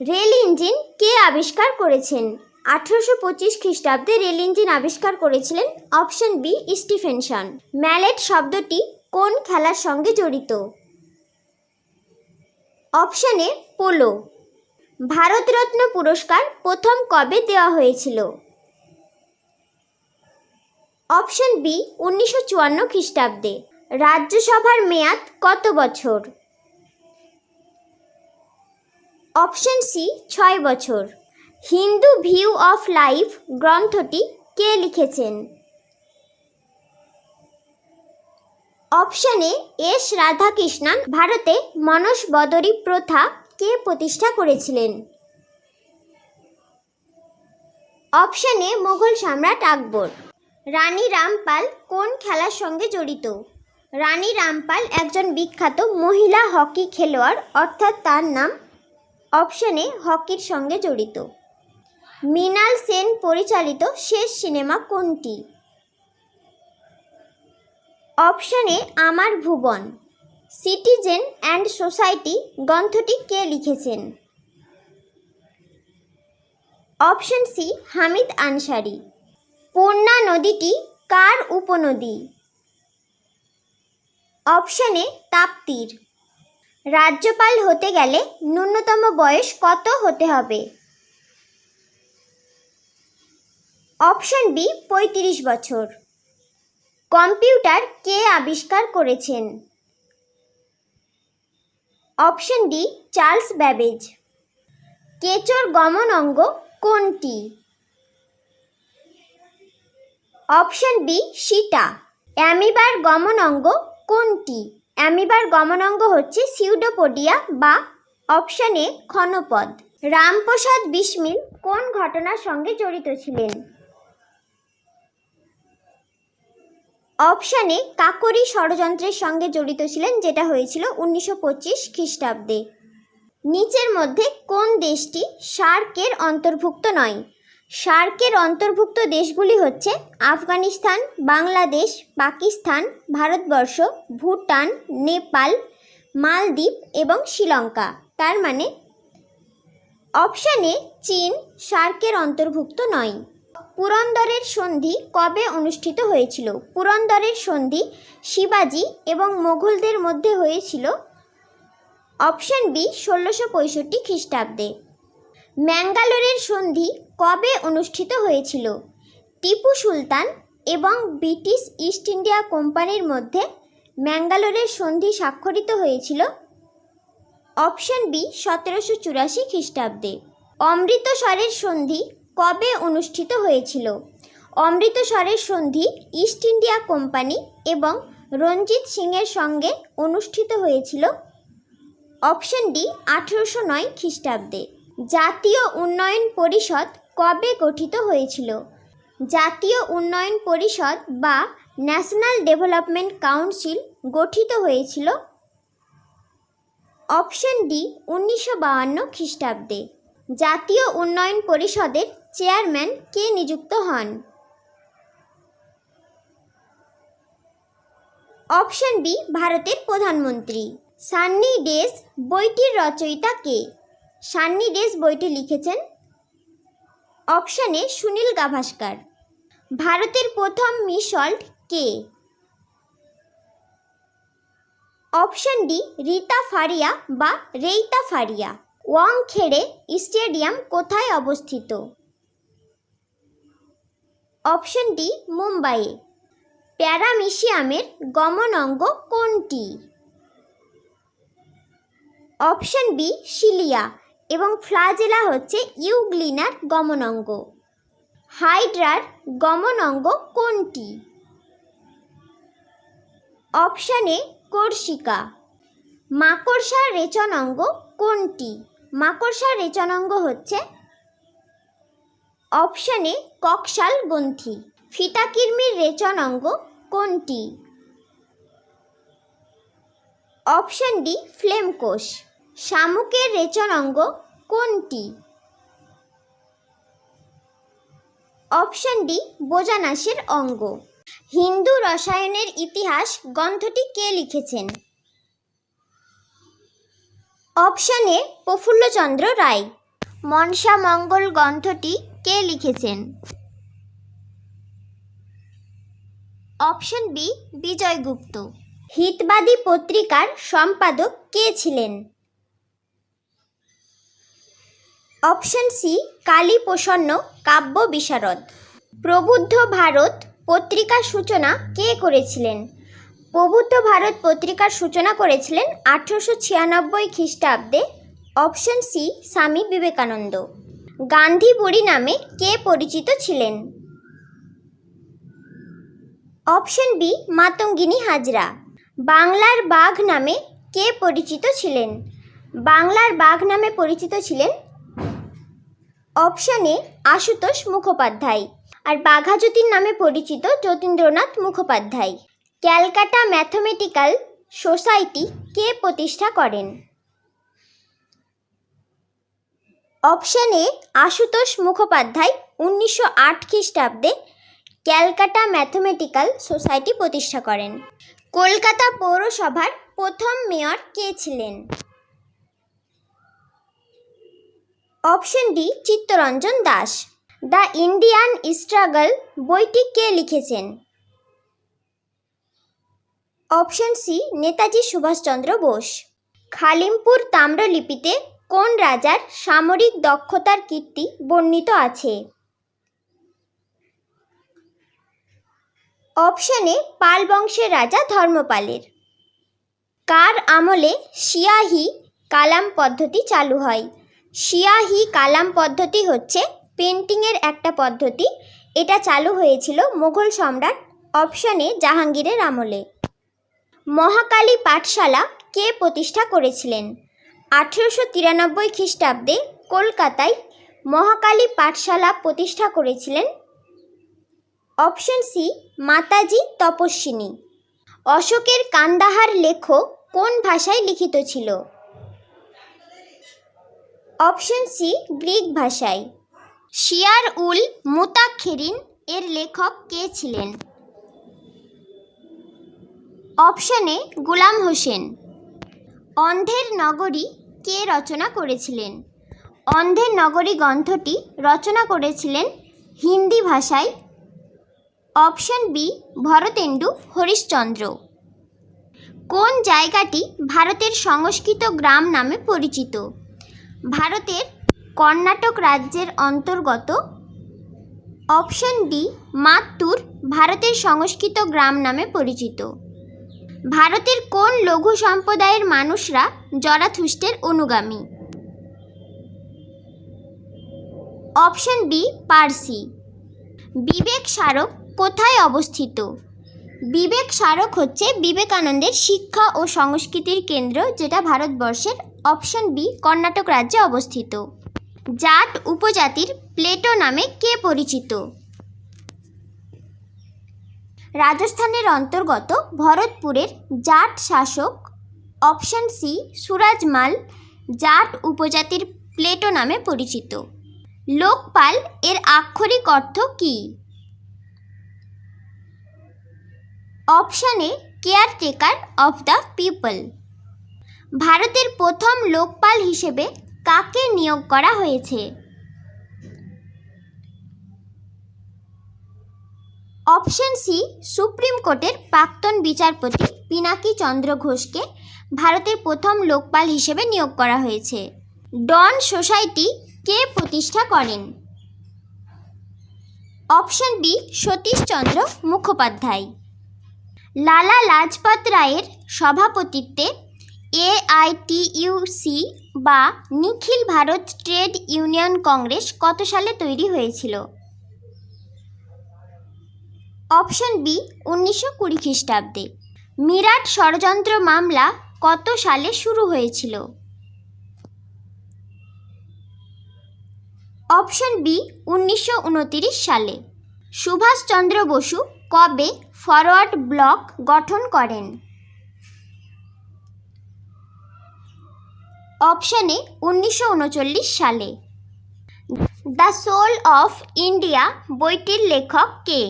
রেল ইঞ্জিন কে আবিষ্কার করেছেন? 1825 খ্রিস্টাব্দে রেল ইঞ্জিন আবিষ্কার করেছিলেন অপশন বি স্টিফেনসন। ম্যালেট শব্দটি কোন খেলার সঙ্গে জড়িত? Option A polo. ভারতরত্ন পুরস্কার প্রথম কবে দেওয়া হয়েছিল? অপশন বি 1954 খ্রিস্টাব্দে। রাজ্যসভার মেয়াদ কত বছর? অপশন সি 6 বছর। হিন্দু ভিউ অফ লাইফ গ্রন্থটি কে লিখেছেন? Option A S Radhakrishnan. ভারতে মনস বদরি প্রথা কে প্রতিষ্ঠা করেছিলেন? অপশন এ মোগল সম্রাট আকবর। রানী রামপাল কোন খেলার সঙ্গে জড়িত? রানী রামপাল একজন বিখ্যাত মহিলা হকি খেলোয়াড়, অর্থাৎ তার নাম অপশন এ হকির সঙ্গে জড়িত। মৃণাল সেন পরিচালিত শেষ সিনেমা কোনটি? অপশন এ আমার ভুবন। সিটিজেন অ্যান্ড সোসাইটি গ্রন্থটি কে লিখেছেন? Option C Hamid Ansari. পূর্ণা নদীটি কার উপনদী? অপশন এ তাপ্তির। রাজ্যপাল হতে গেলে ন্যূনতম বয়স কত হতে হবে? অপশন বি 35 বছর। কম্পিউটার কে আবিষ্কার করেছেন? Option D Charles Babbage. কেঁচোর গমন অঙ্গ কোনটি? Option B Sita. অ্যামিবার গমন অঙ্গ কোনটি? অ্যামিবার গমন অঙ্গ হচ্ছে সিউডোপোডিয়া বা অপশন এ ক্ষণপদ। রামপ্রসাদ বিসমিল কোন ঘটনার সঙ্গে জড়িত ছিলেন? অপশানে কাকরি ষড়যন্ত্রের সঙ্গে জড়িত ছিলেন, যেটা হয়েছিল 1925 খ্রিস্টাব্দে। নিচের মধ্যে কোন দেশটি সার্কের অন্তর্ভুক্ত নয়? সার্কের অন্তর্ভুক্ত দেশগুলি হচ্ছে আফগানিস্তান, বাংলাদেশ, পাকিস্তান, ভারতবর্ষ, ভুটান, নেপাল, মালদ্বীপ এবং শ্রীলঙ্কা। তার মানে অপশানে চীন সার্কের অন্তর্ভুক্ত নয়। পুরন্দরের সন্ধি কবে অনুষ্ঠিত হয়েছিল? পুরন্দরের সন্ধি শিবাজি এবং মোগলদের মধ্যে হয়েছিল অপশান বি 1665 খ্রিস্টাব্দে। ম্যাঙ্গালোরের সন্ধি কবে অনুষ্ঠিত হয়েছিল? টিপু সুলতান এবং ব্রিটিশ ইস্ট ইন্ডিয়া কোম্পানির মধ্যে ম্যাঙ্গালোরের সন্ধি স্বাক্ষরিত হয়েছিল অপশান বি 1784 খ্রিস্টাব্দে। অমৃতসরের সন্ধি কবে অনুষ্ঠিত হয়েছিল? অমৃতসরের সন্ধি ইস্ট ইন্ডিয়া কোম্পানি এবং রঞ্জিত সিংয়ের সঙ্গে অনুষ্ঠিত হয়েছিল অপশান ডি 1809 খ্রিস্টাব্দে। জাতীয় উন্নয়ন পরিষদ কবে গঠিত হয়েছিল? জাতীয় উন্নয়ন পরিষদ বা ন্যাশনাল ডেভেলপমেন্ট কাউন্সিল গঠিত হয়েছিল অপশান ডি 1952 খ্রিস্টাব্দে। জাতীয় উন্নয়ন পরিষদের চেয়ারম্যান কে নিযুক্ত হন? অপশান বি ভারতের প্রধানমন্ত্রী। সান্নি ডেজ বইটির রচয়িতা কে? সান্নি ডেজ বইটি লিখেছেন অপশানে সুনীল গাভাস্কার। ভারতের প্রথম মিস ওয়ার্ল্ড কে? অপশান ডি রীতা ফারিয়া বা রেইতা ফারিয়া। ওয়াংখেড়ে স্টেডিয়াম কোথায় অবস্থিত? অপশান ডি মুম্বাইয়ে। প্যারামিশিয়ামের গমন অঙ্গ কোনটি? অপশান বি সিলিয়া এবং ফ্লাজেলা হচ্ছে ইউগ্লিনার গমন অঙ্গ। হাইড্রার গমন অঙ্গ কোনটি? অপশানে কোর্সিকা। মাকড়সার রেচন অঙ্গ কোনটি? মাকড়সার রেচন অঙ্গ হচ্ছে অপশানে কক্সাল গ্রন্থি। ফিতাকির্মির রেচন অঙ্গ কোনটি? অপশান ডি ফ্লেম কোষ। শামুকের রেচন অঙ্গ কোনটি? অপশান ডি বোজানাসের অঙ্গ। হিন্দু রসায়নের ইতিহাস গ্রন্থটি কে লিখেছেন? অপশানে প্রফুল্লচন্দ্র রায়। মনসা মঙ্গল গ্রন্থটি কে লিখেছেন? Option B Bijay Gupta. হিতবাদী পত্রিকার সম্পাদক কে ছিলেন? অপশান সি কালীপ্রসন্ন কাব্য বিশারদ। প্রবুদ্ধ ভারত পত্রিকার সূচনা কে করেছিলেন? প্রবুদ্ধ ভারত পত্রিকার সূচনা করেছিলেন 1896 খ্রিস্টাব্দে অপশান সি স্বামী বিবেকানন্দ। গান্ধী বুড়ি নামে কে পরিচিত ছিলেন? Option B Matangini Hazra. বাংলার বাঘ নামে কে পরিচিত ছিলেন? বাংলার বাঘ নামে পরিচিত ছিলেন অপশানে আশুতোষ মুখোপাধ্যায়। আর বাঘাযতীন নামে পরিচিত যতীন্দ্রনাথ মুখোপাধ্যায়। ক্যালকাটা ম্যাথমেটিক্যাল সোসাইটি কে প্রতিষ্ঠা করেন? অপশানে আশুতোষ মুখোপাধ্যায় 1908 খ্রিস্টাব্দে ক্যালকাটা ম্যাথমেটিক্যাল সোসাইটি প্রতিষ্ঠা করেন। কলকাতা পৌরসভার প্রথম মেয়র কে ছিলেন? Option D Chittaranjan Das. The Indian struggle বইটি কে লিখেছেন? Option C Netaji Subhashchandra Bose. খালিমপুর তাম্রলিপিতে কোন রাজার সামরিক দক্ষতার কীর্তি বর্ণিত আছে? অপশানে পাল বংশের রাজা ধর্মপালের। কার আমলে সিয়াহি কালাম পদ্ধতি চালু হয়? সিয়াহি কালাম পদ্ধতি হচ্ছে পেন্টিংয়ের একটা পদ্ধতি। এটা চালু হয়েছিল মুঘল সম্রাট অপশানে জাহাঙ্গীরের আমলে। মহাকালী পাঠশালা কে প্রতিষ্ঠা করেছিলেন? 1893 খ্রিস্টাব্দে কলকাতায় মহাকালী পাঠশালা প্রতিষ্ঠা করেছিলেন অপশন সি মাতাজি তপস্বিনী। অশোকের কান্দাহার লেখ কোন ভাষায় লিখিত ছিল? অপশন সি গ্রিক ভাষায়। শিয়ার উল মুতাক্ষিরিন এর লেখক কে ছিলেন? অপশন এ গোলাম হোসেন। অন্ধের নগরী কে রচনা করেছিলেন? অন্ধের নগরী গ্রন্থটি রচনা করেছিলেন হিন্দি ভাষায়। Option B Bharatendu Harishchandra. কোন জায়গাটি ভারতের সংস্কৃত গ্রাম নামে পরিচিত? ভারতের কর্ণাটক রাজ্যের অন্তর্গত। অপশন ডি মাত্তুর ভারতের সংস্কৃত গ্রাম নামে পরিচিত। ভারতের কোন লঘু সম্প্রদায়ের মানুষরা জরাথুস্ট্রের অনুগামী? অপশন বি পারসি। বিবেক স্মারক কোথায় অবস্থিত? বিবেক স্মারক হচ্ছে বিবেকানন্দের শিক্ষা ও সংস্কৃতির কেন্দ্র, যেটা ভারতবর্ষের। অপশন বি কর্ণাটক রাজ্যে অবস্থিত। জাট উপজাতির প্লেটো নামে কে পরিচিত? রাজস্থানের অন্তর্গত ভরতপুরের জাট শাসক। অপশন সি সুরাজমাল জাট উপজাতির প্লেটো নামে পরিচিত। লোকপাল এর আক্ষরিক অর্থ কী? Option A caretaker of the people. ভারতের প্রথম লোকপাল হিসেবে কাকে নিয়োগ করা হয়েছে? অপশন সি সুপ্রিম কোর্টের প্রাক্তন বিচারপতি পিনাকি চন্দ্র ঘোষকে ভারতের প্রথম লোকপাল হিসেবে নিয়োগ করা হয়েছে। ডন সোসাইটি কে প্রতিষ্ঠা করেন? Option B Satishchandra Mukhopadhyay. লালা লাজপত রায়ের সভাপতিত্বে এআইটিইউসি বা নিখিল ভারত ট্রেড ইউনিয়ন কংগ্রেস কত সালে তৈরি হয়েছিল? অপশন বি 1920 খ্রিস্টাব্দে। মিরাট ষড়যন্ত্র মামলা কত সালে শুরু হয়েছিল? অপশন বি 1929 সালে। সুভাষচন্দ্র বসু কবে ফরওয়ার্ড ব্লক গঠন করেন? অপশন এ 1939 সালে। দ্য সোল অফ ইন্ডিয়া বইটির লেখক কে?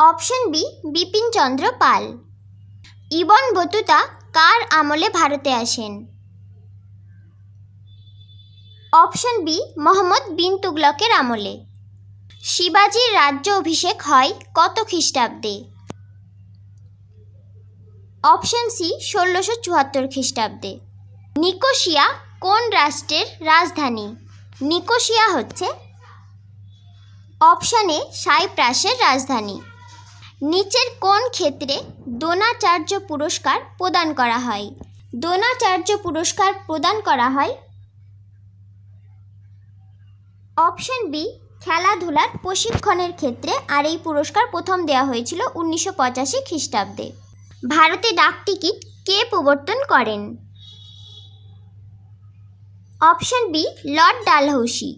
অপশন বি বিপিনচন্দ্র পাল। ইবন বতুতা কার আমলে ভারতে আসেন? অপশন বি মোহাম্মদ বিন তুগলকের আমলে। শিবাজির রাজ্য অভিষেক হয় কত খ্রিস্টাব্দে? অপশন সি 1674 খ্রিস্টাব্দে। নিকোসিয়া কোন রাষ্ট্রের রাজধানী? নিকোসিয়া হচ্ছে অপশন এ সাইপ্রাসের রাজধানী। নিচের কোন ক্ষেত্রে দ্রোণাচার্য পুরস্কার প্রদান করা হয়? দ্রোণাচার্য পুরস্কার প্রদান করা হয় অপশন বি খেলাধুলার প্রশিক্ষণের ক্ষেত্রে, আর এই পুরস্কার প্রথম দেওয়া হয়েছিল 1985 খ্রিস্টাব্দে। ভারতে ডাকটিকিট কে প্রবর্তন করেন? Option B Lord Dalhousie.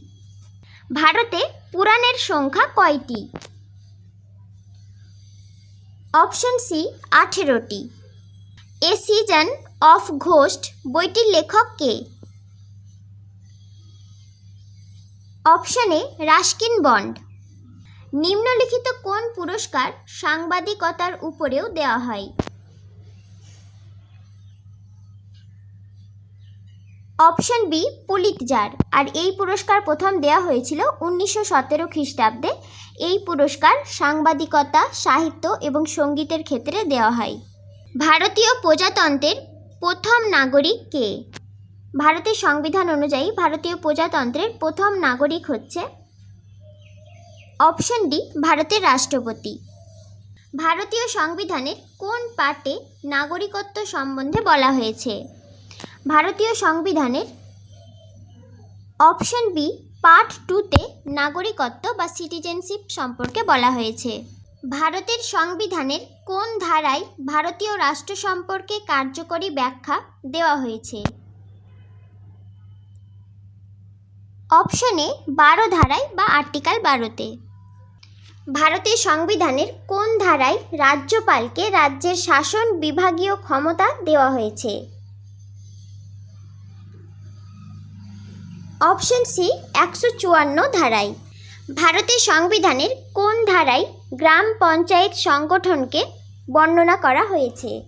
ভারতে পুরাণের সংখ্যা কয়টি? অপশন সি 18টি। এ সিজন অফ ঘোস্ট বইটির লেখক কে? Option A Ruskin Bond. নিম্নলিখিত কোন পুরস্কার সাংবাদিকতার উপরেও দেওয়া হয়? অপশন বি পুলিৎজার, আর এই পুরস্কার প্রথম দেওয়া হয়েছিল 1917 খ্রিস্টাব্দে। এই পুরস্কার সাংবাদিকতা, সাহিত্য এবং সঙ্গীতের ক্ষেত্রে দেওয়া হয়। ভারতীয় প্রজাতন্ত্রের প্রথম নাগরিক কে? ভারতের সংবিধান অনুযায়ী ভারতীয় প্রজাতন্ত্রের প্রথম নাগরিক হচ্ছে অপশন ডি ভারতের রাষ্ট্রপতি। ভারতীয় সংবিধানের কোন পার্টে নাগরিকত্ব সম্বন্ধে বলা হয়েছে? ভারতীয় সংবিধানের অপশন বি পার্ট 2তে নাগরিকত্ব বা সিটিজেনশিপ সম্পর্কে বলা হয়েছে। ভারতের সংবিধানের কোন ধারায় ভারতীয় রাষ্ট্র সম্পর্কে কার্যকরী ব্যাখ্যা দেওয়া হয়েছে? অপশন এ 12 ধারায় বা আর্টিকেল 12তে। ভারতের সংবিধানের কোন ধারায় রাজ্যপালকে রাজ্যের শাসন বিভাগীয় ক্ষমতা দেওয়া হয়েছে? অপশন সি 154 ধারায়। ভারতের সংবিধানের কোন ধারায় গ্রাম পঞ্চায়েত সংগঠনকে বর্ণনা করা হয়েছে?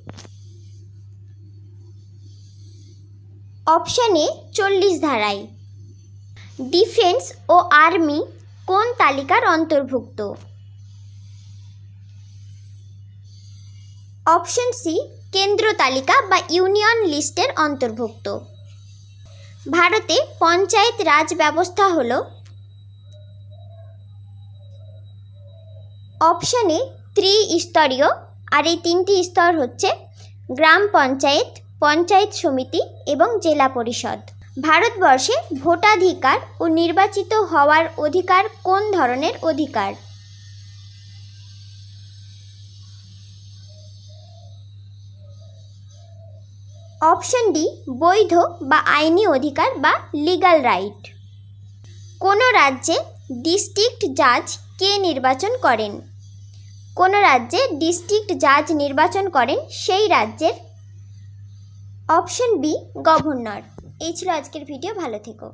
অপশন এ 40 ধারায়। ডিফেন্স ও আর্মি কোন তালিকার অন্তর্ভুক্ত? অপশন সি কেন্দ্র তালিকা বা ইউনিয়ন লিস্টের অন্তর্ভুক্ত। ভারতে পঞ্চায়েত রাজ ব্যবস্থা হল? অপশন এ ত্রিস্তরীয়, আর এই 3টি স্তর হচ্ছে গ্রাম পঞ্চায়েত, পঞ্চায়েত সমিতি এবং জেলা পরিষদ। ভারতবর্ষে ভোটাধিকার ও নির্বাচিত হওয়ার অধিকার কোন ধরনের অধিকার? অপশন ডি বৈধ বা আইনি অধিকার বা লিগ্যাল রাইট। কোন রাজ্যে ডিস্ট্রিক্ট জাজ কে নির্বাচন করেন? কোন রাজ্যে ডিস্ট্রিক্ট জাজ নির্বাচন করেন সেই রাজ্যের? Option B governor. এই ছিল আজকের ভিডিও। ভালো থেকো।